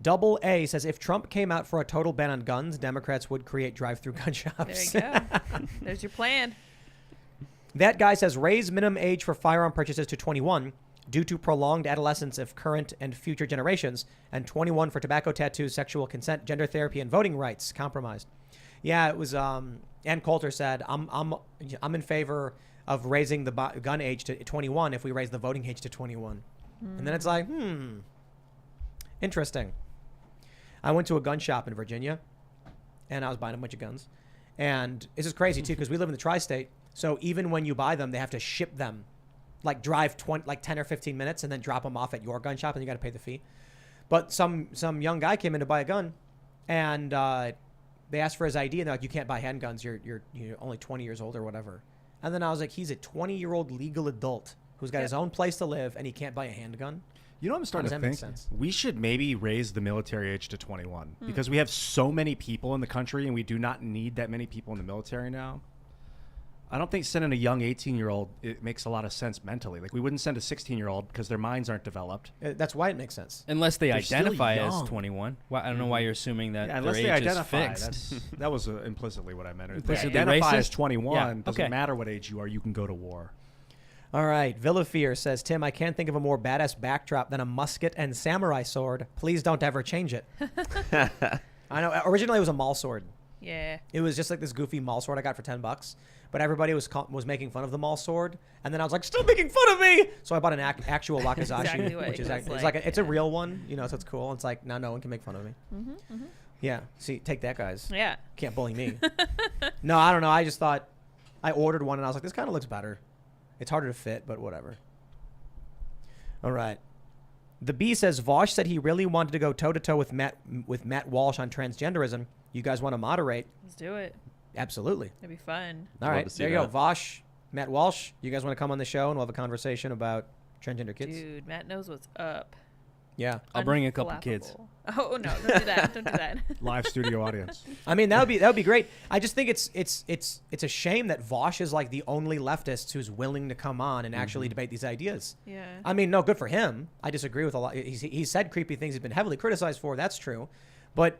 Double A says, if Trump came out for a total ban on guns, Democrats would create drive-through gun shops. There you go. There's your plan. That guy says, raise minimum age for firearm purchases to 21 due to prolonged adolescence of current and future generations, and 21 for tobacco, tattoos, sexual consent, gender therapy, and voting rights compromised. Yeah, it was. Ann Coulter said, I'm in favor of raising the gun age to 21 if we raise the voting age to 21. And then it's like, interesting. I went to a gun shop in Virginia, and I was buying a bunch of guns. And this is crazy, too, because we live in the tri-state. So even when you buy them, they have to ship them. Like drive 10 or 15 minutes and then drop them off at your gun shop, and you got to pay the fee. But some young guy came in to buy a gun, and they asked for his ID, and they're like, you can't buy handguns. You're only 20 years old or whatever. And then I was like, he's a 20-year-old legal adult who's got his own place to live, and he can't buy a handgun. You know what I'm starting to How does think? that make sense? We should maybe raise the military age to 21 because we have so many people in the country and we do not need that many people in the military now. I don't think sending a young 18-year-old, it makes a lot of sense mentally. Like, we wouldn't send a 16-year-old because their minds aren't developed. That's why it makes sense. Unless they They're still identify as young. 21. Well, I don't know why you're assuming that Yeah, their unless age they identify. is fixed. That was implicitly what I meant. If they Implicitly identify as racist? 21, Yeah, doesn't okay. matter what age you are, you can go to war. All right. Villafear says, Tim, I can't think of a more badass backdrop than a musket and samurai sword. Please don't ever change it. I know. Originally, it was a mall sword. Yeah. It was just like this goofy mall sword I got for $10. But everybody was making fun of the mall sword. And then I was like, still making fun of me. So I bought an actual wakizashi, Exactly what which it is looks it's like, it's a yeah. real one, so it's cool. It's like, no one can make fun of me. Yeah. See, take that, guys. Yeah. Can't bully me. No, I don't know. I just thought I ordered one and I was like, this kind of looks better. It's harder to fit, but whatever. All right. The B says Vosh said he really wanted to go toe to toe with Matt Walsh on transgenderism. You guys want to moderate? Let's do it. Absolutely. It'd be fun. All Love right. to see There you go. that. Vosh, Matt Walsh. You guys want to come on the show and we'll have a conversation about transgender kids? Dude, Matt knows what's up. Yeah. I'll bring a couple kids. Unflappable. Oh no! Don't do that! Don't do that. Live studio audience. I mean, that would be great. I just think it's a shame that Vosh is like the only leftist who's willing to come on and actually debate these ideas. Yeah. I mean, no, good for him. I disagree with a lot. He said creepy things. He's been heavily criticized for. That's true, but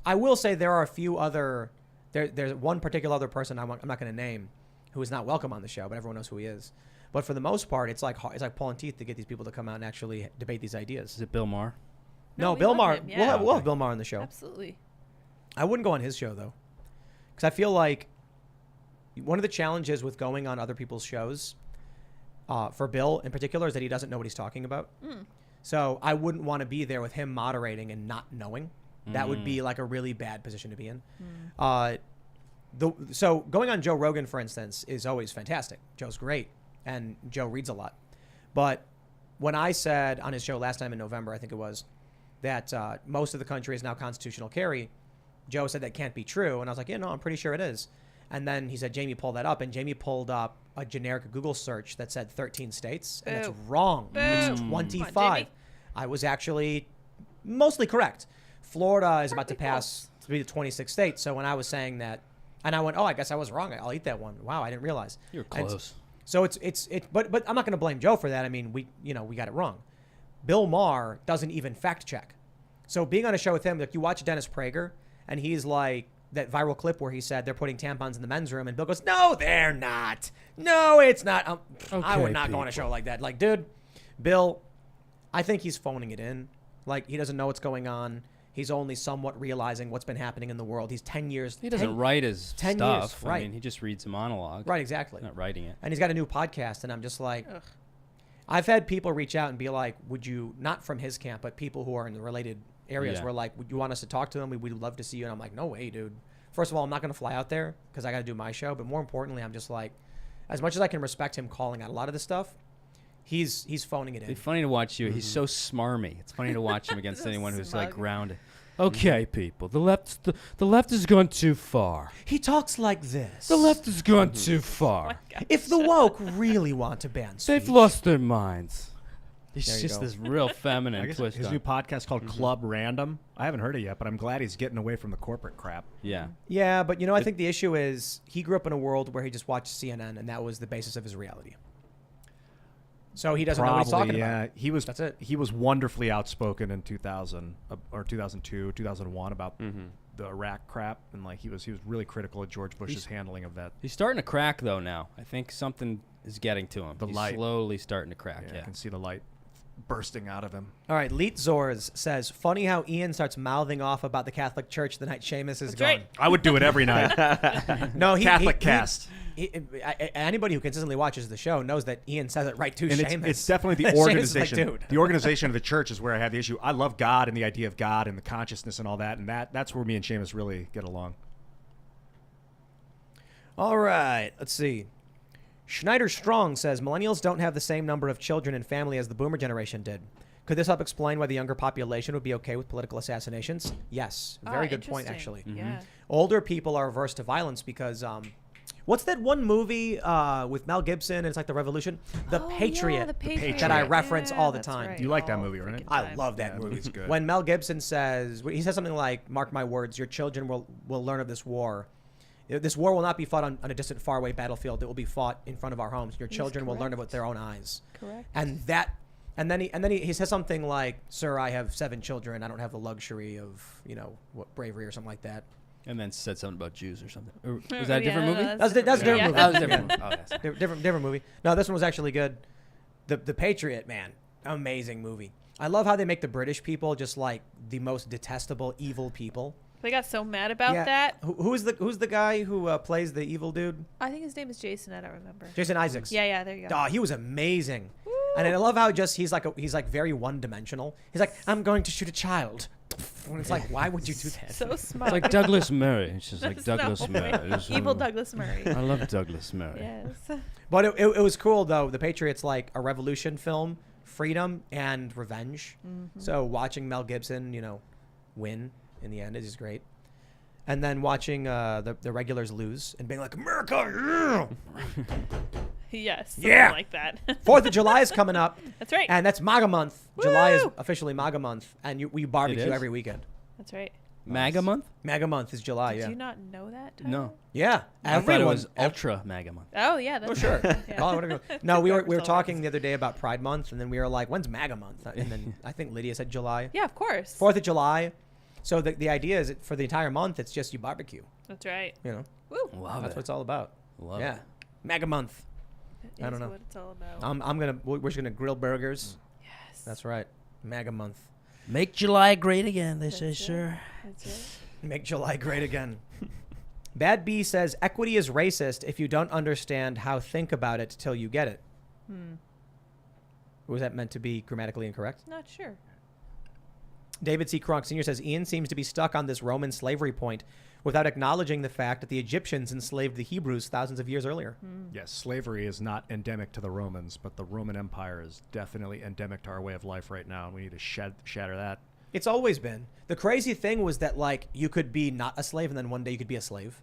I will say there are a few other. There's one particular other person I'm not going to name, who is not welcome on the show, but everyone knows who he is. But for the most part, it's like pulling teeth to get these people to come out and actually debate these ideas. Is it Bill Maher? No, we Bill love Maher. him, We'll yeah. have Bill Maher on the show. Absolutely. I wouldn't go on his show though, because I feel like one of the challenges with going on other people's shows, for Bill in particular, is that he doesn't know what he's talking about. So I wouldn't want to be there with him moderating and not knowing. That would be like a really bad position to be in. So going on Joe Rogan, for instance, is always fantastic. Joe's great, and Joe reads a lot. But when I said on his show last time in November, I think it was, that most of the country is now constitutional carry, Joe said that can't be true. And I was like, yeah, no, I'm pretty sure it is. And then he said, Jamie, pull that up. And Jamie pulled up a generic Google search that said 13 states. And that's Boo. wrong. It's Boo. 25. Come on, Jamie. I was actually mostly correct. Florida is about to Pretty pass to be the 26th state. So when I was saying that, and I went, oh, I guess I was wrong. I'll eat that one. Wow, I didn't realize. You're And close. so but I'm not going to blame Joe for that. I mean, we got it wrong. Bill Maher doesn't even fact check. So being on a show with him, like you watch Dennis Prager, and he's like that viral clip where he said they're putting tampons in the men's room, and Bill goes, "No, they're not. No, it's not." I would Okay, not go on a people. show like that. Like, dude, Bill, I think he's phoning it in. Like he doesn't know what's going on. He's only somewhat realizing what's been happening in the world. He's 10 years. He doesn't write his 10 stuff. years, I right. mean, he just reads a monologue. Right, exactly. He's not writing it. And he's got a new podcast, and I'm just like, Ugh. I've had people reach out and be like, would you, not from his camp, but people who are in the related areas Yeah. were like, would you want us to talk to them? We'd love to see you. And I'm like, no way, dude. First of all, I'm not going to fly out there because I got to do my show. But more importantly, I'm just like, as much as I can respect him calling out a lot of this stuff, he's phoning it in. It's funny to watch you. He's so smarmy. It's funny to watch him against So anyone who's like smug. grounded. Okay, people, the left has gone too far. He talks like this. The left has gone too far. If the woke really want to ban They've speech, lost their minds. He's There you just go. this real I feminine guess twist. his on- new podcast called Club Random. I haven't heard it yet, but I'm glad he's getting away from the corporate crap. Yeah. yeah, but I think the issue is he grew up in a world where he just watched CNN, and that was the basis of his reality. So he doesn't know what he's talking yeah. about. That's it. He was wonderfully outspoken in 2000 or 2002, 2001 about the Iraq crap, and like he was really critical of George Bush's handling of that. He's starting to crack though now. I think something is getting to him. The He's light. slowly starting to crack. I Yeah. can see the light bursting out of him. All right, Leet Zors says, funny how Ian starts mouthing off about the Catholic Church the night Seamus is That's gone. right. I would do it every night. No, Catholic cast. Anybody who consistently watches the show knows that Ian says it right to And Seamus. it's definitely the Seamus is like, organization. dude. The organization of the church is where I have the issue. I love God and the idea of God and the consciousness and all that, and that's where me and Seamus really get along. All right, let's see. Schneider Strong says, millennials don't have the same number of children and family as the boomer generation did. Could this help explain why the younger population would be okay with political assassinations? Yes. Very good point, actually. Interesting. Yeah. Older people are averse to violence because, what's that one movie with Mel Gibson and it's like the revolution? The Oh, Patriot. Yeah, the Patriot. That I reference all the that's time. right. You like that Oh, movie, right? freaking I time. love that Yeah, movie. it's good. When Mel Gibson says, he says something like, mark my words, your children will learn of this war. This war will not be fought on a distant, faraway battlefield. It will be fought in front of our homes. Your children will learn of it with their own eyes. Correct. And then he says something like, "Sir, I have 7 children. I don't have the luxury of what bravery or something like that." And then said something about Jews or something. Or was that a different Yeah, movie? That's a different yeah. movie. That was a different movie. Oh, yes. Different movie. No, this one was actually good. The Patriot, man, amazing movie. I love how they make the British people just like the most detestable, evil people. They got so mad about Yeah. that. Who's the guy who plays the evil dude? I think his name is Jason. I don't remember. Jason Isaacs. Yeah, there you go. Oh, he was amazing. And I love how he's like very one-dimensional. He's like, I'm going to shoot a child. When it's like, why would you do that? So It's smart. like Douglas Murray. It's just like There's Douglas no way. Murray. Evil Douglas Murray. I love Douglas Murray. Yes. But it was cool though. The Patriots like a revolution film, freedom and revenge. So watching Mel Gibson, win in the end is great. And then watching the regulars lose and being like, America, Yes. Yeah. Something like that. 4th of July is coming up. That's right. And that's MAGA month. July is Woo! officially MAGA month. And we barbecue is? every weekend. That's right. MAGA month? MAGA month is July, Did yeah. you not know that? Tyler? No. Yeah. I thought it was ev- Ultra MAGA month. Oh yeah. That's Oh, sure. right. Call it whatever you want. No, we were Celebrate. talking the other day about Pride Month, and then we were like, when's MAGA month? And then I think Lydia said July. Yeah, of course. 4th of July. So the idea is that for the entire month, it's just you barbecue. That's right. Woo. Love That's it. what it's all about. Love Yeah. it. MAGA month. That I is don't know. what it's all about. We're just gonna grill burgers. Yes. That's right. MAGA month. Make July great again, they say, That's it. sir. That's it. Make July great again. Bad B says equity is racist if you don't understand how think about it till you get it. Was that meant to be grammatically incorrect? Not sure. David C. Kronk Sr. says Ian seems to be stuck on this Roman slavery point without acknowledging the fact that the Egyptians enslaved the Hebrews thousands of years earlier. Yes, slavery is not endemic to the Romans, but the Roman Empire is definitely endemic to our way of life right now. And we need to shatter that. It's always been. The crazy thing was that, like, you could be not a slave and then one day you could be a slave.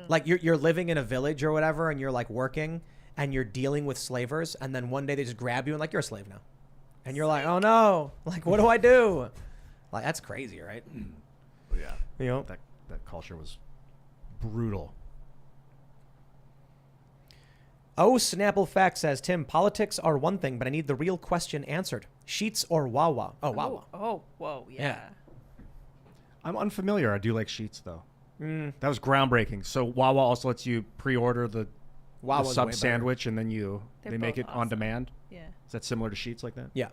Like, you're living in a village or whatever and you're, like, working and you're dealing with slavers and then one day they just grab you and, like, you're a slave now. And you're like, oh, no. Like, what do I do? Like, that's crazy, right? But yeah, You know? that culture was brutal. Oh, Snapple Fact says, Tim, politics are one thing, but I need the real question answered. Sheets or Wawa? Oh, Wawa. Oh, whoa, yeah. I'm unfamiliar. I do like Sheets, though. That was groundbreaking. So Wawa also lets you pre-order the Wawa's way sub better. sandwich, and then They're they make both it on awesome. demand. Yeah. Is that similar to Sheets like that? Yeah.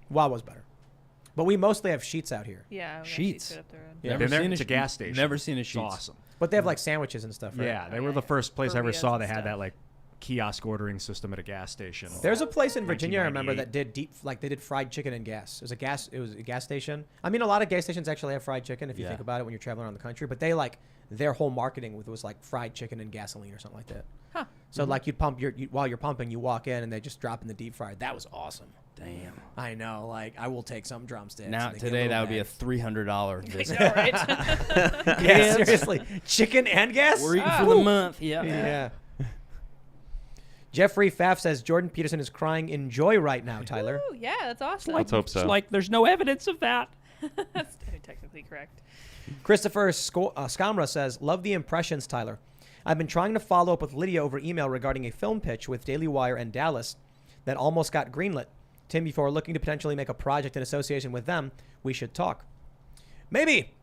Wawa's better. But we mostly have Sheets out here. Yeah. we got Sheets. right up there. Yeah. Been there? seen It's a gas station. Never seen a It's Sheets. awesome. But they have, like, sandwiches and stuff, right? Yeah, they Oh, were yeah, the yeah. first place I ever Burritos saw and they had stuff. that, like, kiosk ordering system at a gas station. There's a place in Virginia I remember 1998. that did they did fried chicken and gas. It was a gas station. I mean, a lot of gas stations actually have fried chicken if you Yeah. think about it when you're traveling around the country. But they their whole marketing was like fried chicken and gasoline or something like that. Huh. So like you'd pump while you're pumping, you walk in and they just drop in the deep fryer. That was awesome. Damn. I know. Like I will take some drumsticks. Now and they get a today little that would be a bag. $300 I visit. know, right? Yeah, seriously, chicken and gas. We're eating for the month. Yeah. Yeah. Jeffrey Pfaff says Jordan Peterson is crying in joy right now, Tyler. Ooh, yeah, that's awesome. Let's hope so. It's like there's no evidence of that. That's technically correct. Christopher Scamra says, love the impressions, Tyler. I've been trying to follow up with Lydia over email regarding a film pitch with Daily Wire and Dallas that almost got greenlit. Tim, before looking to potentially make a project in association with them, we should talk. Maybe.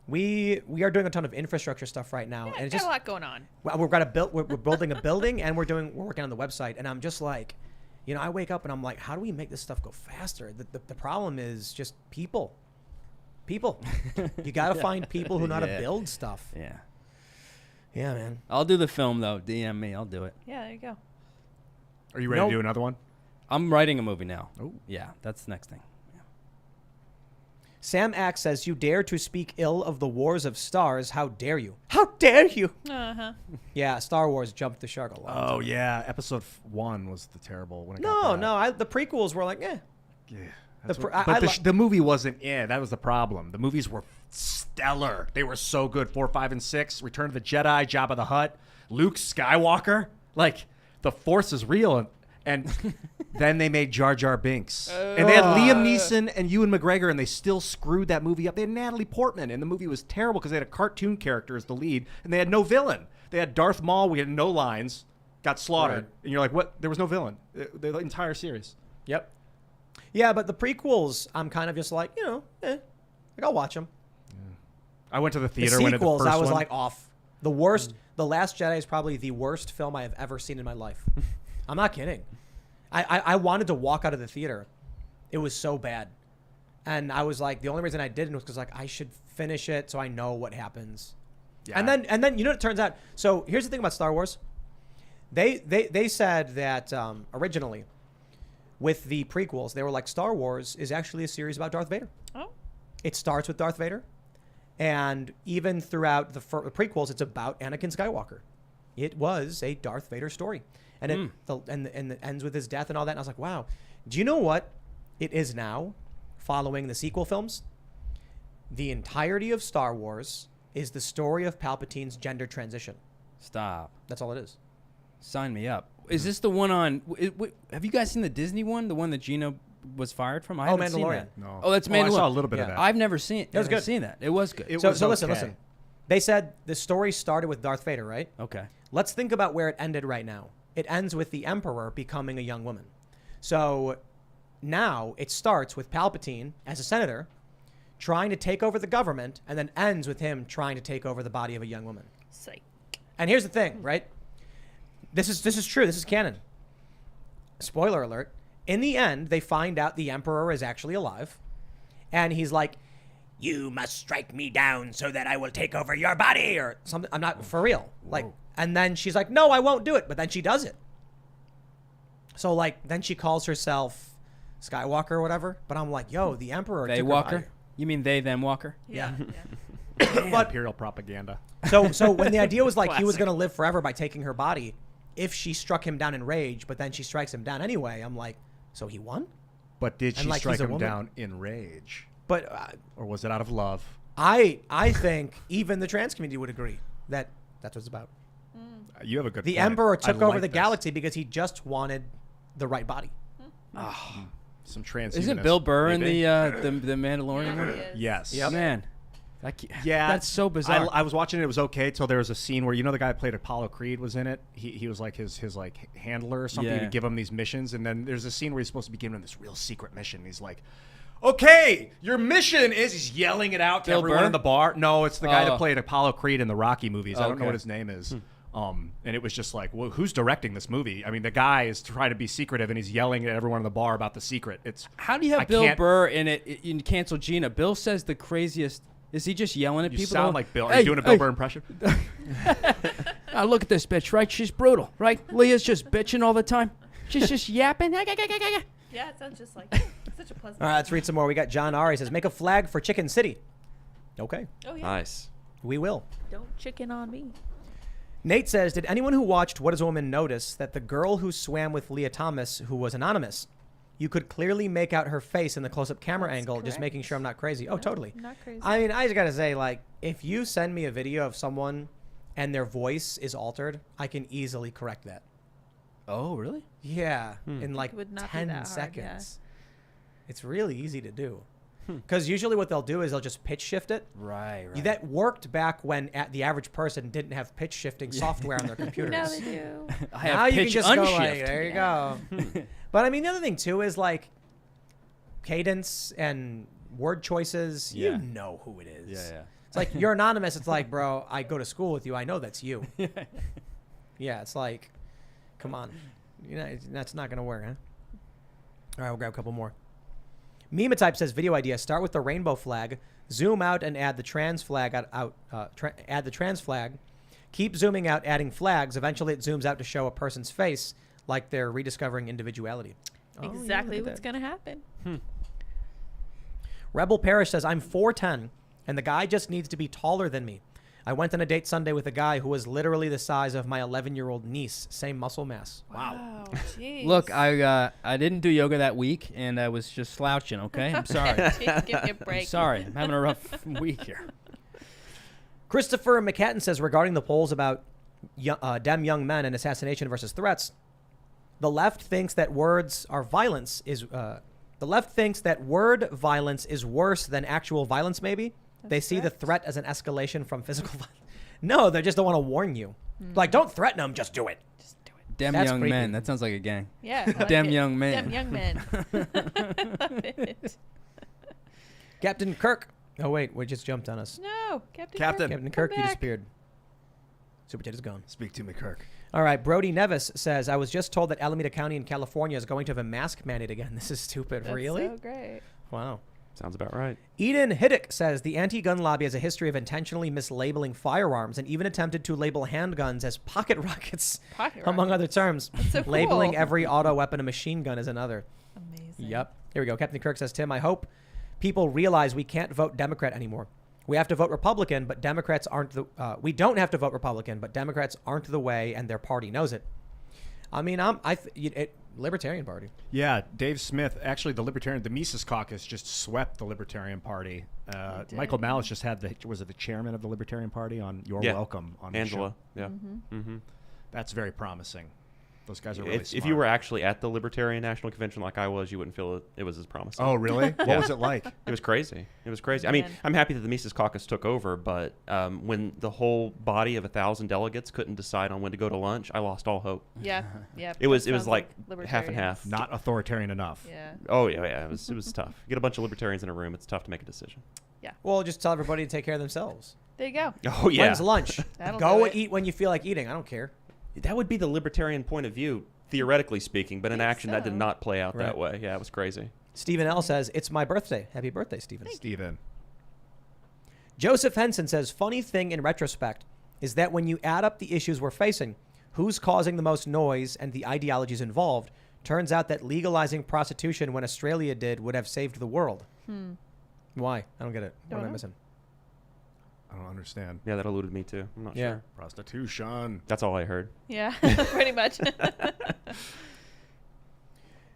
We are doing a ton of infrastructure stuff right now. Yeah, and it's got just a lot going on. we're building a building and we're working on the website. And I'm just like, I wake up and I'm like, how do we make this stuff go faster? The problem is just people. People. You got to find people who know how to Yeah. build stuff. Yeah. Yeah, man. I'll do the film though. DM me. I'll do it. Yeah, there you go. Are you ready Nope. to do another one? I'm writing a movie now. Oh. Yeah, that's the next thing. Sam Axe says, you dare to speak ill of the wars of stars. How dare you? How dare you? Uh-huh. Yeah, Star Wars jumped the shark a lot. Oh yeah, episode 1 was the terrible when it No, got bad. no. The prequels were like, eh. Yeah, The that's pr- what- I but li- the movie wasn't. Yeah, that was the problem. The movies were stellar. They were so good. 4, 5, and 6. Return of the Jedi, Jabba the Hutt, Luke Skywalker. Like the Force is real, and then they made Jar Jar Binks, and they had Liam Neeson and Ewan McGregor, and they still screwed that movie up. They had Natalie Portman, and the movie was terrible because they had a cartoon character as the lead, and they had no villain. They had Darth Maul. We had no lines. Got slaughtered, Right. and you're like, what? There was no villain. The entire series. Yep. Yeah, but the prequels, I'm kind of just like, like I'll watch them. I went to the The theater when it the sequels, first I was one. like off. The worst. The Last Jedi is probably the worst film I have ever seen in my life. I'm not kidding. I wanted to walk out of the theater. It was so bad. And I was like, the only reason I didn't was because like I should finish it so I know what happens. Yeah. And then you know what it turns out. So here's the thing about Star Wars. They said that originally with the prequels, they were like, Star Wars is actually a series about Darth Vader. Oh. It starts with Darth Vader, and even throughout the prequels, it's about Anakin Skywalker. It was a Darth Vader story, and it ends with his death and all that. And I was like, wow. Do you know what it is now? Following the sequel films, the entirety of Star Wars is the story of Palpatine's gender transition. Stop. That's all it is. Sign me up. Is this the one on? Have you guys seen the Disney one? The one that Gina was fired from? I haven't seen Mandalorian. that. No. Oh, that's Mandalorian. I saw a little bit of Yeah. that. I've never seen it. It was Haven't good. seen that. It was good. It So was listen. okay. They said the story started with Darth Vader, right? Okay. Let's think about where it ended right now. It ends with the Emperor becoming a young woman. So now it starts with Palpatine as a senator trying to take over the government, and then ends with him trying to take over the body of a young woman. Psych. And here's the thing, right? This is true. This is canon. Spoiler alert. In the end, they find out the Emperor is actually alive. And he's like, you must strike me down so that I will take over your body or something. I'm not for real. Like, and then she's like, no, I won't do it. But then she does it. So like, then she calls herself Skywalker or whatever. But I'm like, yo, the Emperor They took her Walker. body. You mean they them Walker? Yeah. But Imperial propaganda. so when the idea was like he was going to live forever by taking her body, if she struck him down in rage, but then she strikes him down anyway, I'm like, so he won? But did And she like, strike he's a him woman? down in rage? But Or was it out of love? I think even the trans community would agree that that's what it's about. You have a good The point. Emperor I took over like the this. galaxy because he just wanted the right body. Some trans. Isn't Bill Burr in Maybe. the Mandalorian one? Yes. Man. Yeah, That's so bizarre. I was watching it. It was okay till there was a scene where the guy who played Apollo Creed was in it. He was like his like handler or something Yeah. to give him these missions, and then there's a scene where he's supposed to be giving him this real secret mission. He's like, "Okay, your mission is." He's yelling it out to Bill everyone Burr? in the bar. No, it's the guy Oh. that played Apollo Creed in the Rocky movies. I don't know Okay. what his name is. And it was just like, well, who's directing this movie? I mean, the guy is trying to be secretive, and he's yelling at everyone in the bar about the secret. It's How do you have I Bill can't- Burr in it? In Cancel Gina, Bill says the craziest. Is he just yelling at You people? sound like Bill. Are you doing a Bill Burr impression? Look at this bitch, right? She's brutal, right? Leah's just bitching all the time. She's just yapping. Yeah, it sounds just like such a pleasant. All right, let's read some more. We got John R. He says, make a flag for Chicken City. Okay, Oh yeah. Nice. we will. Don't chicken on me. Nate says, did anyone who watched What Is a Woman notice that the girl who swam with Leah Thomas, who was anonymous, you could clearly make out her face in the close-up camera That's angle, just correct. making sure I'm not crazy. Oh, No, totally. Not crazy. I mean, I just got to say, like, if you send me a video of someone and their voice is altered, I can easily correct that. Oh, really? Yeah, in like would not be 10 that hard, seconds. It's really easy to do. Because usually what they'll do is they'll just pitch shift it. Right. That worked back when the average person didn't have pitch shifting software on their computers. now they do. I have Now you can pitch just go unshift. like, there you go. But I mean, the other thing too is like cadence and word choices. Yeah. You know who it is. Yeah. It's like you're anonymous. It's like, bro, I go to school with you. I know that's you. Yeah, it's like, come on. That's not gonna work, huh? All right, we'll grab a couple more. Memetype says video idea: start with the rainbow flag, zoom out and add the trans flag add the trans flag. Keep zooming out, adding flags. Eventually, it zooms out to show a person's face, like they're rediscovering individuality. Oh, yeah, Exactly look at what's that. gonna happen. Rebel Parish says, I'm 4'10", and the guy just needs to be taller than me. I went on a date Sunday with a guy who was literally the size of my 11-year-old niece. Same muscle mass. Wow. Jeez. Look, I didn't do yoga that week, and I was just slouching. Okay, I'm sorry. Jeez, give me a I'm break. sorry. I'm having a rough week here. Christopher McCatton says, regarding the polls about dem young men and assassination versus threats, the left thinks that word violence is worse than actual violence. Maybe they see the correct. threat as an escalation from physical violence. No, they just don't want to warn you. Like, don't threaten them, just do it. Just do it. Dem That's young creepy. men. That sounds like a gang. Yeah. I like Dem it. young men. Dem young men. Love it. Captain Kirk. Oh wait, we just jumped on us. No, Captain. Captain. Kirk. Captain Come Kirk, you back. disappeared. Super Ted is gone. Speak to me, Kirk. All right, Brody Nevis says, I was just told that Alameda County in California is going to have a mask mandate again. This is stupid. That's Really? so great. Wow. Sounds about right. Eden Hiddick says, the anti-gun lobby has a history of intentionally mislabeling firearms and even attempted to label handguns as pocket rockets, Pocket among rockets. other terms. That's so Labeling cool. every auto weapon a machine gun is another. Amazing. Yep. Here we go. Captain Kirk says, Tim, I hope people realize we can't vote Democrat anymore. We have to vote Republican, but Democrats aren't the. We don't have to vote Republican, but Democrats aren't the way, and their party knows it. I mean, Libertarian Party. Yeah, Dave Smith, actually the Mises Caucus just swept the Libertarian Party. Michael Malice just had the chairman of the Libertarian Party on You're Welcome on Angela. the show. Yeah. That's very promising. Those guys are really smart. If you were actually at the Libertarian National Convention like I was, you wouldn't feel it was as promising. Oh, really? What was it like? It was crazy. It was crazy. I mean, I'm happy that the Mises Caucus took over, but when the whole body of 1,000 delegates couldn't decide on when to go to lunch, I lost all hope. Yeah. It was like half and half. Not authoritarian enough. Yeah. Oh yeah. It was tough. Get a bunch of libertarians in a room, it's tough to make a decision. Yeah. Well, just tell everybody to take care of themselves. There you go. Oh yeah. When's lunch? That'll Go do it. eat when you feel like eating. I don't care. That would be the libertarian point of view, theoretically speaking, but in action that did so. not play out Right. that way. Yeah, it was crazy. Stephen L. says, it's my birthday. Happy birthday, Stephen. Steven. Joseph Henson says, funny thing in retrospect is that when you add up the issues we're facing, who's causing the most noise and the ideologies involved, turns out that legalizing prostitution when Australia did would have saved the world. Why? I don't get it. What am I missing? I don't understand. Yeah, that eluded me too. I'm not Yeah. sure. Prostitution. That's all I heard. Yeah, pretty much.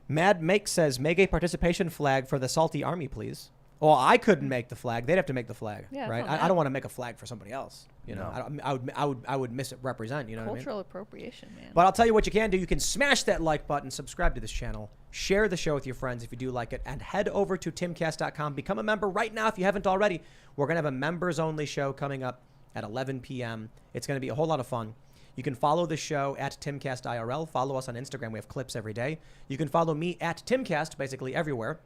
Mad Make says, make a participation flag for the Salty Army, please. Well, I couldn't make the flag. They'd have to make the flag, Yeah, right? it's not I bad. don't want to make a flag for somebody else. You know, No. I would misrepresent. You know what I mean? Cultural appropriation, man. But I'll tell you what you can do. You can smash that like button, subscribe to this channel, share the show with your friends if you do like it, and head over to timcast.com. Become a member right now if you haven't already. We're going to have a members-only show coming up at 11 p.m. It's going to be a whole lot of fun. You can follow the show at Timcast IRL. Follow us on Instagram. We have clips every day. You can follow me at Timcast, basically everywhere.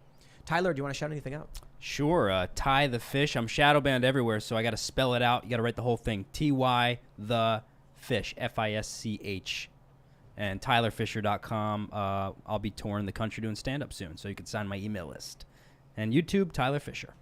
Tyler, do you want to shout anything out? Sure. Ty the Fish. I'm shadow banned everywhere, so I got to spell it out. You got to write the whole thing. Ty the Fish. Fisch. And TylerFisher.com. I'll be touring the country doing stand-up soon, so you can sign my email list. And YouTube, Tyler Fisher.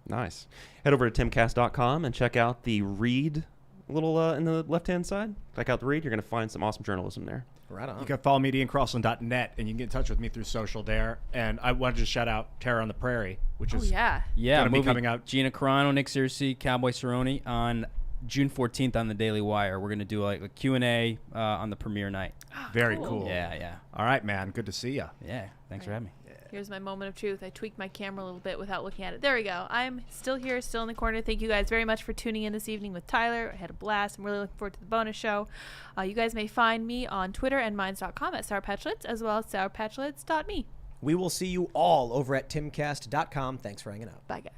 Nice. Head over to timcast.com and check out the read little in the left-hand side. Check out the read. You're going to find some awesome journalism there. Right on. You can follow me at IanCrossland.net, and you can get in touch with me through social there. And I wanted to shout out Terror on the Prairie, which is yeah. Yeah, gonna be movie, coming out. Gina Carano, Nick Searcy, Cowboy Cerrone on June 14th on the Daily Wire. We're going to do like a Q&A on the premiere night. very Cool. cool. Yeah. All right, man. Good to see you. Yeah, thanks for having me. Here's my moment of truth. I tweaked my camera a little bit without looking at it. There we go. I'm still here, still in the corner. Thank you guys very much for tuning in this evening with Tyler. I had a blast. I'm really looking forward to the bonus show. You guys may find me on Twitter and minds.com at sourpatchlets, as well as sourpatchlets.me. We will see you all over at timcast.com. Thanks for hanging out. Bye, guys.